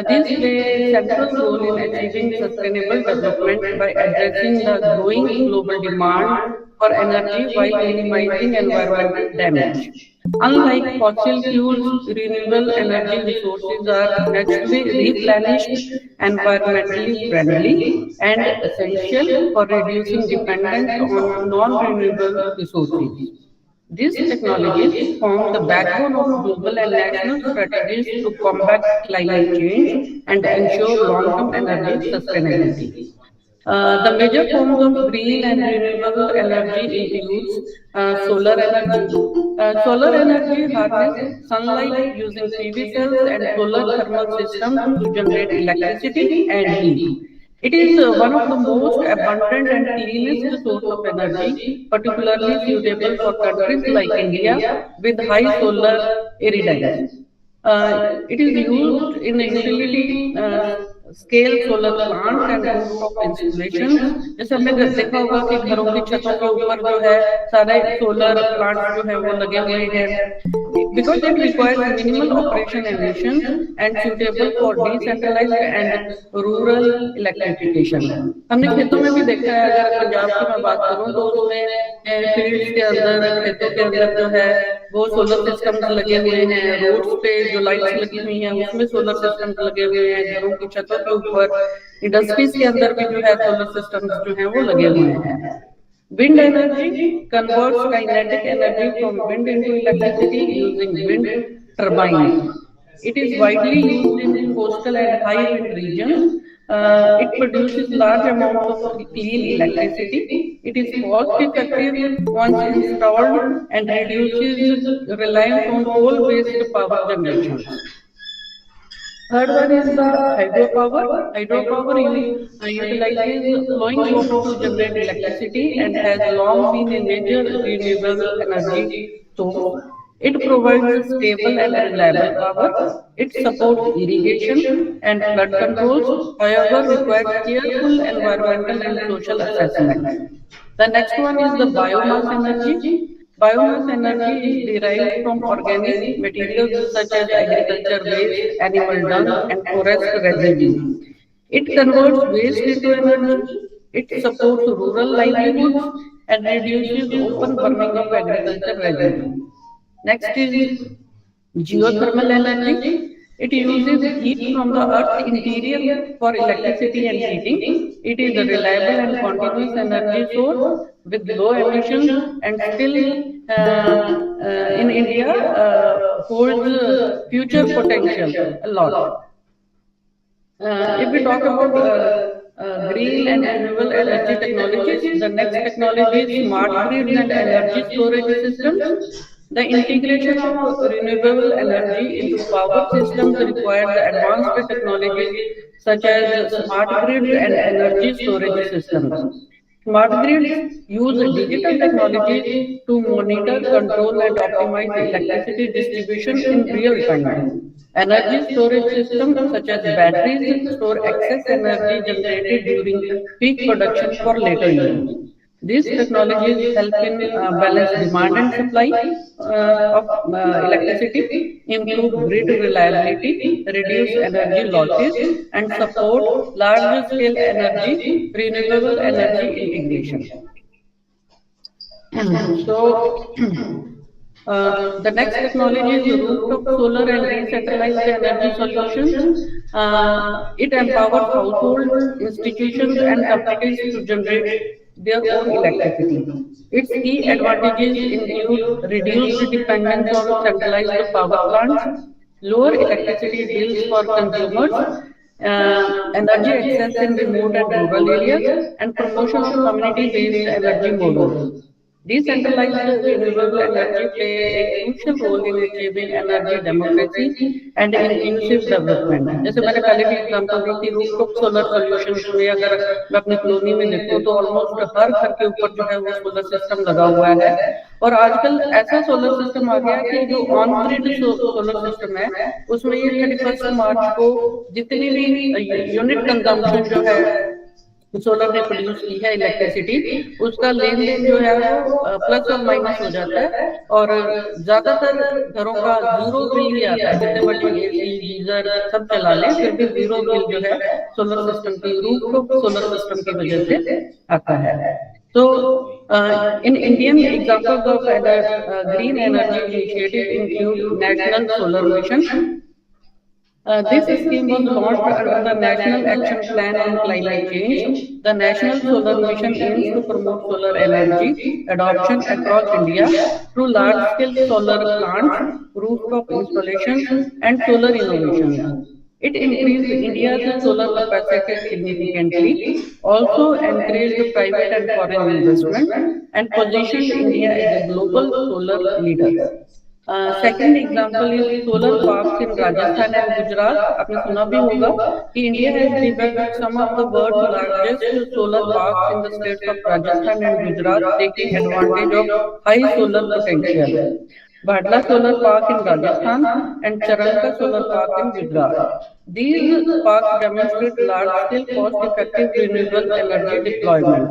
these play a central role in achieving sustainable development by addressing the growing global demand for energy while minimizing environmental damage. Unlike fossil fuels, renewable energy resources are naturally replenished, environmentally friendly, and essential for reducing dependence on non-renewable resources. These technologies form the backbone of global and national strategies to combat climate change and ensure long-term energy sustainability. The major forms of green and renewable energy includes solar energy. Solar energy harness sunlight using PV cells and solar thermal systems to generate electricity and heat. It is one of the most abundant and cleanest source of energy, particularly suitable for countries like India with high solar irradiance. It is used in utility scale solar plants and rooftop installations. जैसे हमने देखा होगा कि घरों की छतों के ऊपर जो है सारे सोलर प्लांट्स जो है वो लगे हुए हैं because it requires minimal operation emissions and suitable for decentralized and rural electrification. हमने खेतों में भी देखा है, अगर पंजाब की मैं बात करूं तो उसमें फील्ड्स के अंदर, खेतों के अंदर जो है वो सोलर सिस्टम्स लगे हुए हैं, रोड्स पे जो लाइट्स लगी हुई हैं उसमें सोलर सिस्टम्स लगे हुए हैं, घरों की छतों के ऊपर, इंडस्ट्रीज के अंदर भी जो है सोलर सिस्टम्स जो हैं वो लगे हुए हैं. Wind energy converts kinetic energy from wind into electricity using wind turbines. It is widely used in coastal and high wind regions. It produces large amounts of clean electricity. It is cost effective once installed and reduces reliance on coal-based power generations. Third one is the hydropower. Utilizes flowing water to generate electricity and has long been a major renewable energy source. It provides a stable and reliable power. It supports irrigation and flood controls, however, requires careful environmental and social assessment. The next one is the biomass energy. Biomass energy is derived from organic materials such as agriculture waste, animal dung, and forest residue. It converts waste into energy. It supports rural livelihoods and reduces open burning of agriculture residue. Next is geothermal energy. It uses heat from the earth's interior for electricity and heating. It is a reliable and continuous energy source with low emissions and still in India holds future potential a lot. If we talk about green and renewable energy technologies, the next technology is smart grids and energy storage systems. The integration of renewable energy into power systems requires advanced technologies such as smart grids and energy storage systems. Smart grids use digital technologies to monitor, control, and optimize electricity distribution in real time. Energy storage systems such as batteries store excess energy generated during peak production for later use. These technologies help in balance demand and supply of electricity, improve grid reliability, reduce energy losses, and support large-scale energy, renewable energy integration. So, The next technology is rooftop solar and decentralized energy solutions. It empowers households, institutions, and communities to generate their own electricity. Its key advantages include reduced dependence on centralized power plants, lower electricity bills for consumers, energy access in remote and rural areas, and promotion of community-based energy models. Decentralized renewable energy play a crucial role in achieving energy democracy and inclusive development. जैसे मैंने पहले भी example दी थी rooftop solar solutions में, अगर मैं अपनी colony में देखूं तो ऑलमोस्ट हर घर के ऊपर जो है वो सोलर सिस्टम लगा हुआ है। और आजकल ऐसा सोलर सिस्टम आ गया है कि जो ऑन ग्रिड सोलर सिस्टम है उसमें ये 31 मार्च को जितनी भी यूनिट कंजम्पशन जो है सोलर ने प्रोड्यूस की है इलेक्ट्रिसिटी, उसका लेन देन जो है वो प्लस और माइनस हो जाता है। और ज्यादातर घरों का जीरो बिल ही आता है, जितने मर्जी एसी गीजर सब चला लें फिर भी जीरो बिल जो है सोलर सिस्टम की रूफटॉप सोलर सिस्टम की वजह से आता है। तो in Indian examples of green energy initiative include National Solar Mission. This scheme was launched under the National Action Plan on Climate Change. The National Solar Mission aims to promote solar energy adoption across India through large-scale solar plants, rooftop installations, and solar innovations. It increased India's solar capacity significantly, also encouraged private and foreign investment, and positioned India as a global solar leader. Second example is solar parks in Rajasthan and Gujarat. आपने सुना भी होगा कि India has developed some of the world's largest solar parks in the states of Rajasthan and Gujarat, taking advantage of high solar potential. Bhadla Solar Park in Rajasthan and Charanka Solar Park in Gujarat. These parks demonstrate large-scale, cost-effective renewable energy deployment.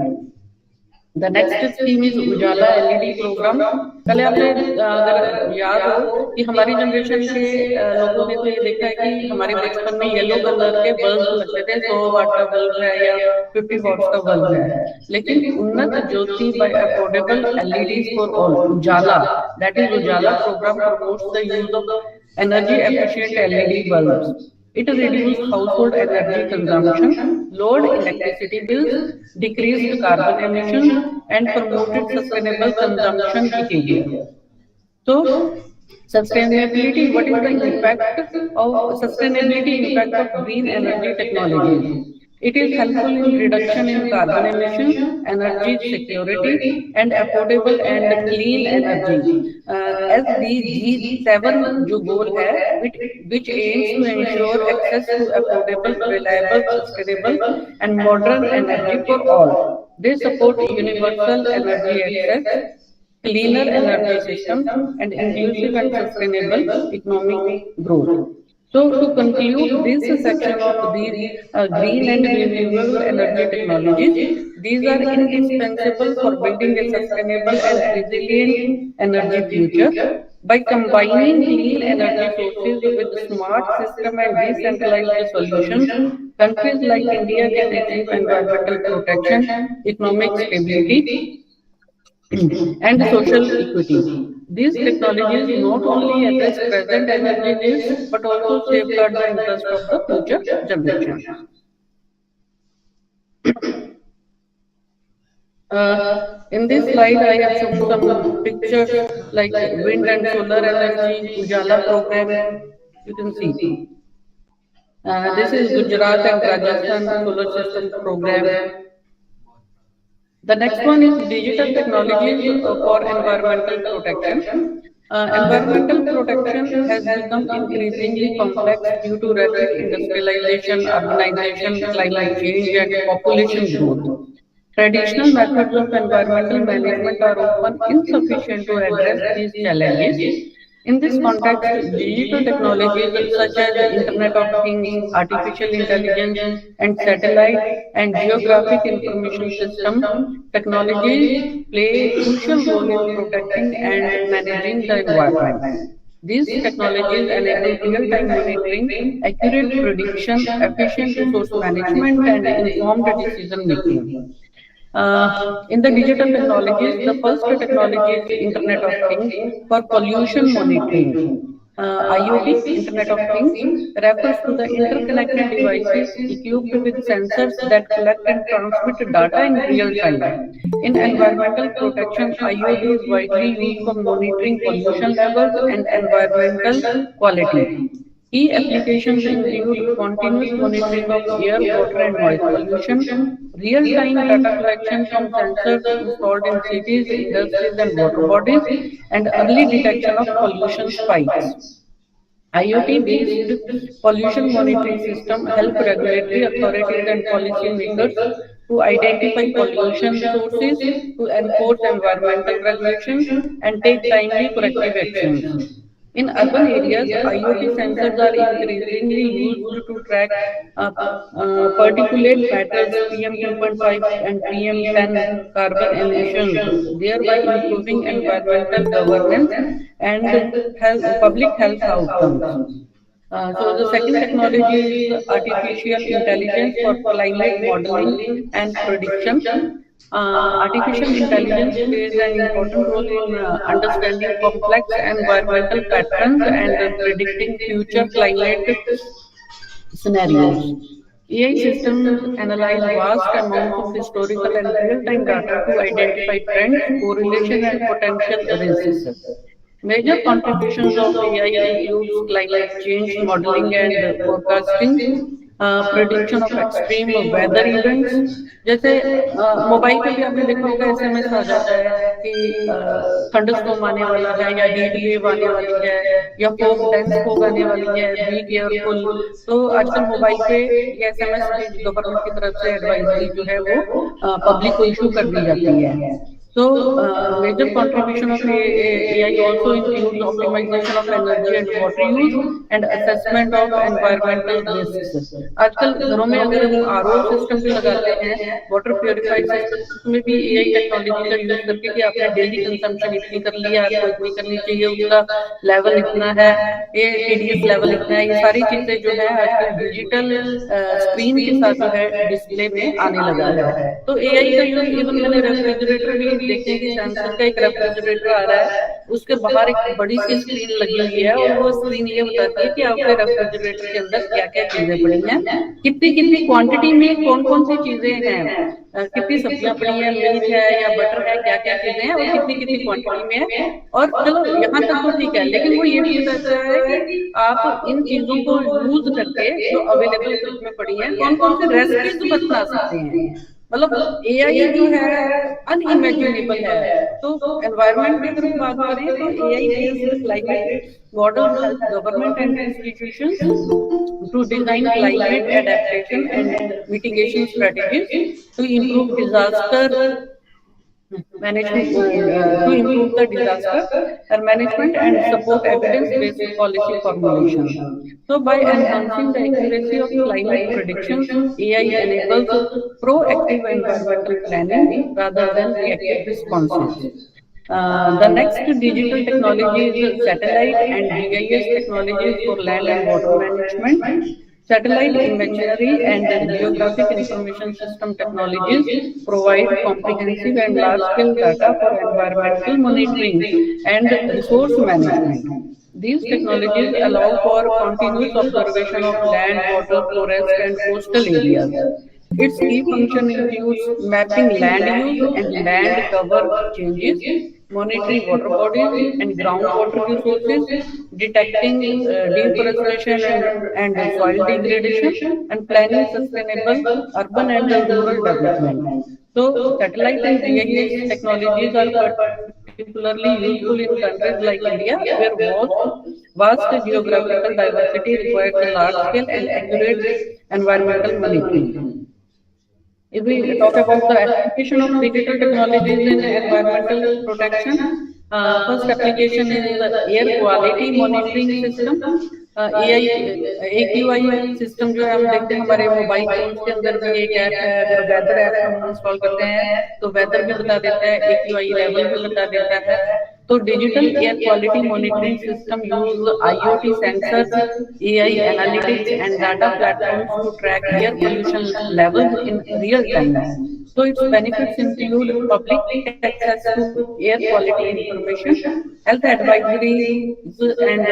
The next scheme is Ujala LED programme. पहले आपने अगर याद हो कि हमारी generation के लोगों ने तो ये देखा है कि हमारे बचपन में येलो कलर के बल्ब लगते थे, 100 वाट का बल्ब है या 50 वॉट का बल्ब है। लेकिन Unnat Jyoti by affordable LEDs for all Ujala, that is Ujala programme promotes the use of energy efficient LED bulbs. It reduced household energy consumption, lowered electricity bills, decreased carbon emissions, and promoted sustainable consumption behavior. So, sustainability, what is the impact of green energy technologies? It is helpful in reduction in carbon emissions, energy security, and affordable and clean energy. SDG 7 जो goal है, which aims to ensure access to affordable, reliable, sustainable, and modern energy for all. They support universal energy access, cleaner energy systems, and inclusive and sustainable economic growth. So, to conclude this section of these green and renewable energy technologies, these are indispensable for building a sustainable and resilient energy future. By combining clean energy sources with smart system and decentralized solutions, countries like India can achieve environmental protection, economic stability, and social equity. These technologies not only address present energy needs but also safeguard the interest of the future generations. In this slide, I have shown some pictures like wind and solar energy, Ujala program. You can see. This is Gujarat and Rajasthan solar system program. The next one is digital technologies for environmental protection. Environmental protection has become increasingly complex due to rapid industrialization, urbanization, climate change, and population growth. Traditional methods of environmental management are often insufficient to address these challenges. In this context, digital technologies such as the Internet of Things, artificial intelligence, and satellite and geographic information system technologies play a crucial role in protecting and managing the environment. These technologies enable real-time monitoring, accurate prediction, efficient resource management, and informed decision-making. In the digital technologies, the first technology is Internet of Things for pollution monitoring. IoT, Internet of Things, refers to the interconnected devices equipped with sensors that collect and transmit data in real time. In environmental protection, IoT is widely used for monitoring pollution levels and environmental quality. Key applications include continuous monitoring of air, water, and noise pollution, real-time data collection from sensors installed in cities, industries, and water bodies, and early detection of pollution spikes. IoT-based pollution monitoring system help regulatory authorities and policymakers to identify pollution sources, to enforce environmental regulations, and take timely corrective actions. In urban areas, IoT sensors are increasingly used to track uh, particulate matters PM2.5 and PM10 carbon emissions, thereby improving environmental governance and public health outcomes. So the second technology is artificial intelligence for climate modeling and prediction. Artificial intelligence plays an important role in understanding complex environmental patterns and predicting future climate scenarios. AI systems analyze vast amounts of historical and real-time data to identify trends, correlation, and potential risks. Major contributions of AI includes climate change modeling and forecasting, prediction of extreme weather events. जैसे mobile पे भी आपने देखा होगा SMS आ जाता है कि thunderstorm आने वाला है या हीट वेव आने वाली है या फोग डेंस फोग आने वाली है, बी केयरफुल। तो आजकल मोबाइल पे ये एसएमएस भी गवर्नमेंट की तरफ से एडवाइजरी जो है वो पब्लिक को इशू कर दी जाती है। So, major contribution of AI also includes optimization of energy and water use and assessment of environmental risks. आजकल घरों में अगर हम आरओ सिस्टम भी लगाते हैं, वाटर प्योरीफायर सिस्टम, उसमें भी एआई टेक्नोलॉजी का यूज करके कि आपने डेली कंजम्पशन इतनी कर लिया, आपको इतनी करनी चाहिए, उसका लेवल इतना है, ये टीडीएस लेवल इतना है, ये सारी चीजें जो है आजकल डिजिटल स्क्रीन के साथ जो है डिस्प्ले में आने लगा है। तो एआई का यूज इवन मैंने रेफ्रिजरेटर भी देखे कि सैमसंग का एक रेफ्रिजरेटर आ रहा है, उसके बाहर एक बड़ी सी स्क्रीन लगी हुई है और वो स्क्रीन ये बताती है कि आपके रेफ्रिजरेटर के अंदर क्या क्या चीजें पड़ी हैं, कितनी कितनी क्वांटिटी में कौन कौन सी चीजें हैं, कितनी सब्जियां पड़ी हैं, मीट है या बटर है, क्या क्या चीजें हैं और कितनी कितनी क्वांटिटी में है। और चलो यहाँ तक तो ठीक है, लेकिन वो ये भी बताता है कि आप इन चीजों को यूज करके जो अवेलेबल फ्रिज में पड़ी है कौन कौन से रेसिपीज बना सकते हैं। मतलब एआई जो है अनइमेजिनेबल है। तो एनवायरनमेंट की अगर हम बात करें तो AI based climate models help government and institutions to design climate adaptation and mitigation strategies to improve disaster management, to improve the disaster management and support evidence-based policy formulation. So, by enhancing the accuracy of climate predictions, AI enables proactive environmental planning rather than reactive responses. The next digital technology is satellite and GIS technologies for land and water management. Satellite imagery and geographic information system technologies provide comprehensive and large-scale data for environmental monitoring and resource management. These technologies allow for continuous observation of land, water, forest, and coastal areas. Its key function includes mapping land use and land cover changes, monitoring water bodies and groundwater resources, detecting deforestation and soil degradation, and planning sustainable urban and rural development. So, satellite and GIS technologies are particularly useful in countries like India, where vast geographical diversity requires a large-scale and accurate environmental monitoring. If we talk about the application of digital technologies in environmental protection, first application is the air quality monitoring system. AI AQI system जो है हम देखते हैं हमारे mobile phones के अंदर भी एक ऐप है, अगर वेदर ऐप हम इंस्टॉल करते हैं तो वेदर भी बता देता है, AQI लेवल भी बता देता है। So digital air quality monitoring system use IoT sensors, AI analytics, and data platforms to track air pollution levels in real time. So its benefits include public access to air quality information, health advisories, and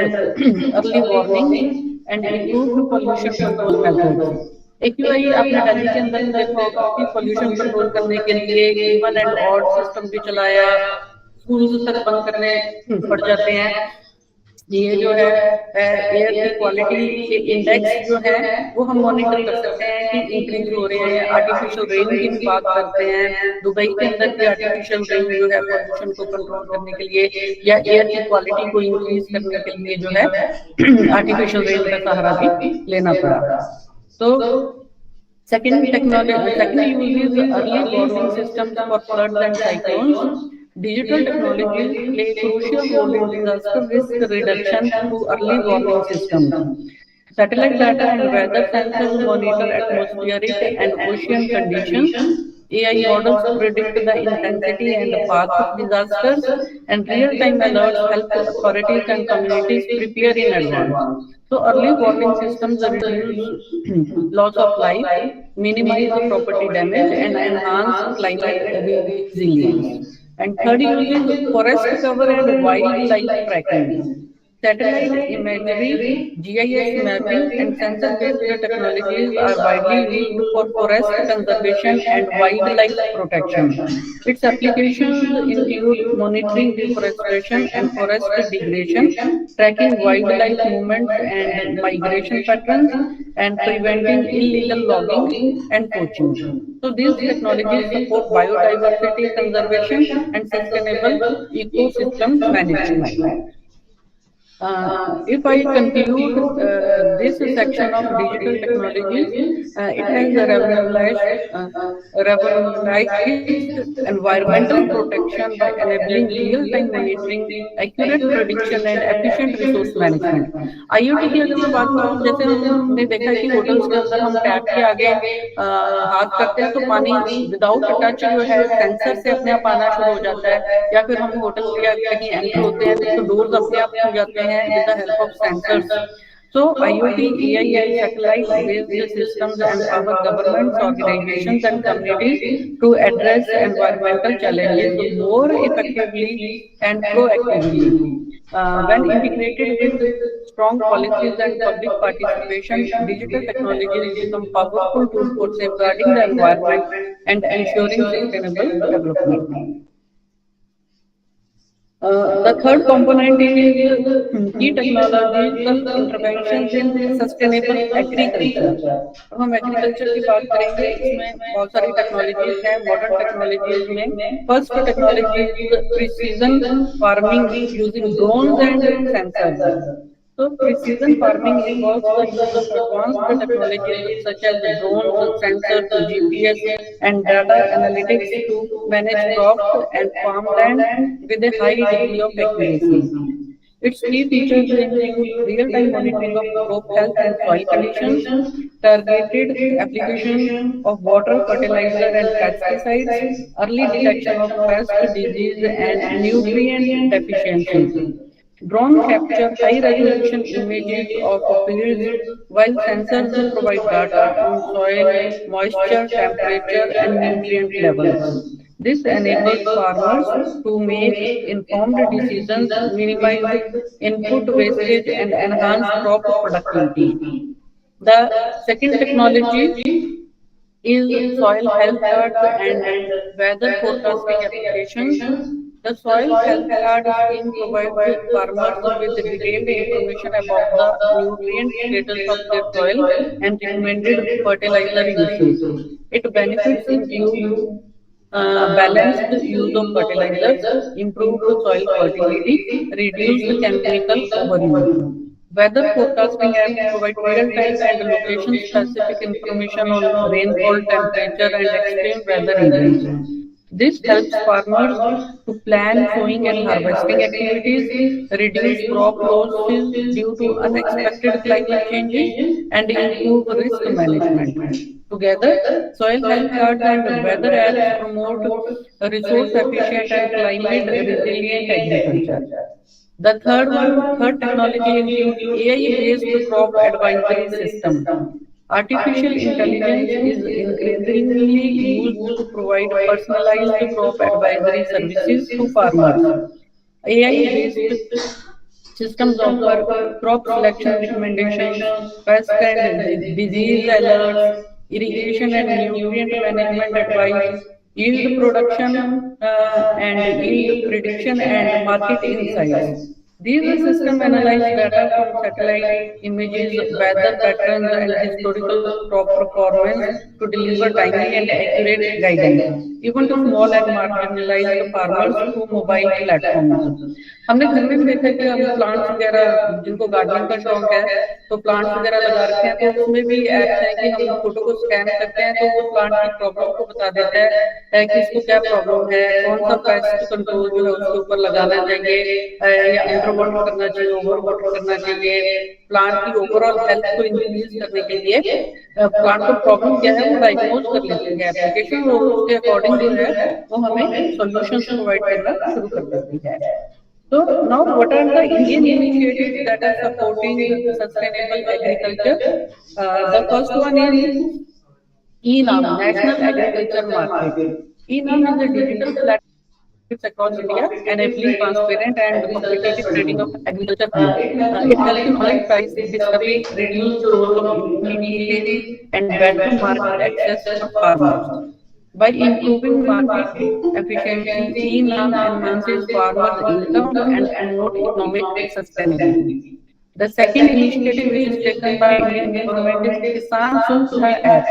early warnings, and improved pollution control methods. AQI आपने दिल्ली के अंदर भी देखा होगा कि pollution control करने के लिए इवन एंड ऑड सिस्टम भी चलाया, स्कूल्स तक बंद करने पड़ जाते हैं। ये जो है एयर की क्वालिटी के इंडेक्स जो है वो हम मॉनिटर कर सकते हैं कि इंक्रीज हो रहे हैं। आर्टिफिशियल रेन की भी बात करते हैं, दुबई के अंदर भी आर्टिफिशियल रेन जो है पोल्यूशन को कंट्रोल करने के लिए या एयर की क्वालिटी को इंक्रीज करने के लिए जो है आर्टिफिशियल रेन का सहारा भी लेना पड़ा। तो second use is early warning systems for floods and cyclones. Digital technologies play a crucial role in disaster risk reduction through early warning systems. Satellite data and weather sensors monitor atmospheric and ocean conditions. AI models predict the intensity and path of disasters, and real-time alerts help authorities and communities prepare in advance. So early warning systems reduce loss of life, minimize property damage, and enhance climate resilience. And third use is forest cover and wildlife tracking. Satellite imagery, GIS mapping, and sensor-based technologies are widely used for forest conservation and wildlife protection. Its applications include monitoring deforestation and forest degradation, tracking wildlife movements and migration patterns, and preventing illegal logging and poaching. So these technologies support biodiversity conservation and sustainable ecosystem management. If I conclude this section of digital technologies, it has revolutionized environmental protection by enabling real-time monitoring, accurate prediction, and efficient resource management. IoT की अगर मैं बात करूँ, जैसे हमने देखा है कि होटल्स के अंदर हम टैप के आगे हाथ करते हैं तो पानी विदाउट टच जो है सेंसर से अपने आप आना शुरू हो जाता है, या फिर हम होटल या कहीं एंटर होते हैं तो डोर्स अपने आप खुल जाते हैं with the help of sensors. So IoT, AI, and satellite-based systems empower governments, organizations, and communities to address environmental challenges more effectively and proactively. When integrated with strong policies and public participation, digital technologies become powerful tools for safeguarding the environment and ensuring sustainable development. The third component is key technological interventions in sustainable agriculture. अब हम agriculture की बात करेंगे, इसमें बहुत सारी technologies हैं modern technologies में। First technology is precision farming using drones and sensors. So precision farming involves the use of advanced technologies such as drones, sensors, GPS, and data analytics to manage crops and farmland with a high degree of accuracy. Its key features include real-time monitoring of crop health and soil conditions, targeted application of water, fertilizer, and pesticides, early detection of pest, disease, and nutrient deficiencies. Drone capture high-resolution images of fields, while sensors provide data on soil, moisture, temperature, and nutrient levels. This enables farmers to make informed decisions, minimize input wastage, and enhance crop productivity. The second technology is soil health cards and weather forecasting applications. The soil health card scheme provides farmers with detailed information about the nutrient status of their soil and recommended fertilizer uses. Its benefits include balanced use of fertilizers, improved soil fertility, reduced chemical overuse. Weather forecasting apps provide real-time and location-specific information on rainfall, temperature, and extreme weather events. This helps farmers to plan sowing and harvesting activities, reduce crop losses due to unexpected climate changes, and improve risk management. Together, soil health charts and weather apps promote resource efficient and climate resilient agriculture. The third technology includes AI-based crop advisory system. Artificial intelligence is increasingly used to provide personalized crop advisory services to farmers. AI-based systems offer crop selection recommendations, pest and disease alerts, irrigation and nutrient management advice, yield production and yield prediction, and market insights. These systems analyze data from satellite images, weather patterns, and historical crop performance to deliver timely and accurate guidance, even to small and marginalized farmers through mobile platforms. हमने घर में भी देखा है कि हम plants वगैरह जिनको गार्डनिंग का शौक है तो प्लांट्स वगैरह लगा रखे हैं तो उसमें भी ऐप्स हैं कि हम फोटो को स्कैन करते हैं तो वो प्लांट की प्रॉब्लम को बता देता है कि इसको क्या प्रॉब्लम है, कौन सा पेस्ट कंट्रोल जो है उसके ऊपर लगाना चाहिए, या अंडर वाटर करना चाहिए, ओवर वाटर करना चाहिए, प्लांट की ओवरऑल हेल्थ को इंक्रीज करने के लिए प्लांट को प्रॉब्लम क्या है वो डायग्नोज कर लेती है एप्लीकेशन और उसके अकॉर्डिंग जो है वो हमें सॉल्यूशंस प्रोवाइड करना शुरू कर देती है. So now, what are the Indian initiatives that are supporting sustainable agriculture? The first one is ENAM, National Agriculture Market. ENAM is a digital platform across India, enabling transparent and competitive trading of agriculture goods. It helps in online price discovery, reduced role of intermediaries, and better market access for farmers. By improving market efficiency, ENAM enhances farmers' income and promote economic sustainability. The second initiative which is taken by Indian government is Kisan Sukha app.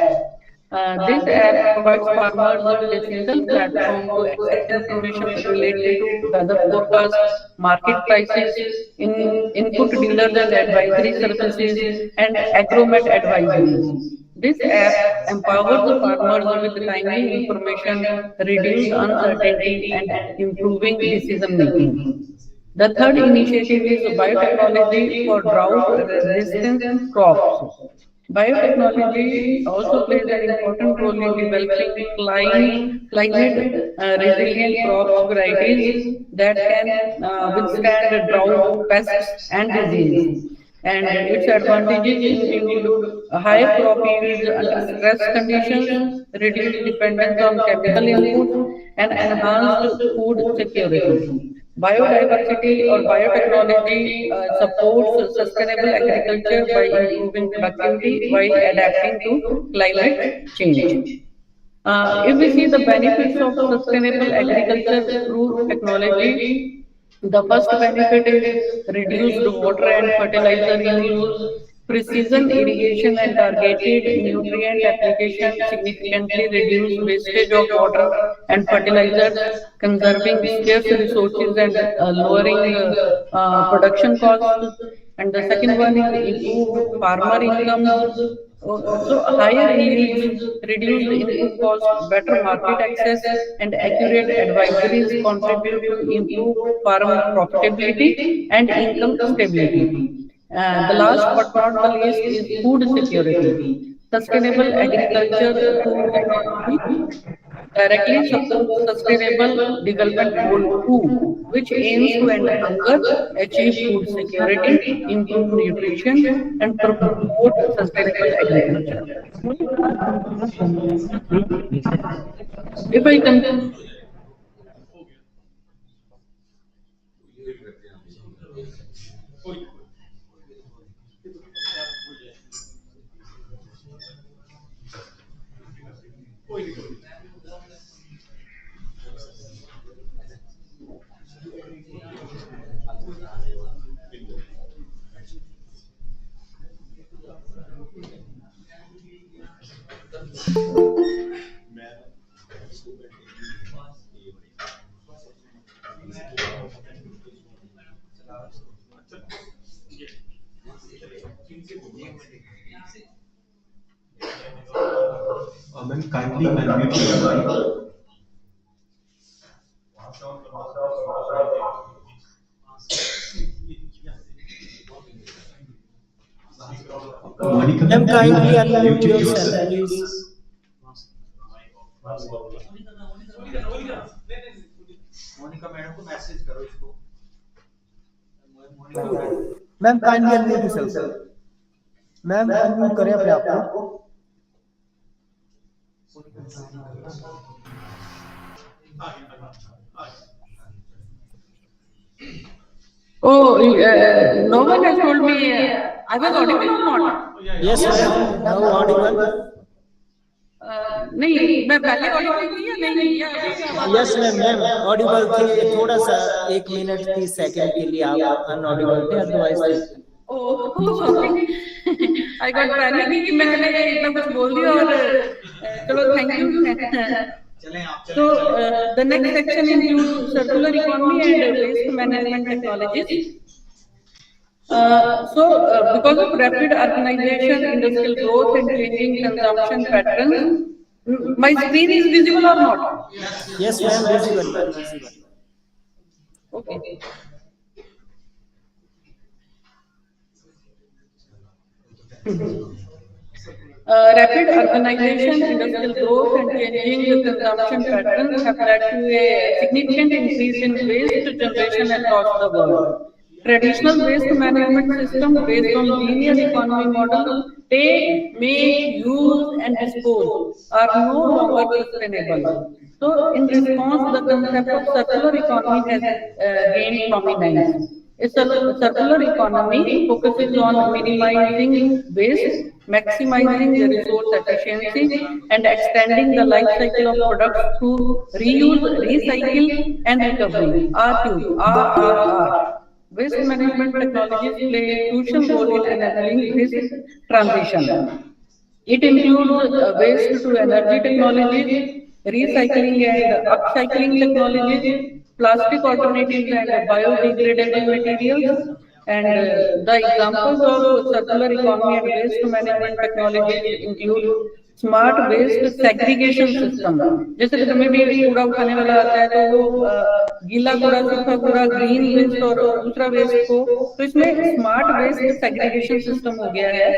This app provides farmers with a single platform to access information related to weather forecast, market prices, input dealers and advisory services, and agromet advisories. This app empowers the farmers with timely information, reduce uncertainty, and improving decision making. The third initiative is biotechnology for drought-resistant crops. Biotechnology also plays an important role in developing climate resilient crops varieties that can withstand drought, pests, and disease. And its advantages include higher crop yields under stress conditions, reduced dependence on chemical inputs, and enhanced food security. Biodiversity or biotechnology supports sustainable agriculture by improving productivity while adapting to climate change. If we see the benefits of sustainable agriculture through technology, the first benefit is reduced water and fertilizer use. Precision irrigation and targeted nutrient application significantly reduce wastage of water and fertilizers, conserving scarce resources and lowering production costs. And the second one is improved farmer incomes. So higher yields, reduced input cost, better market access, and accurate advisories contribute to improved farm profitability and income stability. The last but not the least is food security. Sustainable agriculture through technology directly supports Sustainable Development Goal 2, which aims to end hunger, achieve food security, improve nutrition, and promote sustainable agriculture. If I can, Ma'am, kindly unmute your mic. Monica, Ma'am, you kindly have unmute muted yourself, yourself. please. Monica madam को message करो इसको। Ma'am kindly unmute yourself. Ma'am unmute करें अपने आप को। Oh, no one has told me I was audible or not? Yes, ma'am. Now audible. नहीं, मैं पहले audible थी या नहीं? Yes, ma'am. Audible थे, थोड़ा सा 1 मिनट 30 सेकंड के लिए आप unaudible थे, otherwise Oh, sorry. I got panic कि मैंने इतना कुछ बोल दिया और चलो thank you. So the next section includes circular economy and waste management technologies. Because of rapid urbanization, industrial growth, and changing consumption patterns, my screen is visible or not? Yes, ma'am, visible. Okay. Rapid urbanization, industrial growth, and changing consumption patterns have led to a significant increase in waste generation across the world. Traditional waste management system based on linear economy model, take, make, use, and dispose are no longer sustainable. So, in response, the concept of circular economy has gained prominence. A circular economy focuses on minimizing waste, maximizing the resource efficiency, and extending the life cycle of products through reuse, recycle, and recovery. RR. Waste management technologies play a crucial role in enabling this transition. It includes waste to energy technologies, recycling and upcycling technologies, plastic alternatives and biodegradable materials. And the examples of circular economy and waste management technologies include smart waste segregation system. जैसे घर में भी कूड़ा उठाने वाला आता है तो वो गीला कूड़ा, सूखा कूड़ा, ग्रीन वेस्ट और दूसरा वेस्ट को, तो इसमें स्मार्ट वेस्ट सेग्रीगेशन सिस्टम हो गया है।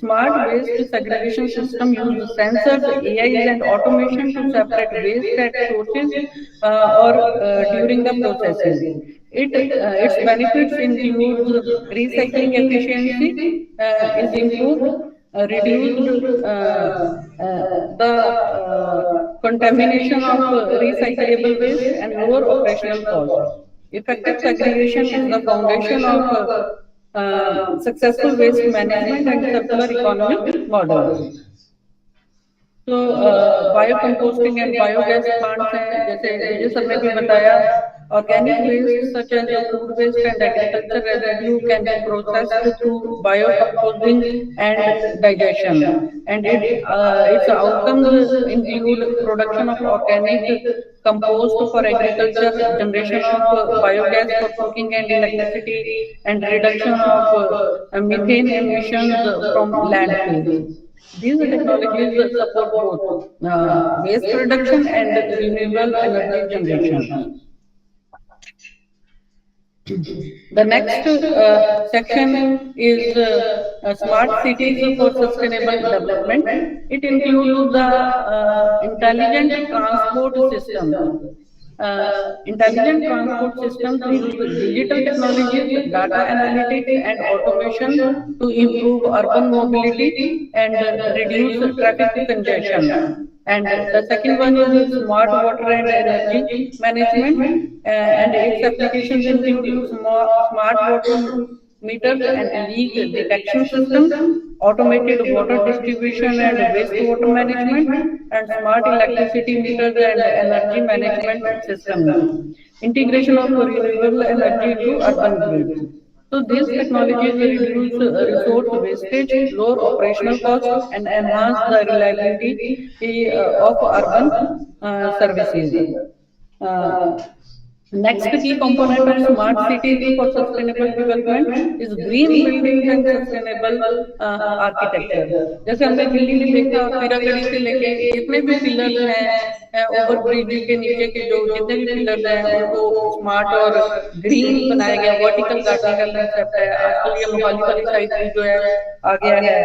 Smart waste segregation system use sensors, AIs and automation to separate waste at sources or during the processing. Its benefits include recycling efficiency is improved, reduced the contamination of recyclable waste and lower operational cost. Effective segregation is the foundation of successful waste management and circular economic models. तो बायोकम्पोस्टिंग and biogas plants हैं, जैसे विजय sir ने भी बताया। Organic waste such as food waste and agriculture residue can be processed through biocomposting and digestion, and its outcomes include production of organic compost for agriculture, generation of biogas for cooking and electricity, and reduction of methane emissions from landfills. These technologies support both waste reduction and renewable energy generation. The next section is smart cities for sustainable development. It includes the intelligent transport systems. Intelligent transport systems use digital technologies, data analytics, and automation to improve urban mobility and reduce traffic congestion. And the second one is smart water and energy management, and its applications include smart water meters and leak detection systems, automated water distribution and wastewater management, and smart electricity meters and energy management systems. Integration of renewable energy into urban grids. So these technologies reduce resource wastage, lower operational costs, and enhance the reliability of urban services. Next key component of smart cities for sustainable development is green buildings and sustainable architecture. जैसे हमने दिल्ली में देखा, पीरागढ़ी से लेके जितने भी pillars हैं, over bridge के नीचे के जो जितने भी पिलर्स हैं, उनको स्मार्ट और ग्रीन बनाया गया। वर्टिकल गार्डनिंग का कंसेप्ट है। आजकल ये मोहाली वाली साइड भी जो है आ गया है,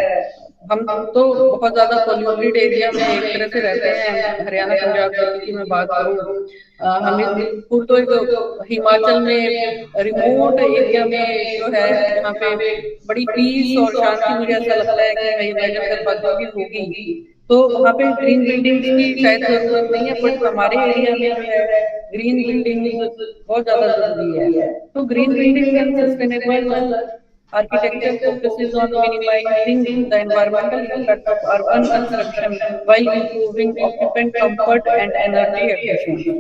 हम तो बहुत ज्यादा पोल्यूटेड एरिया में एक तरह से रहते हैं। हरियाणा, पंजाब, दिल्ली की मैं बात करूं, हमीरपुर तो एक हिमाचल में रिमोट एरिया में जो है, जहाँ पे बड़ी पीस और शांति, मुझे ऐसा लगता है कि मैं इमेजिन कर पाती हूँ कि होगी। तो वहाँ पे ग्रीन बिल्डिंग्स की शायद जरूरत नहीं है, बट हमारे एरिया में जो है ग्रीन बिल्डिंग्स बहुत ज्यादा जरूरी है। तो green buildings and sustainable architecture focuses on minimizing the environmental impact of urban construction while improving occupant comfort and energy efficiency.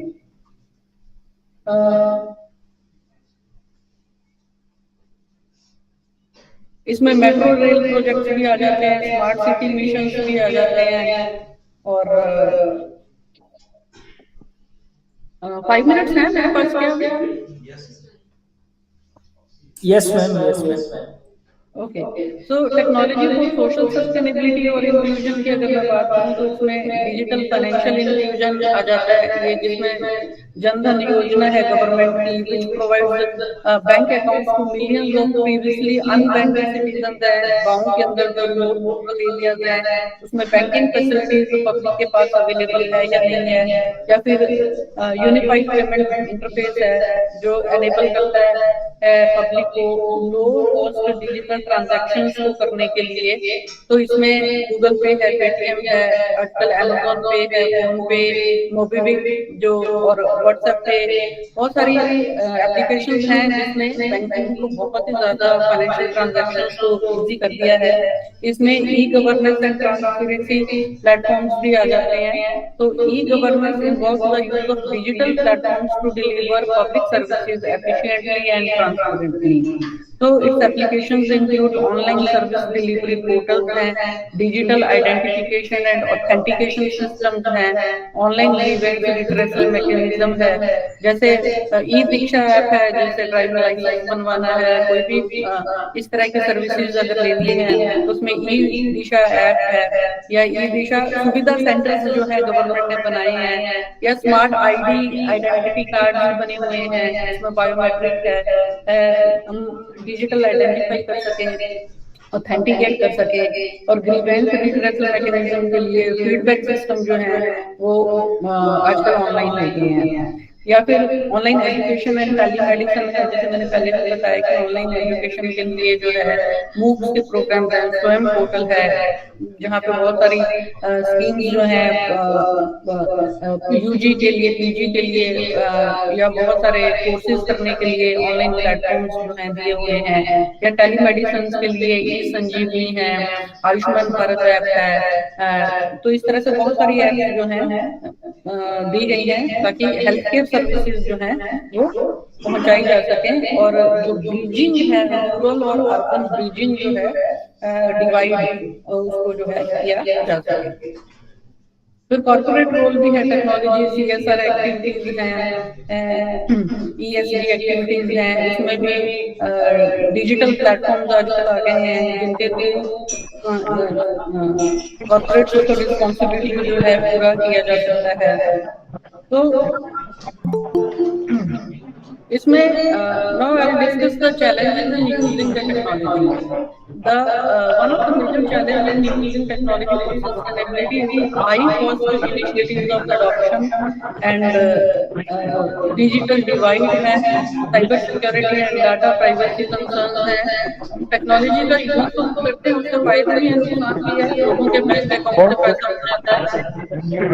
इसमें मेट्रो रेल प्रोजेक्ट्स भी आ जाते हैं, स्मार्ट सिटी मिशंस भी आ जाते हैं, और 5 मिनट्स हैं मेरे पास क्या अभी? Yes ma'am, yes ma'am. Okay, so technology for social sustainability और इंक्लूजन की अगर मैं बात करूं तो इसमें डिजिटल फाइनेंशियल इंक्लूजन आ जाता है, ये जिसमें जनधन योजना है गवर्नमेंट की, which provides bank accounts to millions of previously unbanked citizen है। गांव के अंदर जो रिमोट रूरल एरियाज हैं, उसमें बैंकिंग फैसिलिटीज पब्लिक के पास अवेलेबल है या नहीं है, या फिर यूनिफाइड पेमेंट इंटरफेस है जो एनेबल करता है पब्लिक को लो कॉस्ट डिजिटल ट्रांजैक्शंस को करने के लिए। तो इसमें गूगल पे है, पेटीएम है, आजकल अमेजोन पे है, फोन पे, मोबीक्विक जो, और व्हाट्सएप पे, बहुत सारी एप्लीकेशंस हैं जिसने बैंकिंग को बहुत ही ज्यादा फाइनेंशियल ट्रांजैक्शंस को इजी कर दिया है। इसमें e governance and transparency platforms भी आ जाते हैं। तो e governance involves the use of digital platforms to deliver public services efficiently and transparently. तो its applications include online service delivery portals हैं, digital identification and authentication systems हैं, online grievance redressal mechanism है, जैसे ई दीक्षा app है, जैसे driving licence बनवाना है, कोई भी इस तरह की सर्विसेज अगर लेनी है तो उसमें ई दिशा ऐप है, या ई दिशा सुविधा सेंटर्स जो है गवर्नमेंट ने बनाए हैं, या स्मार्ट आईडी आइडेंटिटी कार्ड्स बने हुए हैं जिसमें बायोमेट्रिक है, हम डिजिटल आइडेंटिफाई कर सकें, ऑथेंटिकेट कर सके, और ग्रीवेंस रिट्रेसल मैकेनिज्म के लिए फीडबैक सिस्टम जो है वो आजकल ऑनलाइन हो गए हैं। या फिर online education and telemedicine है, जैसे मैंने पहले भी बताया कि ऑनलाइन एजुकेशन के लिए जो है मूव्स के प्रोग्राम है, स्वयं पोर्टल है, जहाँ पे बहुत सारी स्कीम्स जो है यूजी के लिए, पीजी के लिए, या बहुत सारे कोर्सेज करने के लिए ऑनलाइन प्लेटफॉर्म्स जो हैं दिए हुए हैं, या टेली मेडिसिन के लिए ई संजीवनी है, आयुष्मान भारत ऐप है। तो इस तरह से बहुत सारी ऐप्स जो हैं दी गई हैं ताकि हेल्थ केयर सर्विसेज जो हैं वो पहुंचाई जा सके, और जो ब्रिजिंग है, रूरल और अर्बन ब्रिजिंग जो है डिवाइड, उसको जो है किया जा सके। फिर कॉर्पोरेट रोल भी है, टेक्नोलॉजी सीएसआर एक्टिविटीज हैं, ईएसडी एक्टिविटीज हैं, उसमें भी डिजिटल प्लेटफॉर्म्स आजकल आ गए हैं जिनके थ्रू कॉर्पोरेट सोशल रिस्पॉन्सिबिलिटी जो है पूरा किया जा सकता है। तो इसमें now I will discuss the challenges in using the technology. The one of the major challenges in using technology for sustainability is the high cost initiatives of adoption and digital divide है, cyber security and data privacy concerns है। Technology का use तो करते हैं, उससे फायदा भी है, नुकसान भी है। लोगों के बैंक अकाउंट से पैसा उठ जाता है,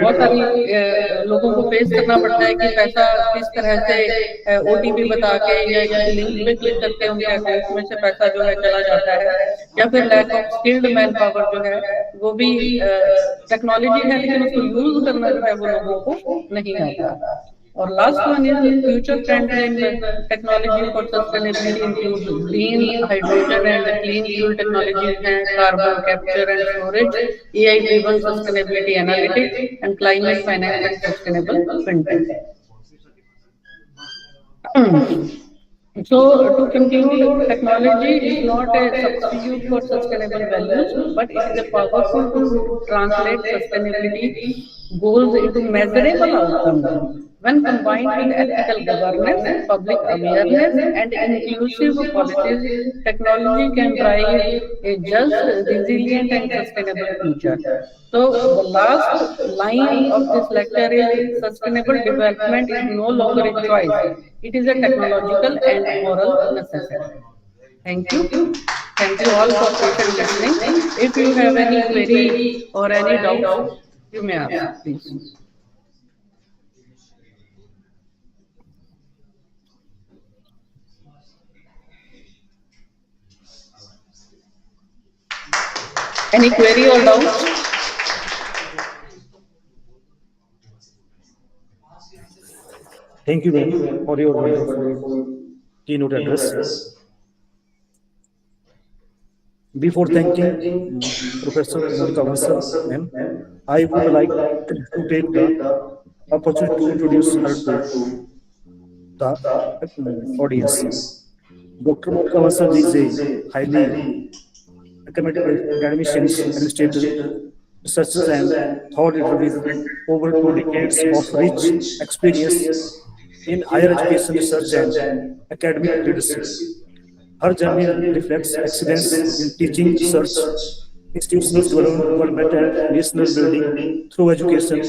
बहुत सारी लोगों को फेस करना पड़ता है कि पैसा किस तरह से ओटीपी बता के या किसी लिंक पे क्लिक करके उनके अकाउंट में से पैसा जो है चला जाता है, या फिर lack of skilled manpower जो है वो भी टेक्नोलॉजी है लेकिन उसको यूज करना जो है वो लोगों को नहीं आता। और last one is future trends in technology for sustainability include green hydrogen and clean fuel technologies हैं, carbon capture and storage, AI driven sustainability analytics and climate finance and sustainable fintech. So, to conclude, technology is not a substitute for sustainable values, but it is a powerful tool to translate sustainability goals into measurable outcomes. When combined with ethical governance, public awareness, and inclusive policies, technology can drive a just, resilient, and sustainable future. So, the last line of this lecture is sustainable development is no longer a choice, it is a technological and moral necessity. Thank you. Thank you all for patient listening. If you have any query or any doubts, you may ask, please. Any query or doubts? Thank you, ma'am, for your wonderful keynote address. Before thanking Professor Monica Vansal, ma'am, I would like to take the opportunity to introduce her to the audience. Dr. Monica Vansal is a highly academician, administrator, researcher, and thought leader with over 2 decades of rich experience in higher education research and academic leadership. Her journey reflects excellence in teaching, research, institutional development, and national building through education.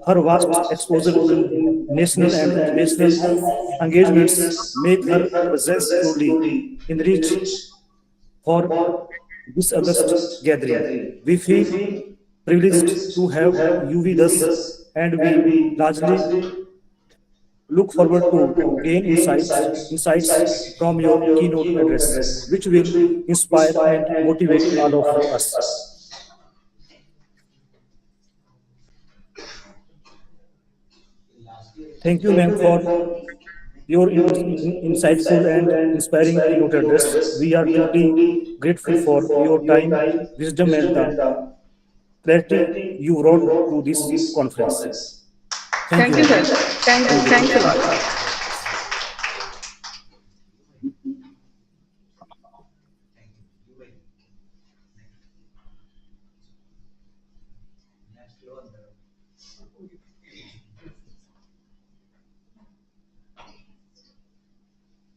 Her vast exposure in national and international engagements make her presence truly enrich for this August gathering. We feel privileged to have you with us, and we largely look forward to gain insights from your keynote address, which will inspire and motivate all of us. Thank you, ma'am, for your insightful and inspiring keynote address. We are truly grateful for your time, wisdom, and the clarity you brought to this conference. Thank you, Thank you, ma'am. sir. Thank you. Thanks a lot.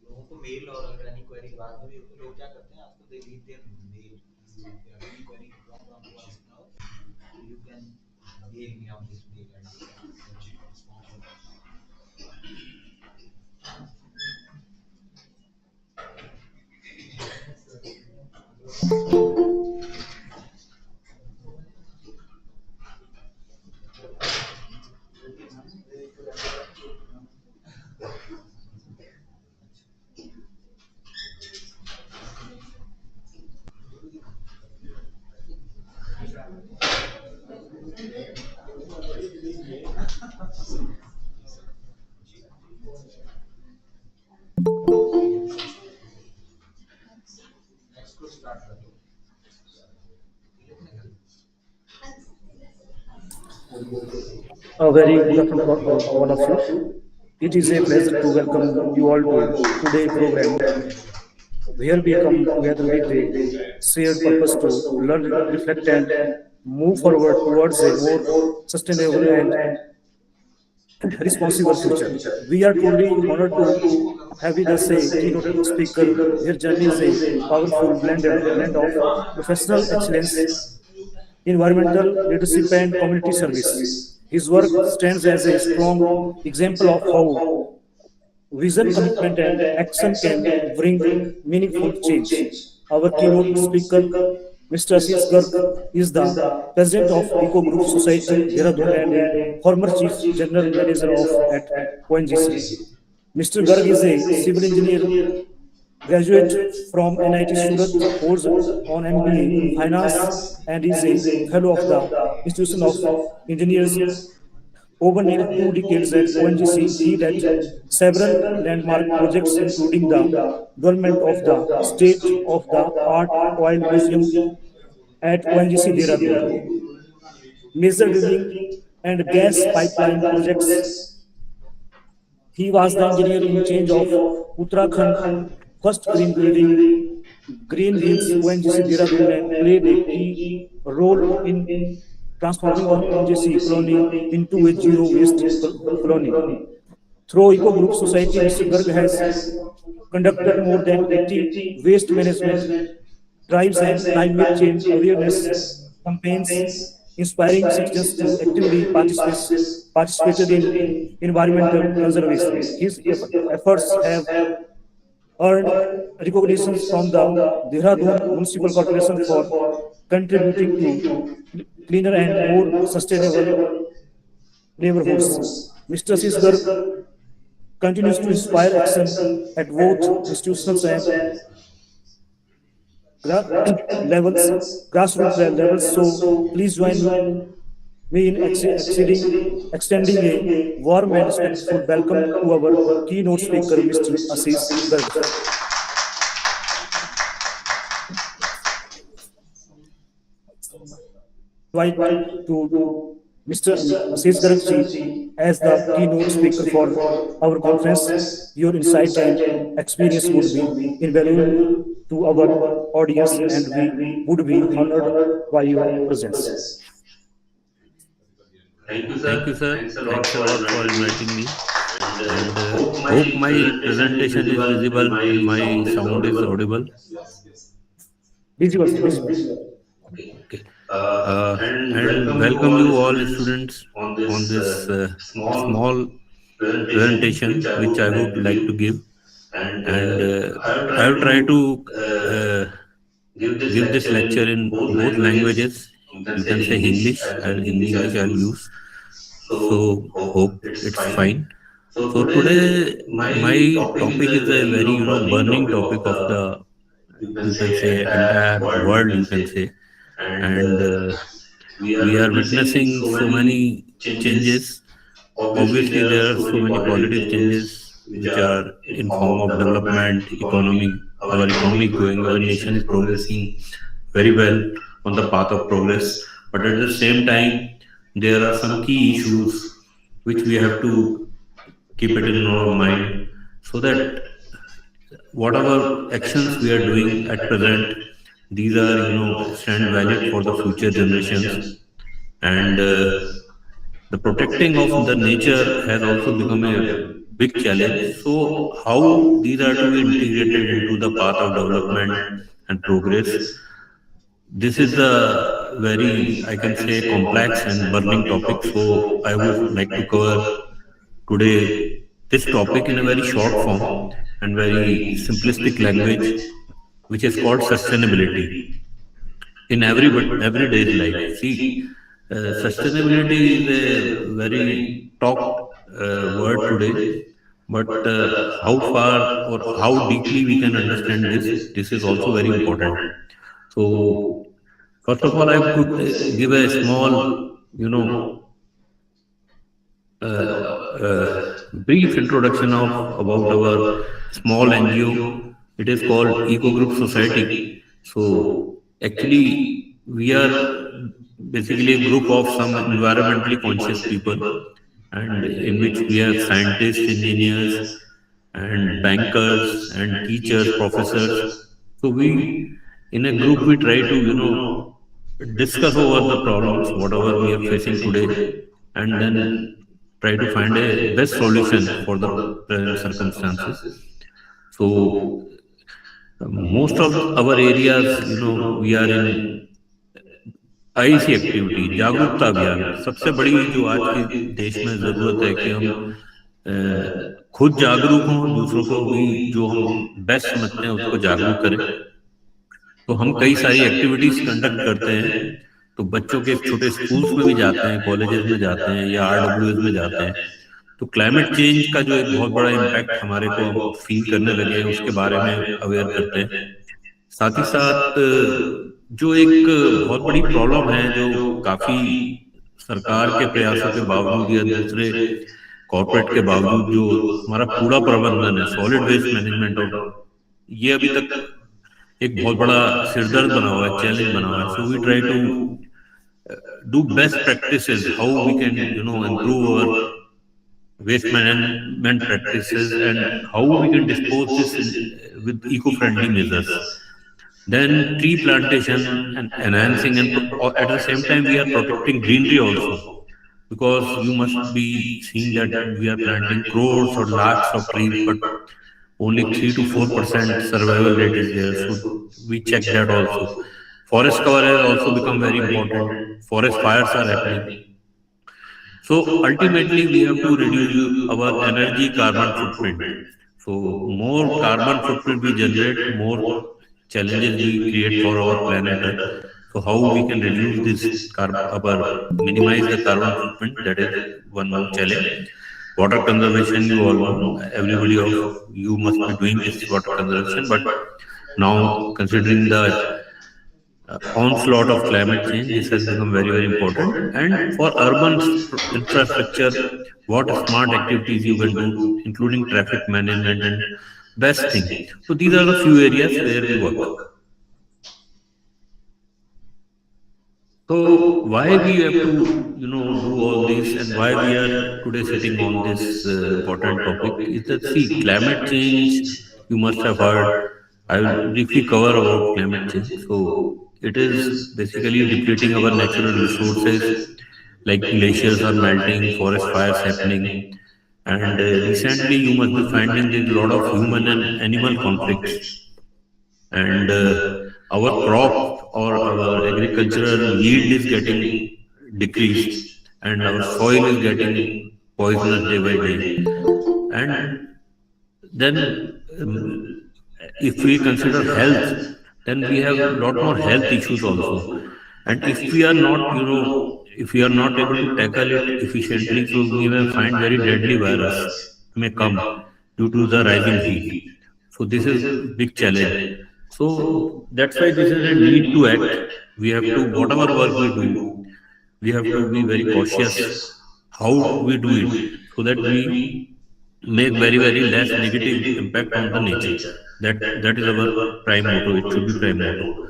लोगों को mail और अगर any query बाद में भी लोग क्या करते हैं आपको they leave their mail any query from now you can mail me on this mail A very good afternoon to all of you. It is a pleasure to welcome you all to today's program, where we come together with a shared purpose to learn, reflect, and move forward towards a more sustainable and responsible future. We are truly honored to have with us a keynote speaker. Her journey is a powerful blend of professional excellence, environmental leadership, and community service. His work stands as a strong example of how vision, commitment, and action can bring meaningful change. Our keynote speaker, Mr. Ashish Garg, is the president of Eco Group Society, Dehradun, and a former chief general manager of at ONGC. Mr. Garg is a civil engineer, graduate from NIT Surat, holds on MBA in finance, and is a fellow of the Institution of Engineers. Over nearly 2 decades at ONGC, he led several landmark projects, including the development of the State of the Art Oil Museum at ONGC Dehradun, major drilling and gas pipeline projects He was the engineer in charge of Uttarakhand first green building, Green Hills ONGC Dehradun, and played a key role in transforming ONGC colony into a zero waste colony. Through Eco Group Society, Mr. Garg has conducted more than 80 waste management drives and climate change awareness campaigns, inspiring citizens to actively participated in environmental conservation. His efforts have earned recognitions from the Dehradun Municipal Corporation for contributing to cleaner and more sustainable neighborhoods. Mr. Ashish Garg continues to inspire action at both institutional and gra- levels, grassroots levels. So please join me in extending a warm and respectful welcome to our keynote speaker, Mr. Ashish Garg. Invite to Mr. Ashish Garg ji as the keynote speaker for our conference. Your insight and experience would be invaluable to our audience, and we would be honored by your presence. Thank you, sir. Thanks a lot for inviting me. And hope my presentation is visible and my sound is audible. Visible, sir, visible. Okay. And welcome you all students on this small presentation which I would like to give. And I will try to give this lecture in both languages. You can say English, and in English I'll use. So hope it's fine. So today my topic is a very burning topic of the, you can say, entire world, you can say. And we are witnessing so many changes. Obviously there are so many positive changes which are in form of development, economy. Our economy is growing, our nation is progressing very well on the path of progress. But at the same time there are some key issues which we have to keep it in our mind, so that whatever actions we are doing at present, these are stand valid for the future generations. And the protecting of the nature has also become a big challenge. So how these are to be integrated into the path of development and progress, this is a very, I can say, complex and burning topic. So I would like to cover today this topic in a very short form and very simplistic language, which is called sustainability in everyday's life. See, sustainability is a very talked word today, but how far or how deeply we can understand this is also very important. So first of all, I could give a small, uh, uh, brief introduction of about our small NGO. It is called Eco Group Society. So actually, we are basically a group of some environmentally conscious people, and in which we have scientists, engineers, and bankers, and teachers, professors. So we, in a group, we try to discuss over the problems whatever we are facing today, and then try to find a best solution for the present circumstances. So most of our areas, we are in ऐसी activity, जागरूकता अभियान। सबसे बड़ी जो आज की देश में ज़रूरत है कि हम खुद जागरूक हों, दूसरों को भी जो हम बेस्ट समझते हैं उसको जागरूक करें। तो हम कई सारी एक्टिविटीज़ कंडक्ट करते हैं। तो बच्चों के छोटे स्कूल्स में भी जाते हैं, कॉलेजेस में जाते हैं, या RWS में जाते हैं। तो क्लाइमेट चेंज का जो एक बहुत बड़ा इम्पैक्ट हमारे को हम फील करने लगे हैं, उसके बारे में अवेयर करते हैं। साथ ही साथ जो एक बहुत बड़ी प्रॉब्लम है, जो काफी सरकार के प्रयासों के बावजूद या दूसरे कॉर्पोरेट के बावजूद, जो हमारा कूड़ा प्रबंधन है, सॉलिड वेस्ट मैनेजमेंट, और ये अभी तक एक बहुत बड़ा सिरदर्द बना हुआ है, चैलेंज बना हुआ है। So we try to do best practices, how we can improve our waste management practices and how we can dispose this with eco-friendly measures. Then tree plantation and enhancing and at the same time we are protecting greenery also, because you must be seeing that we are planting crores or lakhs of trees, but only 3 to 4% survival rate is there. So we check that also. Forest cover has also become very important. Forest fires are happening. So ultimately, we have to reduce our energy carbon footprint. So more carbon footprint we generate, more challenges we create for our planet Earth. So how we can reduce this our minimize the carbon footprint, that is one more challenge. Water conservation, you all know, everybody of you must be doing this water conservation, but now considering the onslaught of climate change, this has become very, very important. And for urban infrastructure, what smart activities you can do, including traffic management and best thing. So these are the few areas where we work. So why we have to, do all this, and why we are today sitting on this important topic is that, see, climate change, you must have heard. I will briefly cover about climate change. So it is basically depleting our natural resources, like glaciers are melting, forest fires happening, and recently you must be finding there's a lot of human and animal conflicts, and our crop or our agricultural yield is getting decreased, and our soil is getting poisonous day by day. And then if we consider health, then we have a lot more health issues also. And if we are not, if we are not able to tackle it efficiently, so we may find very deadly virus may come due to the rising heat. So this is big challenge. So that's why this is a need to act. We have to, whatever work we do, we have to be very cautious how we do it, so that we make very, very less negative impact on the nature. That is our prime motto. It should be prime motto.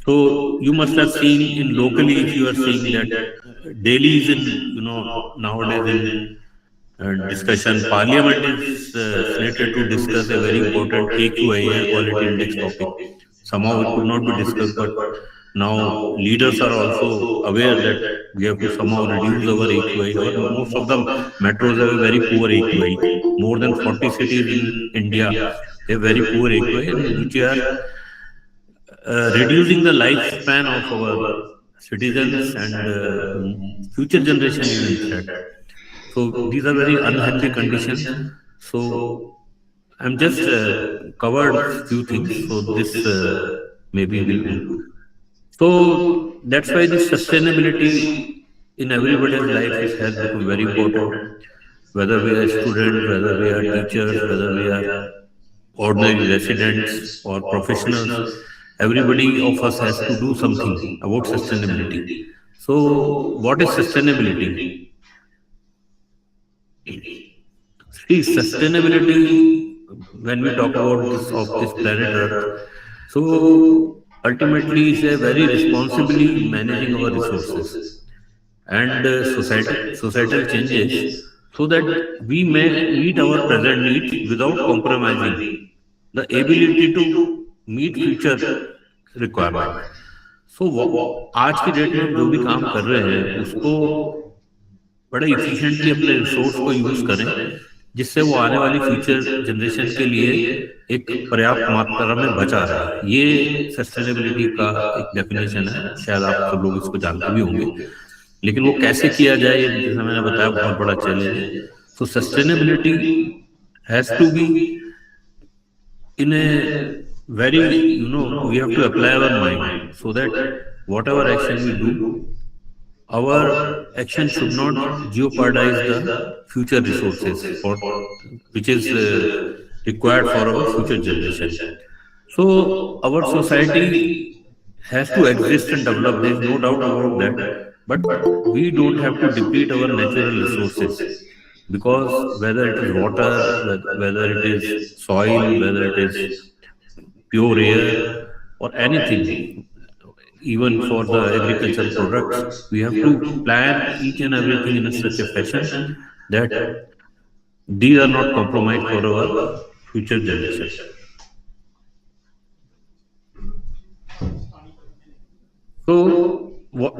So you must have seen in locally, if you are seeing that Delhi is in, nowadays in discussion. Parliament is slated to discuss a very important AQI, air quality index topic. Somehow it could not be discussed, but now leaders are also aware that we have to somehow reduce our AQI. Most of the metros have a very poor AQI. More than 40 cities in India have very poor AQI, and which are reducing the lifespan of our citizens, and future generation is in threat. So these are very unhealthy conditions. So I'm just covered few things. So this maybe will do. So that's why this sustainability in everybody's life has become very important. Whether we are students, whether we are teachers, whether we are ordinary residents or professionals, everybody of us has to do something about sustainability. So what is sustainability? See, sustainability, when we talk about this of this planet Earth, so ultimately is a very responsibly managing our resources and societal changes, so that we may meet our present needs without compromising the ability to meet future requirement. So आज की date में हम जो भी काम कर रहे हैं उसको बड़े इफिशिएंटली अपने रिसोर्स को यूज करें, जिससे वो आने वाली फ्यूचर जनरेशन के लिए एक पर्याप्त मात्रा में बचा रहे। ये सस्टेनेबिलिटी का एक डेफिनेशन है, शायद आप सब लोग इसको जानते भी होंगे, लेकिन वो कैसे किया जाए, जैसा मैंने बताया, बहुत बड़ा चैलेंज है। So sustainability has to be in a very, we have to apply our mind, so that whatever action we do, our action should not jeopardize the future resources for which is required for our future generation. So our society has to exist and develop, there is no doubt about that, but we don't have to deplete our natural resources, because whether it is water, whether it is soil, whether it is pure air or anything, even for the agricultural products, we have to plan each and everything in such a fashion that These are not compromised for our future generation. So, what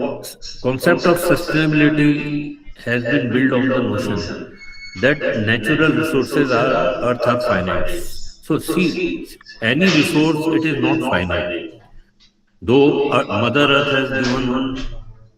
concept of sustainability has been built on the notion that natural resources are earth are finite. So, see, any resource it is not finite. Though Mother Earth has given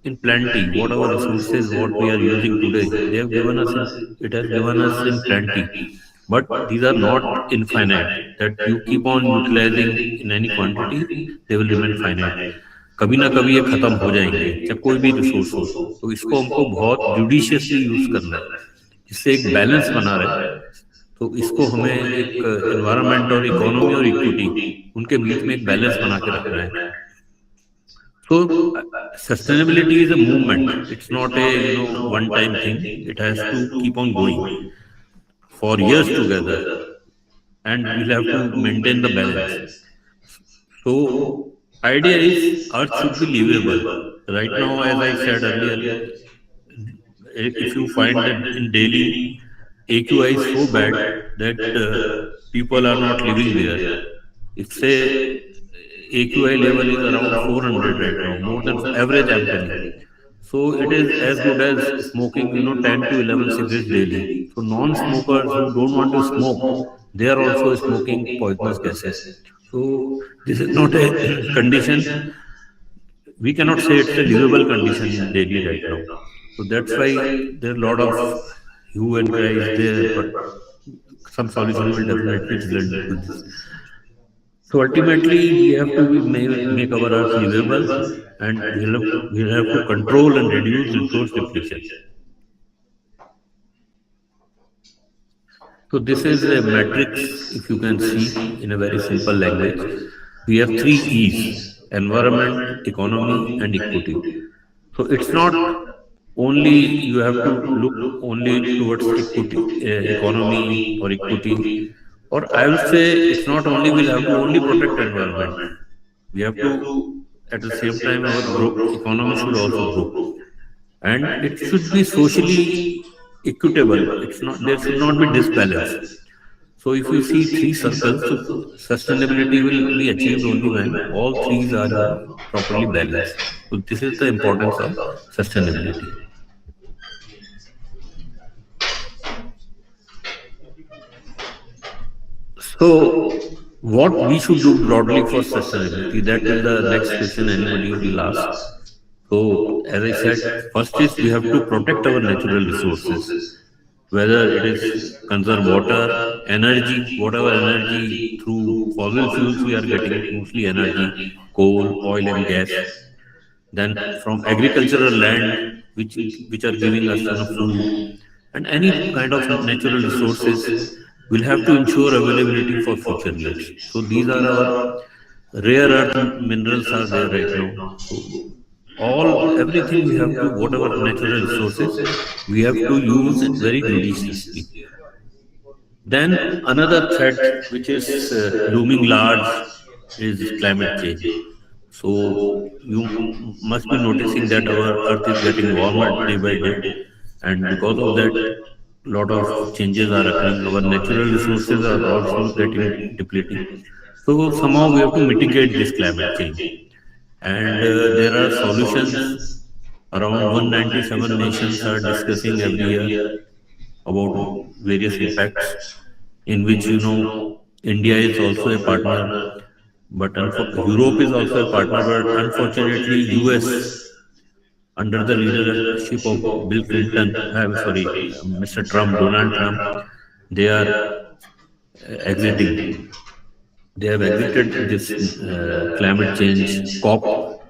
in plenty whatever resources what we are using today, they have given us in it has given us in plenty. But these are not infinite. That you keep on utilizing in any quantity, they will remain finite. कभी ना कभी ये खत्म हो जाएंगे चाहे कोई भी रिसोर्स हो तो इसको हमको बहुत जुडिशियसली यूज करना है इससे एक बैलेंस बना रहे तो इसको हमें एक एनवायरनमेंट और इकोनॉमी और इक्विटी उनके बीच में एक बैलेंस बना के रखना है so sustainability is a movement it's not a one time thing it has to keep on going for years together and we'll have to maintain the balance so idea is earth should be livable right now as I said earlier if you find that in Delhi AQI is so bad that people are not living there if say AQI level is around 400 right now more than average I'm telling so it is as good as smoking 10 to 11 cigarettes daily so non-smokers who don't want to smoke they are also smoking poisonous gases so this is not a condition we cannot say it's a livable condition in Delhi right now. So that's why there are a lot of hue and cry is there, but some solution will definitely result to this. So ultimately, we have to make our earth livable, and we'll have to control and reduce resource depletion. So this is a matrix, if you can see in a very simple language. We have three E's: environment, economy, and equity. So it's not only you have to look only towards equity, economy or equity, or I will say it's not only we'll have to only protect environment. We have to at the same time our economy should also grow, and it should be socially equitable. It's not there should not be disbalance. So if you see three circles, so sustainability will be achieved only when all threes are properly balanced. So this is the importance of sustainability. So what we should do broadly for sustainability? That will the next question anybody will ask. So as I said, first is we have to protect our natural resources, whether it is conserve water, energy, whatever energy through fossil fuels we are getting mostly energy, coal, oil and gas. Then from agricultural land, which are giving us food and any kind of natural resources, we'll have to ensure availability for future years. So these are our rare earth minerals are there right now. So all everything we have to whatever natural resources we have to use it very judiciously. Then another threat which is looming large is climate change. So you must be noticing that our earth is getting warmer day by day, and because of that lot of changes are occurring, our natural resources are also getting depleting. So somehow we have to mitigate this climate change, and there are solutions. Around 197 nations are discussing every year about various impacts, in which India is also a partner, but Europe is also a partner, but unfortunately US under the leadership of Bill Clinton, Mr. Trump, Donald Trump, they are exiting. They have exited this climate change COP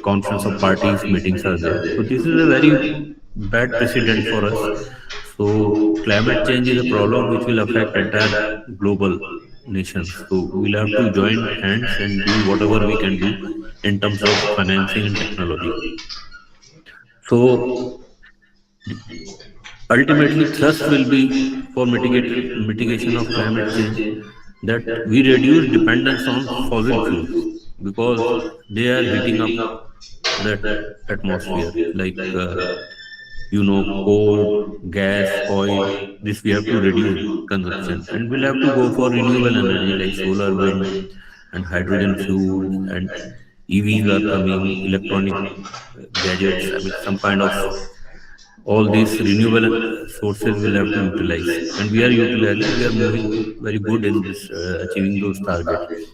conference of parties meetings are there. So this is a very bad precedent for us. So climate change is a problem which will affect entire global nations. So we'll have to join hands and do whatever we can do in terms of financing and technology. So ultimately thrust will be for mitigation of climate change that we reduce dependence on fossil fuels because they are heating up that atmosphere. Like coal, gas, oil. This we have to reduce consumption, and we'll have to go for renewable energy like solar, wind, and hydrogen fuels, and EVs are coming, electronic gadgets. I mean, some kind of all these renewable sources will have to utilize, and we are utilizing. We are moving very good in this achieving those targets.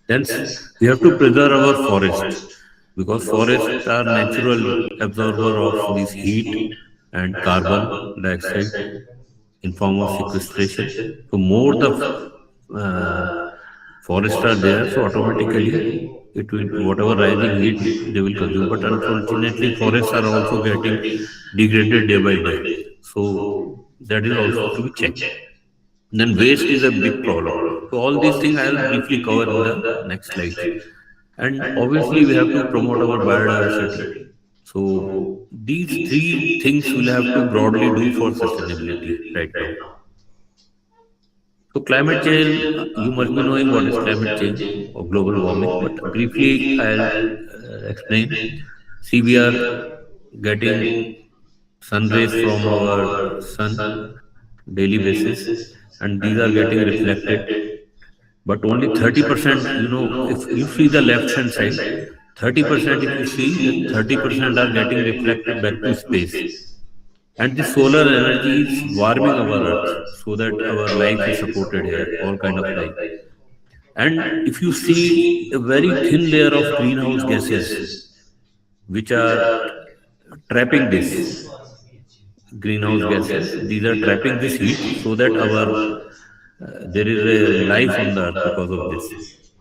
Hence, we have to preserve our forest because forests are natural absorber of this heat and carbon dioxide in form of sequestration. So more the uh, forests are there, so automatically it will whatever rising heat they will consume. But unfortunately, forests are also getting degraded day by day. So that is also to be checked. Then waste is a big problem. So all these things I will briefly cover in the next slides. And obviously we have to promote our biodiversity. So these three things we'll have to broadly do for sustainability right now. So climate change, you must be knowing what is climate change or global warming, but briefly I'll explain. See, we are getting sun rays from our sun daily basis, and these are getting reflected, but only 30%, if you see the left hand side, 30%, if you see that 30% are getting reflected back to space. And the solar energy is warming our earth so that our life is supported here, all kind of life. And if you see a very thin layer of greenhouse gases which are trapping this greenhouse gases, these are trapping this heat so that our there is a life on the earth because of this.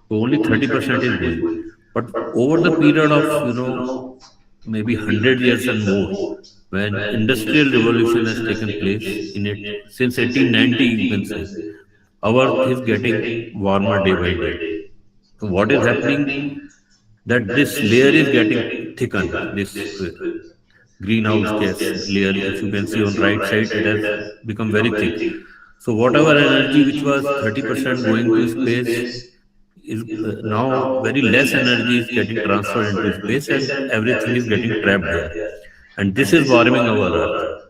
So only 30% is going. But over the period of maybe 100 years and more, when industrial revolution has taken place in it since 1890, you can say, our earth is getting warmer day by day. So what is happening, that this layer is getting thickened, this greenhouse gas layer, if you can see on right side, it has become very thick. So whatever energy which was 30% going to space is now very less energy is getting transferred into space, and everything is getting trapped here. And this is warming our earth.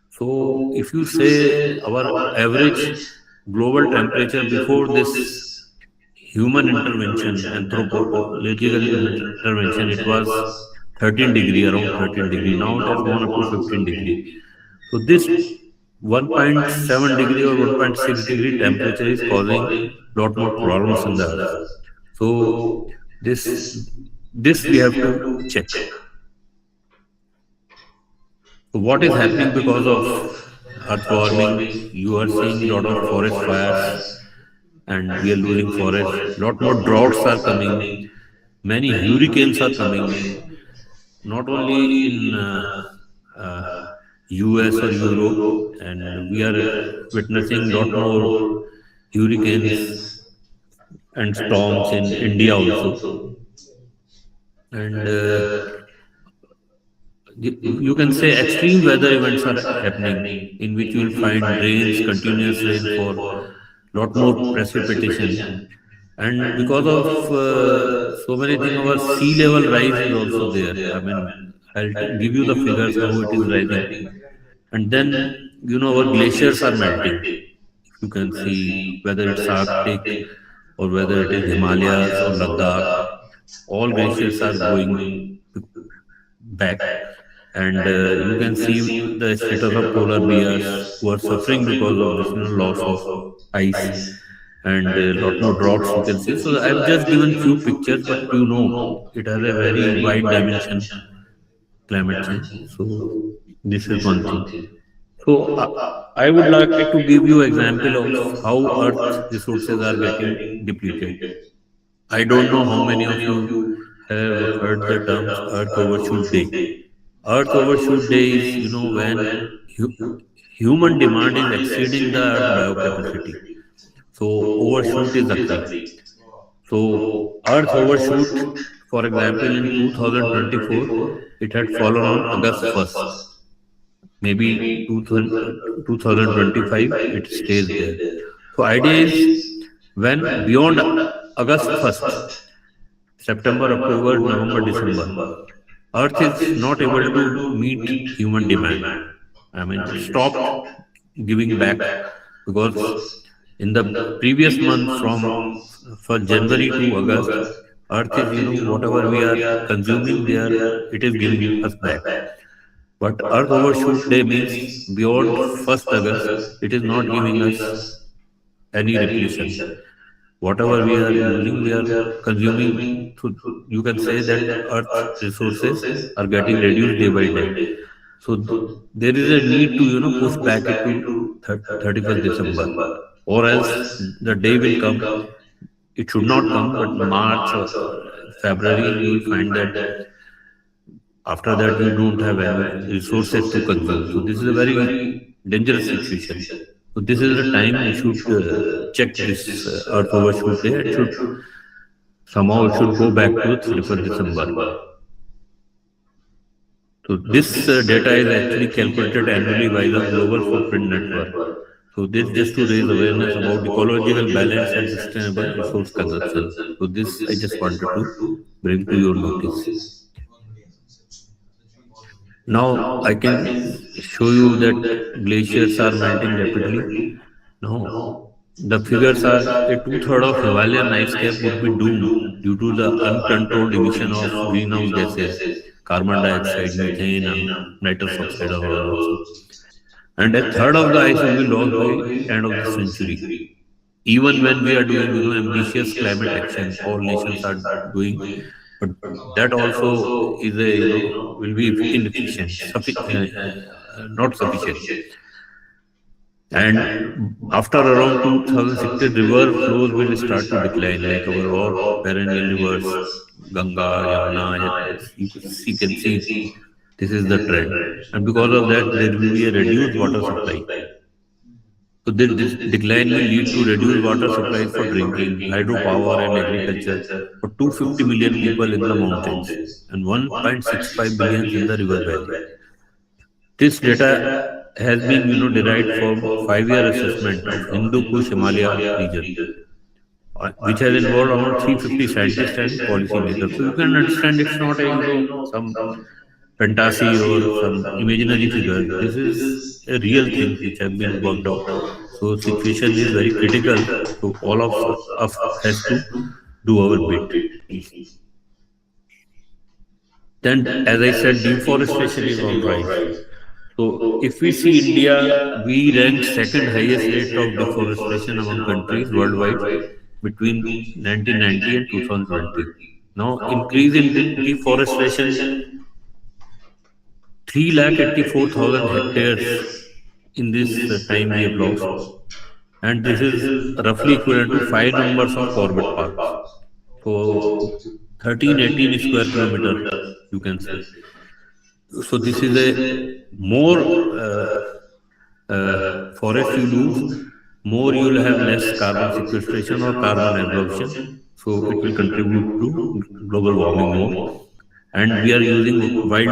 So if you say our average global temperature before this human intervention, anthropological intervention, it was 13 degree, around 13 degree. Now it has gone up to 15 degree. So this 1.7 degree or 1.6 degree temperature is causing lot more problems in the earth. So this this we have to check. So what is happening because of earth warming? You are seeing a lot of forest fires, and we are losing forest. Lot more droughts are coming. Many hurricanes are coming. Not only in uh, US or Europe, and we are witnessing lot more hurricanes and storms in India also. And you can say extreme weather events are happening, in which you will find rains, continuous rainfall, lot more precipitation. And because of so many things, our sea level rise is also there. I mean, I'll give you the figures how it is rising. And then, our glaciers are melting. You can see whether it's Arctic or whether it is Himalayas or Ladakh, all glaciers are going back. And you can see the status of polar bears who are suffering because of this loss of ice, and a lot more droughts you can see. So I've just given few pictures, but it has a very wide dimension, climate change. So this is one thing. So I would like to give you example of how earth resources are getting depleted. I don't know how many of you have heard the terms earth overshoot day. Earth overshoot day is, when human demand is exceeding the earth biocapacity. So overshoot is occurring. So earth overshoot, for example, in 2024, it had fallen on August 1st. Maybe 2025, it stays there. So idea is, when beyond August 1st, September, October, November, December, Earth is not able to meet human demand. I mean, it stopped giving back because in the previous month from for January to August, Earth is, whatever we are consuming, it is giving us back. But Earth overshoot day means beyond 1st August, it is not giving us any repletion. Whatever we are using, we are consuming. So you can say that Earth resources are getting reduced day by day. So there is a need to push back it to 31st December, or else the day will come. It should not come, but March or February you will find that after that you don't have any resources to consume. So this is a very dangerous situation. So this is the time we should check this Earth overshoot day. It should somehow it should go back to 31st December. So this data is actually calculated annually by the Global Footprint Network. So this just to raise awareness about ecological balance and sustainable resource consumption. So this I just wanted to bring to your notice. Now I can show you that glaciers are melting rapidly. Now the figures are a two-thirds of Himalayan ice cap would be doomed due to the uncontrolled emission of greenhouse gases, carbon dioxide, methane, and nitrous oxide also. And a third of the ice will be lost by end of the century. Even when we are doing, ambitious climate action, all nations are doing, but that also is a, will be inefficient, not sufficient. And after around 2060, river flows will start to decline, like our all perennial rivers, Ganga, Yamuna. You can see this is the trend, and because of that, there will be a reduced water supply. So this decline will lead to reduced water supplies for drinking, hydropower, and agriculture for 250 million people in the mountains and 1.65 billion in the river valley. This data has been, derived from 5-year assessment of Hindu Kush Himalaya region, which has involved around 350 scientists and policymakers. So you can understand it's not a, some fantasy or some imaginary figure. This is a real thing which have been worked out. So situation is very critical. So all of us has to do our bit. Then, as I said, deforestation is on rise. So if we see India, we rank second highest rate of deforestation among countries worldwide between 1990 and 2020. Now, increase in deforestation 384,000 hectares in this time we have lost, and this is roughly equivalent to 5 numbers of Corbett Parks. So 1318 square kilometer, you can say. So this is a more forest you lose, more you will have less carbon sequestration or carbon absorption. So it will contribute to global warming more. And we are using we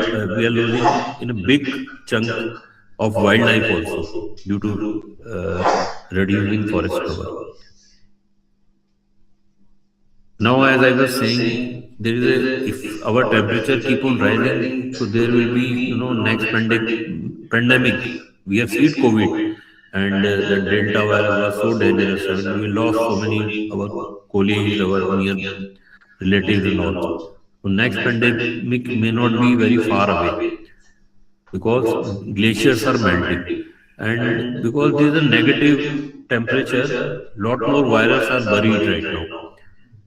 are losing in a big chunk of wildlife also due to reducing forest cover. Now, as I was saying, there is a if our temperature keep on rising, so there will be next pandemic. We have seen COVID, and the Delta virus was so dangerous. I mean, we lost so many our colleagues, our near relatives, and all. So next pandemic may not be very far away because glaciers are melting, and because there is a negative temperature, lot more viruses are buried right now.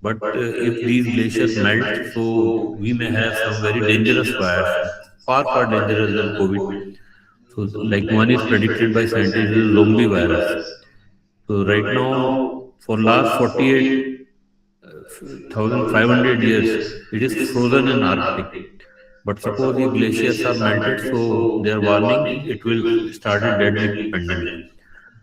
But if these glaciers melt, so we may have some very dangerous fires, far, far dangerous than COVID. So, like one is predicted by scientists is zombie virus. So, right now, for last 48,500 years, it is frozen in Arctic. But suppose if glaciers are melted, so they are warning it will start a deadly pandemic.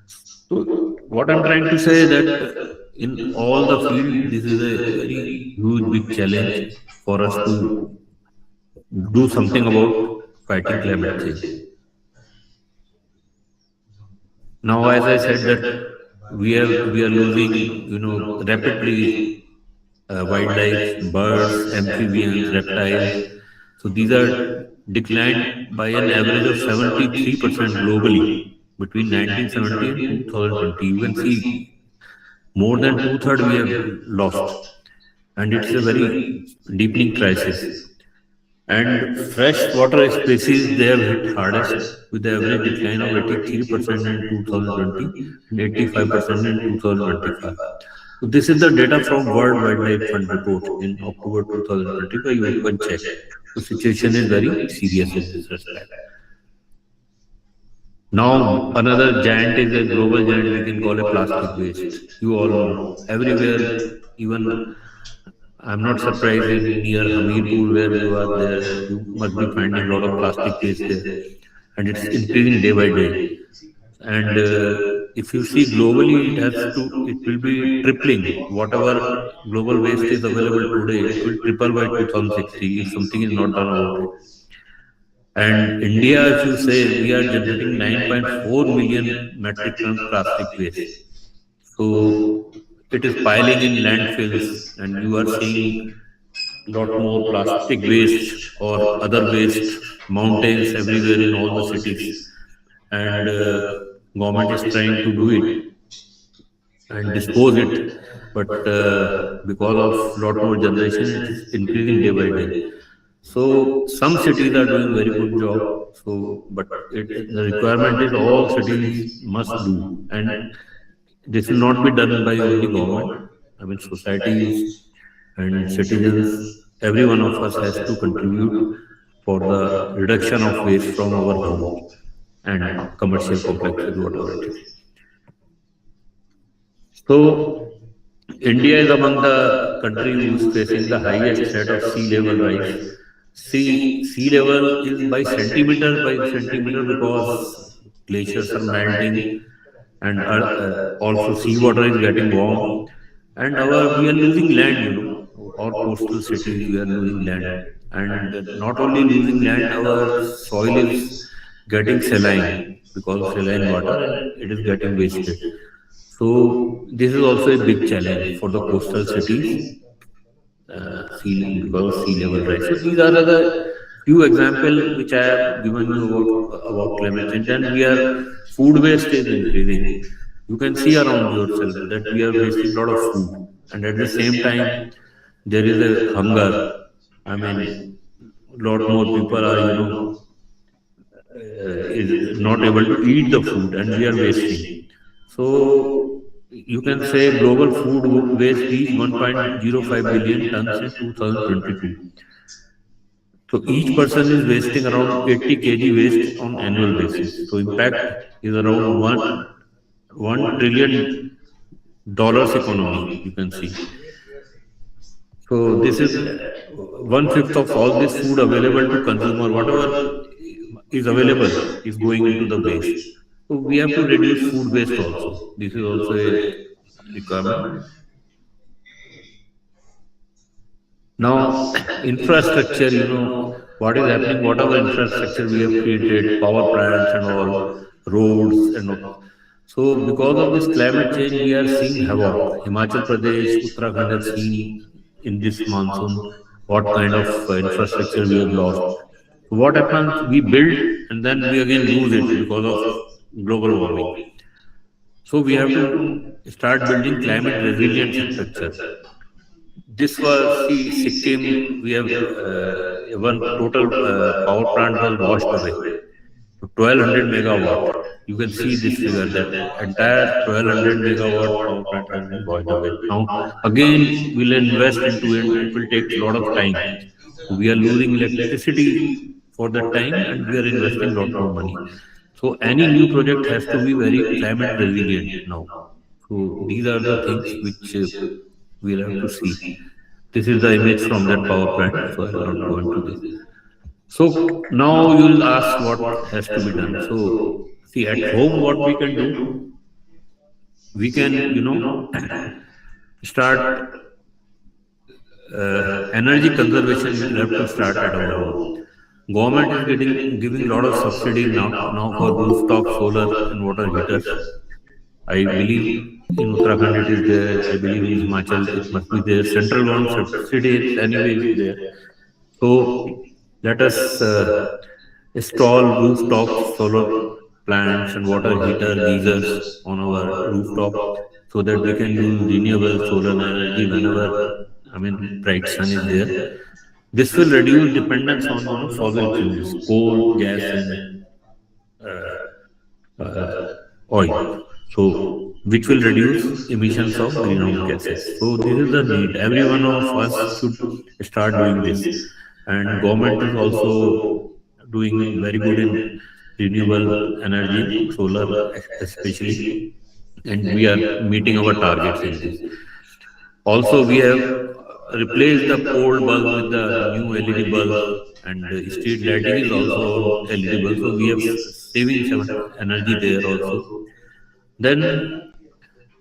So, what I'm trying to say that in all the field, this is a very huge, big challenge for us to do something about fighting climate change. Now, as I said that we are losing, rapidly wildlife, birds, amphibians, reptiles. So these are declined by an average of 73% globally between 1970 and 2020. You can see more than two-thirds we have lost, and it's a very deepening crisis. And freshwater species they have hit hardest with the average decline of 83% in 2020 and 85% in 2025. So this is the data from World Wildlife Fund report in October 2025. You can check. The situation is very serious in this respect. Now, another giant is a global giant we can call a plastic waste. You all know everywhere, even I'm not surprised in near Hamirpur where you are there, you must be finding a lot of plastic waste there, and it's increasing day by day. And if you see globally, it will be tripling. Whatever global waste is available today, it will triple by 2060 if something is not done about it. And India, if you say, we are generating 9.4 million metric tons plastic waste. So it is piling in landfills, and you are seeing lot more plastic waste or other waste mountains everywhere in all the cities. And government is trying to do it and dispose it, but because of lot more generation, it is increasing day by day. So some cities are doing very good job. So, but the requirement is all cities must do, and this will not be done by only government. I mean, societies and citizens, every one of us has to contribute for the reduction of waste from our home and commercial complexes, whatever it is. So, India is among the country who is facing the highest threat of sea level rise. Sea level is by centimeter because glaciers are melting, and also seawater is getting warm, and we are losing land. Our coastal cities, we are losing land, and not only losing land, our soil is getting saline because of saline water, and it is getting wasted. So this is also a big challenge for the coastal cities, because of sea level rise. So these are the few examples which I have given you about climate change. And we are food waste is increasing. You can see around yourself that we are wasting a lot of food, and at the same time there is a hunger. I mean, lot more people are is not able to eat the food, and we are wasting. So you can say global food waste reached 1.05 billion tons in 2022. So each person is wasting around 80 kg waste on annual basis. So impact is around one trillion dollars economy. You can see. So this is one fifth of all this food available to consumer. Whatever is available is going into the waste. So we have to reduce food waste also. This is also a requirement. Now, infrastructure, what is happening, whatever infrastructure we have created, power plants and all, roads and all. So because of this climate change, we are seeing havoc. Himachal Pradesh, Uttarakhand have seen in this monsoon what kind of infrastructure we have lost. So what happens, we build and then we again lose it because of global warming. So we have to start building climate resilient structure. This was, see, Sikkim, we have one total power plant was washed away. 1200 megawatt. You can see this figure that entire 1200 megawatt power plant has been washed away. Now, again, we'll invest into it. It will take a lot of time. We are losing electricity for that time, and we are investing a lot more money. So any new project has to be very climate resilient now. So these are the things which we'll have to see. This is the image from that power plant, so I will not go into this. So now you will ask what has to be done. So see, at home what we can do, we can start energy conservation. We have to start at our home. Government is giving a lot of subsidies now for rooftop solar and water heaters. I believe in Uttarakhand it is there. I believe in Himachal it must be there. Central one subsidy anyway is there. So Let us install rooftop solar plants and water heater geysers on our rooftop so that we can use renewable solar energy whenever, I mean, bright sun is there. This will reduce dependence on, fossil fuels, coal, gas, and uh, uh, oil. So, which will reduce emissions of greenhouse gases. So, this is the need. Every one of us should start doing this, and government is also doing very good in renewable energy, solar especially, and we are meeting our targets in this. Also, we have replaced the old bulb with the new LED bulb, and street lighting is also on LED bulb. So we have saving some energy there also. Then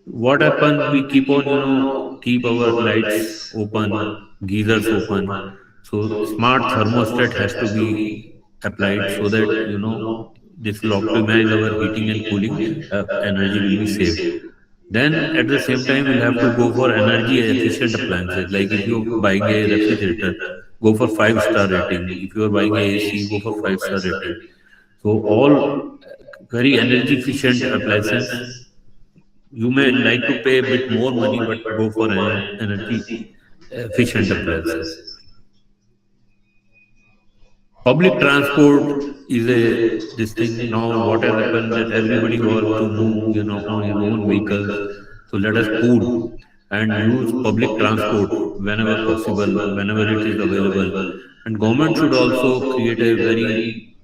what happen? We keep on, keep our lights open, geysers open. So smart thermostat has to be applied so that this will optimize our heating and cooling. Energy will be saved. Then at the same time, we'll have to go for energy efficient appliances. Like if you're buying a refrigerator, go for 5-star rating. If you're buying a AC, go for 5-star rating. So all very energy efficient appliances. You may like to pay a bit more money, but go for energy efficient appliances. Public transport is a this thing now. What has happened that everybody wants to move, on his own vehicles. So let us pool and use public transport whenever possible, whenever it is available. And government should also create a very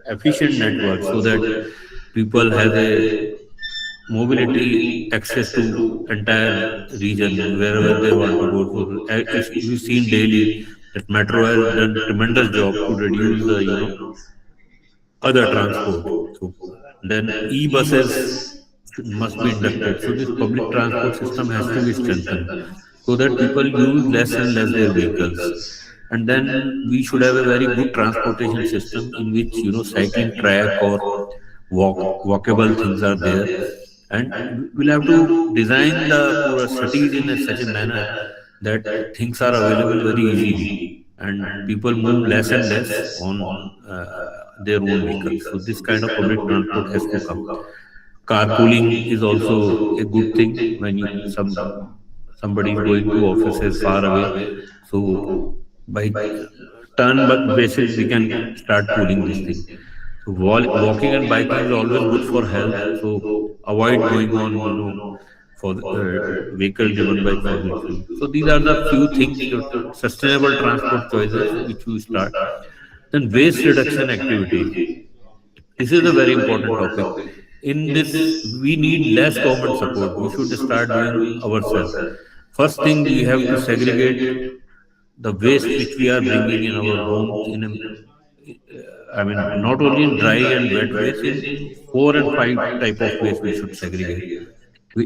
efficient network so that people has a mobility access to entire region wherever they want to go. So if you've seen daily that metro has done tremendous job to reduce the other transport. So then e-buses must be inducted. So this public transport system has to be strengthened so that people use less and less their vehicles. And then we should have a very good transportation system in which cycling track or walkable things are there, and we'll have to design the poor cities in such a manner that things are available very easily and people move less and less on their own vehicles. So this kind of public transport has to come. Carpooling is also a good thing when somebody is going to offices far away. So by turn basis we can start pooling this thing. So walking and biking is always good for health. So avoid going on, for vehicle driven by fossil fuel. So these are the few things, sustainable transport choices which we start. Then waste reduction activity. This is a very important topic. In this, we need less government support. We should start doing ourselves. First thing, we have to segregate the waste which we are bringing in our home in a, I mean, not only in dry and wet waste, in 4 and 5 type of waste we should segregate.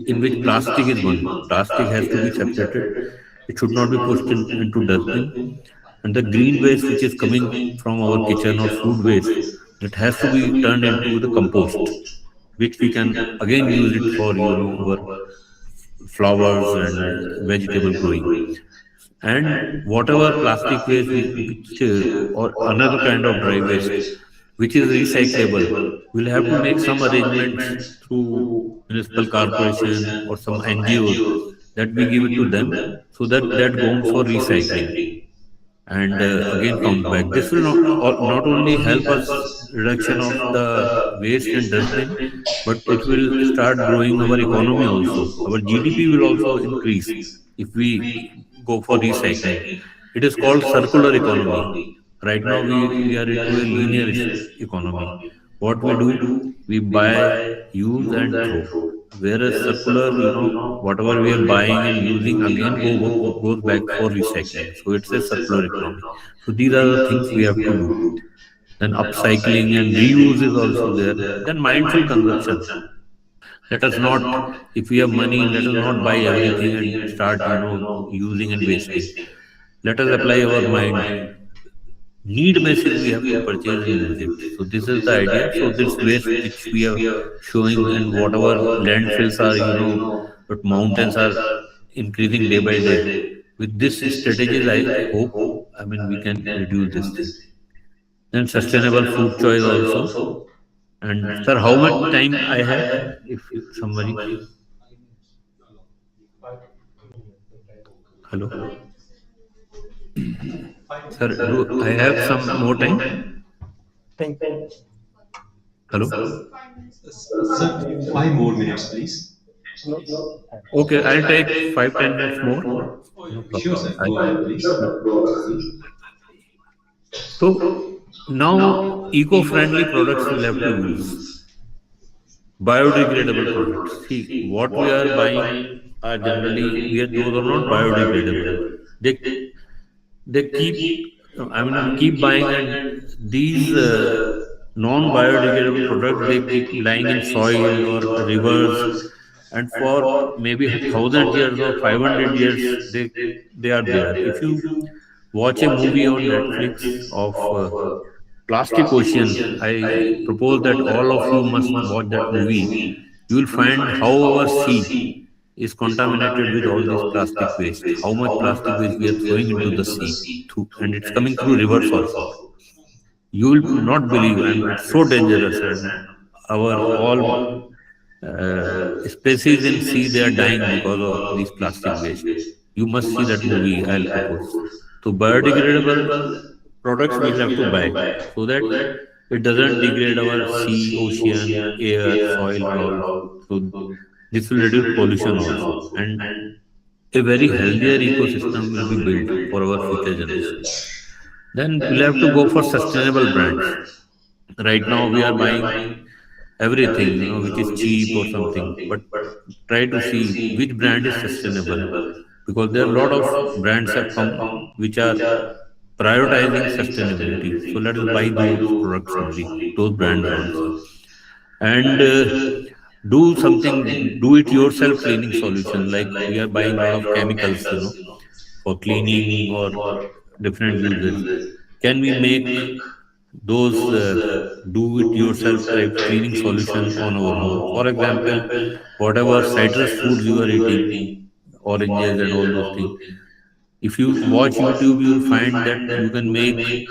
In which plastic is one. Plastic has to be separated. It should not be pushed into dustbin. And the green waste which is coming from our kitchen or food waste, that has to be turned into the compost, which we can again use it for our flowers and vegetable growing. And whatever plastic waste which or another kind of dry waste which is recyclable, we'll have to make some arrangements through municipal corporation or some NGOs that we give it to them so that that goes for recycling and again comes back. This will not only help us reduction of the waste and dustbin, but it will start growing our economy also. Our GDP will also increase if we go for recycling. It is called circular economy. Right now we are into a linear economy. What we do, we buy, use and throw. Whereas circular, whatever we are buying and using again goes back for recycling. So it's a circular economy. So these are the things we have to do. Then upcycling and reuse is also there. Then mindful consumption. Let us not, if we have money, let us not buy everything and start, using and wasting. Let us apply our mind. Need basis we have to purchase and use it. So this is the idea. So this waste which we are showing and whatever landfills are, but mountains are increasing day by day. With this strategies, I hope I mean, we can reduce this thing. Then sustainable food choice also. And sir, how much time I have? If somebody, hello, sir, do I have some more time? Thank Hello. Sir, 5 more minutes, please. no. Okay, I'll take 5-10 minutes more. No Sure, problem. sir. Go ahead, please. So now eco-friendly products we'll have to use. Biodegradable products. See, what we are buying are generally those are not biodegradable. They they keep I mean we keep buying, and these non-biodegradable products they keep lying in soil or rivers, and for maybe 1,000 years or 500 years they are there. If you watch a movie on Netflix of Plastic Ocean, I propose that all of you must watch that movie. You will find how our sea is contaminated with all this plastic waste. How much plastic waste we are throwing into the sea, and it's coming through rivers also. You will not believe, and it's so dangerous. And our all species in sea they are dying because of these plastic waste. You must see that movie. I'll propose. So biodegradable products we'll have to buy so that it doesn't degrade our sea, ocean, air, soil, and all. So this will reduce pollution also, and a very healthier ecosystem will be built for our future generation. Then we'll have to go for sustainable brands. Right now we are buying everything, which is cheap or something, but try to see which brand is sustainable, because there are a lot of brands have come which are prioritizing sustainability. So let us buy those products only, those brands also, and do something, do it yourself cleaning solution. Like we are buying a lot of chemicals, for cleaning or different uses. Can we make those do it yourself type cleaning solution on our home? For example, whatever citrus fruits you are eating, oranges and all those things, if you watch YouTube, you will find that you can make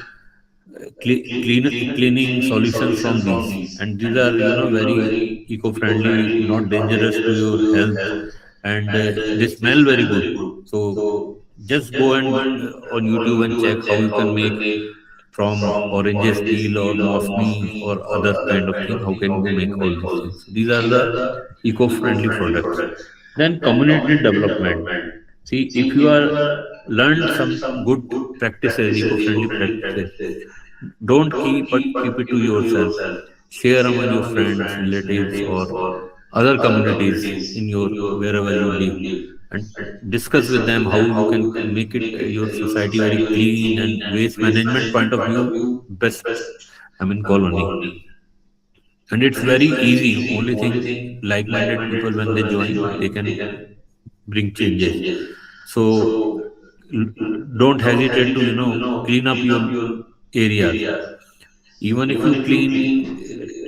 cleaning solutions from these, and these are very eco-friendly, not dangerous to your health, and they smell very good. So just go and on YouTube and check how you can make from oranges peel or mosme or other kind of thing. How can you make all these things? These are the eco-friendly products. Then community development. See, if you are learned some good practices, eco-friendly practices, don't keep it to yourself. Share among your friends, relatives, or other communities in your wherever you live, and discuss with them how you can make it your society very clean and waste management point of view best. I mean colony, and it's very easy. Only thing, like-minded people when they join, they can bring changes. So l- don't hesitate to clean up your areas. Even if you clean,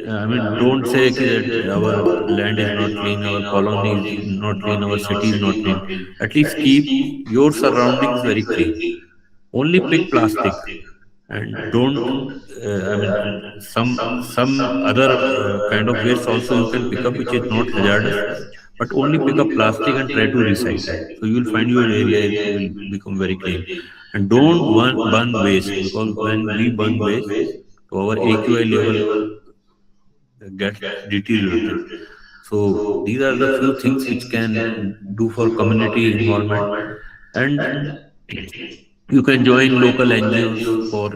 I mean don't say that our land is not clean, our colony is not clean, our city is not clean. At least keep your surroundings very clean. Only pick plastic, and don't I mean some other kind of waste also you can pick up which is not hazardous, but only pick up plastic and try to recycle. So you will find your area will become very clean. And don't burn waste, because when we burn waste, our AQI level gets deteriorated. So these are the few things which can do for community environment. And you can join local NGOs for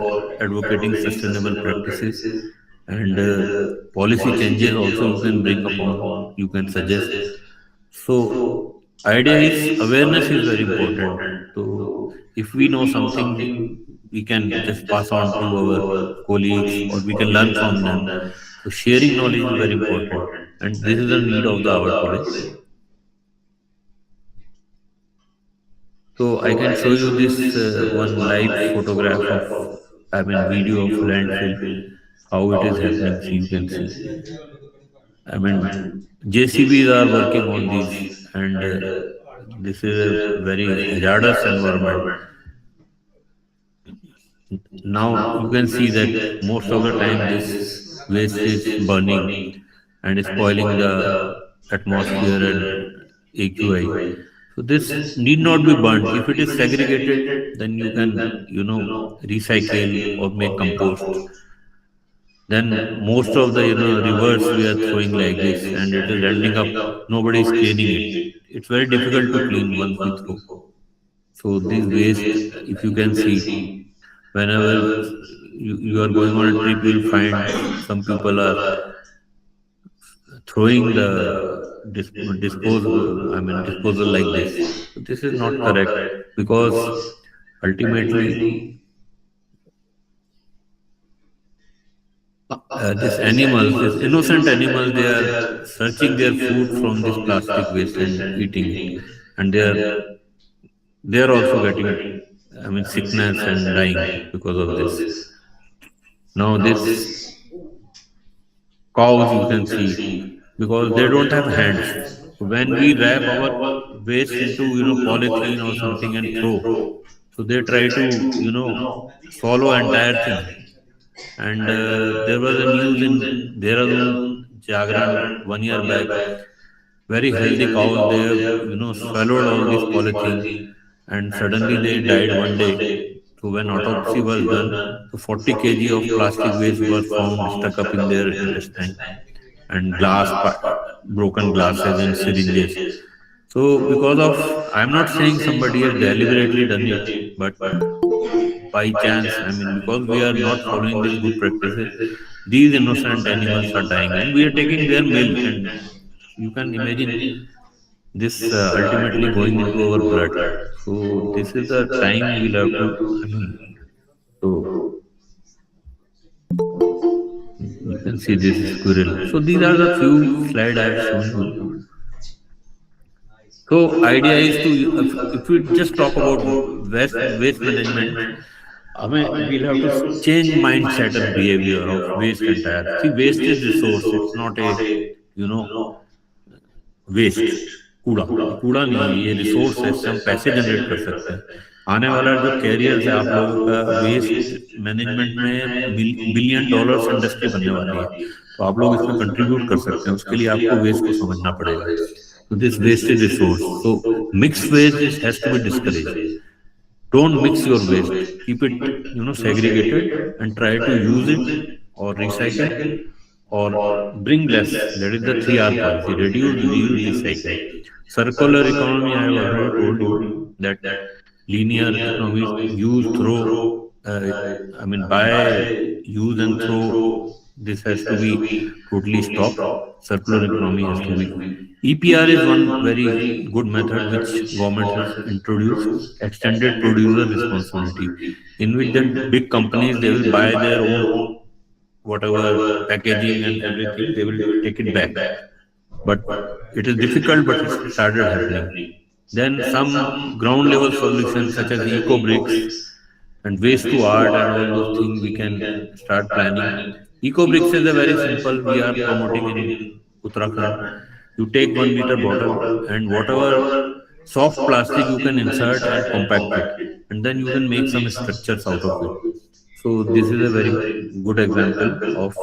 advocating sustainable practices, and policy changes also you can bring upon, you can suggest. So idea is awareness is very important. So if we know something, we can just pass on to our colleagues or we can learn from them. So sharing knowledge is very important, and this is the need of the hour today. So I can show you this one live photograph of, I mean, video of landfill, how it is happening. So you can see. I mean, JCBs are working on these, and this is a very hazardous environment. Now you can see that most of the time this waste is burning and is spoiling the atmosphere and AQI. So this need not be burned. If it is segregated, then you can, recycle or make compost. Then most of the, rivers we are throwing like this and it is ending up, nobody is cleaning it. It's very difficult to clean once we throw. So this waste, if you can see, whenever you are going on a trip, you will find some people are throwing the disposal like this. So this is not correct because ultimately these animals, these innocent animals, they are searching their food from this plastic waste and eating it, and they are also getting, sickness and dying because of this. Now this cows you can see because they don't have hands. When we wrap our waste into polythene or something and throw, so they try to swallow entire thing. And there was a news in Dehradun Jagran 1 year back. Very healthy cows, they have swallowed all this polythene, and suddenly they died one day. So when autopsy was done, so 40 kg of plastic waste was found stuck up in their intestine, and broken glasses and syringes. So because of, I'm not saying somebody has deliberately done it, but by chance, because we are not following these good practices, these innocent animals are dying, and we are taking their milk, and you can imagine this ultimately going into our blood. So this is the time we'll have to, so you can see this squirrel. So these are the few slide I have shown you. So idea is to, if we just talk about waste management, we'll have to change mindset and behavior of waste entire. See, waste is resource. It's not a, you know, waste कूड़ा, ये कूड़ा नहीं है, ये resource है, इससे हम पैसे जनरेट कर सकते हैं। आने वाला जो कैरियर है आप लोगों का, वेस्ट मैनेजमेंट में बिलियन डॉलर्स इंडस्ट्री बनने वाली है, तो आप लोग इसमें कंट्रीब्यूट कर सकते हैं। उसके लिए आपको वेस्ट को समझना पड़ेगा। तो this waste is resource, so mix waste has to be discourage. Don't mix your waste. Keep it, segregated, and try to use it or recycle or bring less. That is the 3R policy: reduce, reuse, recycle. Circular economy, I have already told you that linear economy, use, throw, buy, use and throw. This has to be totally stopped. Circular economy has to be. EPR is one very good method which government has introduced, extended producer responsibility, in which the big companies, they will buy their own whatever packaging and everything, they will take it back. But it is difficult, but it started happening. Then some ground level solutions such as eco bricks and waste to art and all those things we can start planning. Eco bricks is a very simple, we are promoting in Uttarakhand. You take 1 liter bottle and whatever soft plastic you can insert and compact it, and then you can make some structures out of it. So this is a very good example of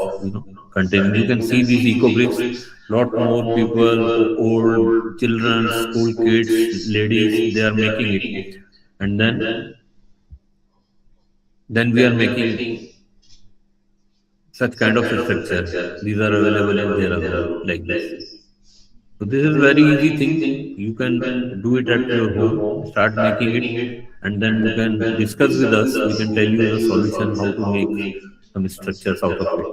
containing. You can see these eco bricks. Lot more people, old children, school kids, ladies, they are making it, and then we are making such kind of structure. These are available in Dehradun like this. So this is very easy thing. You can do it at your home, start making it, and then you can discuss with us. We can tell you the solution how to make some structures out of it.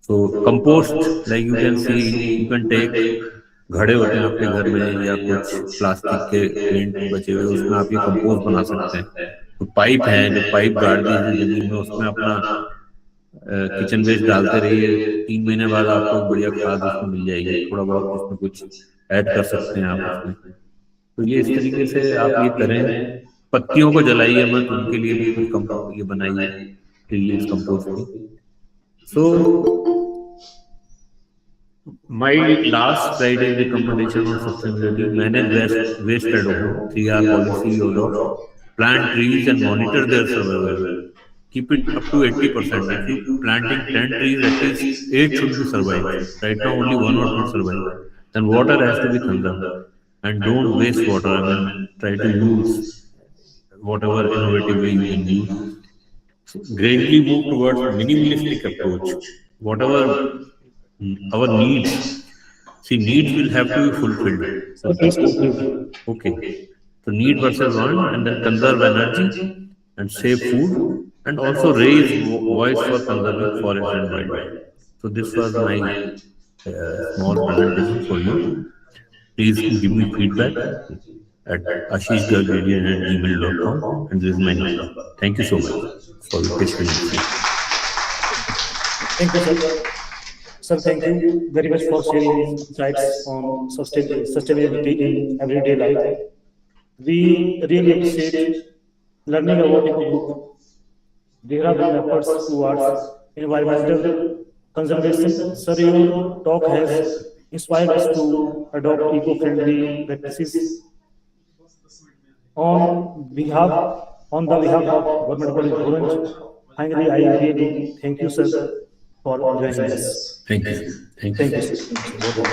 So compost, like you can see, you can take घड़े होते हैं आपके घर में या कुछ plastic के paint बचे हुए, उसमें आप ये कंपोस्ट बना सकते हैं। तो पाइप है, जो पाइप गाड़ दीजिए जमीन में, उसमें अपना किचन वेस्ट डालते रहिए। 3 महीने बाद आपको एक बढ़िया खाद उसमें मिल जाएगी। थोड़ा बहुत उसमें कुछ ऐड कर सकते हैं आप उसमें। तो ये इस तरीके से आप ये करें। पत्तियों को जलाइए मत, उनके लिए भी कुछ ये बनाइए रिलीज कंपोस्ट की। सो my last slide is recommendation on sustainability. Manage waste at home, 3R policy, YOLO. plant trees and monitor their survival. Keep it up to 80%. If you planting 10 trees, at least 8 should be survive. Right now, only one or two survive. Then water has to be conserved. And don't waste water. I mean, try to use whatever innovative way you can use. So gradually move towards minimalistic approach. Whatever our needs, see, needs will have to be fulfilled. Sir, please conclude. Okay. So need versus want, and then conserve energy and save food, and also raise voice for conserving forest and wildlife. So this was my small presentation for you. Please give me feedback at ashishgargadian@gmail.com, and this is my number. Thank you so much for your patient listening. Thank you, sir. Sir, thank you very much for sharing insights on sustainability in everyday life. We really appreciate learning about Eco Group, Dehradun efforts towards environmental conservation. Sir, your talk has inspired us to adopt eco-friendly practices. On behalf, on the behalf of Government College Bhuranj, finally, I really thank you, sir, for joining us. Thank you. Thank you. Thank you, sir. Thank you, sir.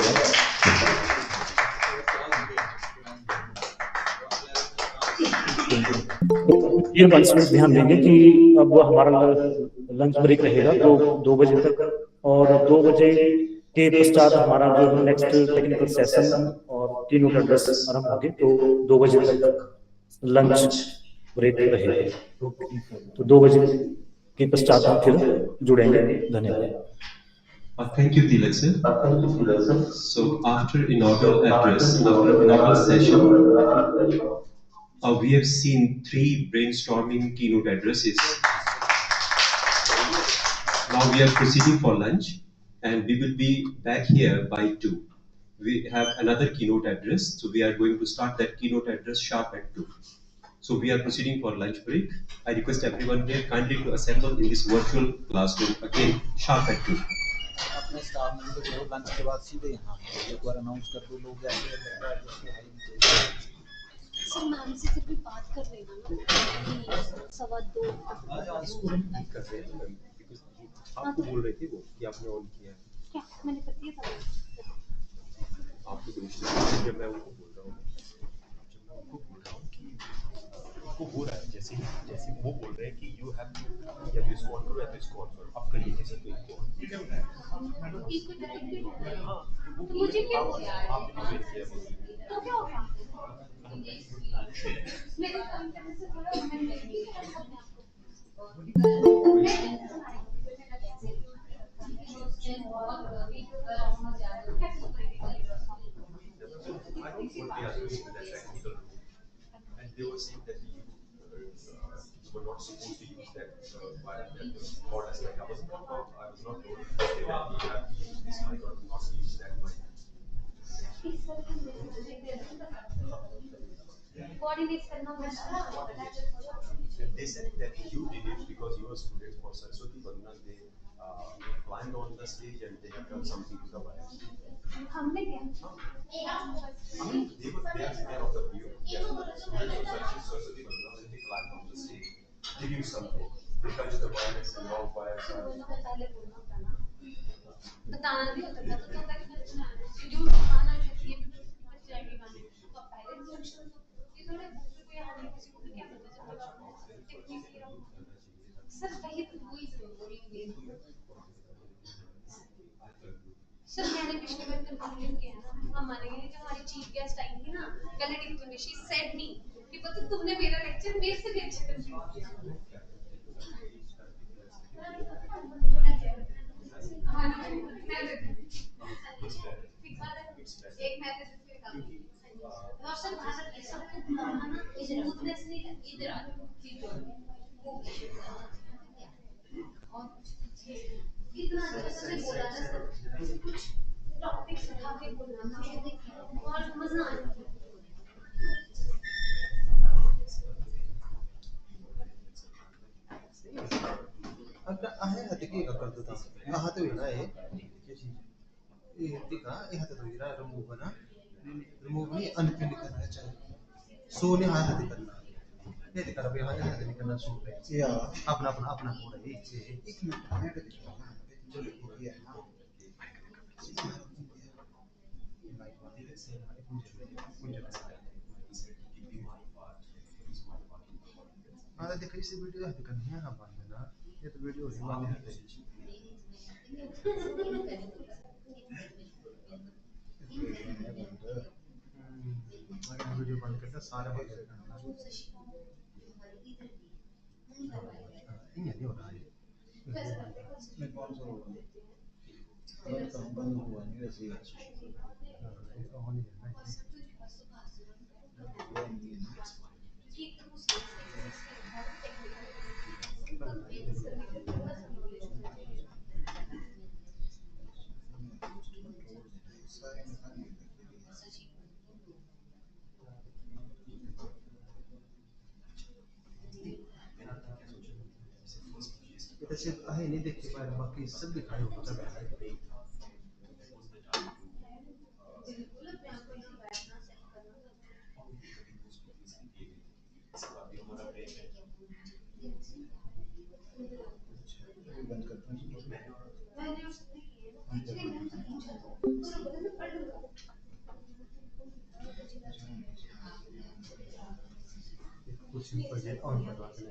बहुत धन्यवाद. ये participants ध्यान देंगे कि अब हमारा lunch break रहेगा 2 बजे तक, और 2 बजे के पश्चात हमारा जो है नेक्स्ट टेक्निकल सेशन और टी नोट एड्रेस आरंभ होंगे, तो 2 बजे तक लंच ब्रेक रहेगा. तो 2 बजे के पश्चात हम फिर जुड़ेंगे. धन्यवाद. Thank you, Tilak sir. So after inaugural address, after inaugural session, we have seen 3 brainstorming keynote addresses. Now we are proceeding for lunch, and we will be back here by 2. We have another keynote address, so we are going to start that keynote address sharp at 2. So we are proceeding for lunch break. I request everyone here kindly to assemble in this virtual classroom again sharp at 2. अपने staff member को lunch के बाद सीधे यहाँ एक बार announce कर दो, लोग जैसे लगता है जैसे सर मैम से फिर भी बात कर लेना ना कि 2:15 इसको हम नहीं कर रहे हैं बिकॉज़ आपको बोल रहे थे वो कि आपने ऑन किया है. क्या मैंने कर दिया था. आपको दूसरे जब मैं उनको बोल रहा हूँ कि उनको हो रहा है जैसे वो बोल रहे हैं कि यू हैव टू या दिस कॉल करो या दिस कॉल करो, आप करिए जैसे कोई को तो मुझे क्या बोला आपने वेट किया तो क्या होगा मेरे काम करने से थोड़ा मैं लेगी and they were saying that you were not supposed to use that word as like I was not told that you have to use this mic or not use that mic. Coordinate करना होगा. They said that you did it because you were students for Saraswati Vandana. They climbed on the stage and they have done something to the wires. हमने क्या I mean, they are of the view that students of Saraswati Vandana, when they climbed on the stage, they did something. They touched the wires and all wires are. बताना भी होता था तो schedule बताना चाहिए कि बच्चे आगे गाने तो पहले जंक्शन ये थोड़े कोई आने किसी को क्या पता चला टेक्निक सर वही तो वही बोलेंगे सर. मैंने पिछली बार कंप्लेन किया ना हमारे जो हमारी चीफ गेस्ट आई थी ना वैलेडिक्टोमी में शी सेड मी कि पता तुमने मेरा लेक्चर मेरे से भी अच्छा कर दिया. एक मैसेज फिर काम रोशन भारत के सब स्मूथनेस नहीं इधर आ इतना अच्छा से बोला ना सर कुछ टॉपिक सिखा के बोलना और मजा आया. अगर आहे हते की करतो था यहाँ तो ना ये दिखा यहाँ तो ना रिमूव नहीं अनपिन करना चाहिए. सोने हाँ हते करना ये तो कर भी हां ये निकलना शुरू है या अपना अपना अपना पूरा ये एक मिनट मैं तो देखो ना जो ये है ना हाँ देखो इसी वीडियो है करनी है हम बंद ना ये तो वीडियो ही बंद है अगर वीडियो बंद करता सारे बंद कर देना ये नहीं हो रहा है मैं कौन सा होगा बंद कर बंद हुआ नहीं वैसे ऑन ही है ना ये तो सिर्फ आहे नहीं देख के पाए बाकी सब दिखाई हो चल रहा है बंद करता हूँ कुछ सिंपल जे ऑन करवा के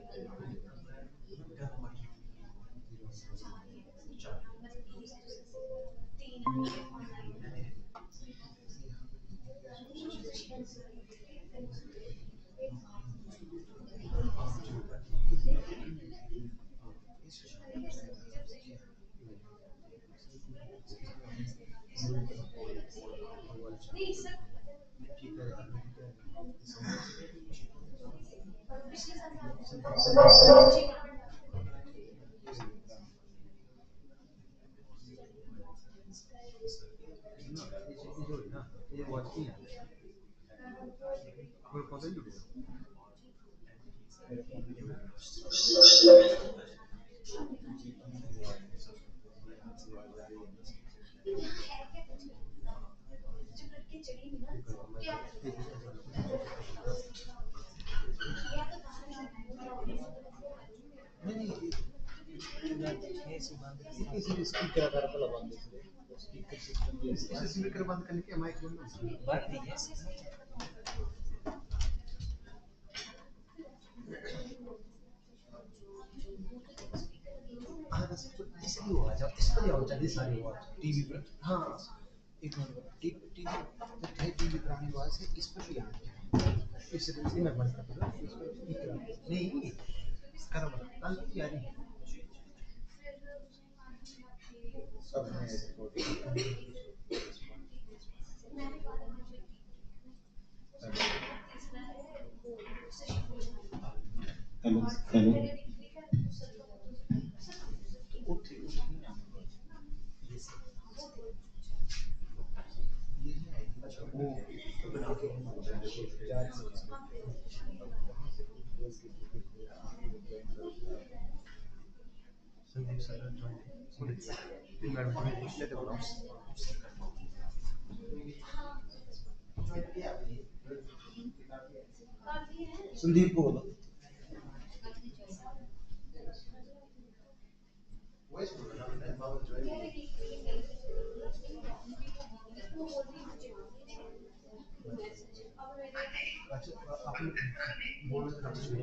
ये जो है ना ये वॉच की है कोई पता नहीं नहीं किसी स्पीकर का रखा लगा दे स्पीकर सिस्टम इसे स्पीकर बंद करने के माइक बंद बात ठीक है हाँ बस इसलिए हुआ जब इस पर आओ जल्दी सारी वॉच टीवी पर हाँ एक मिनट टीवी जब थे टीवी पुरानी आवाज है इस पर भी आ गया इसे मैं बंद कर दूंगा नहीं करो कल की आ रही है सब में हेलो हेलो उठी उठी ना वो बना के संदीप सर जॉइन मैं लेते बोला संदीप बोल वॉइस बोल रहा है बाबू जॉइन अच्छा आप बोल रहे थे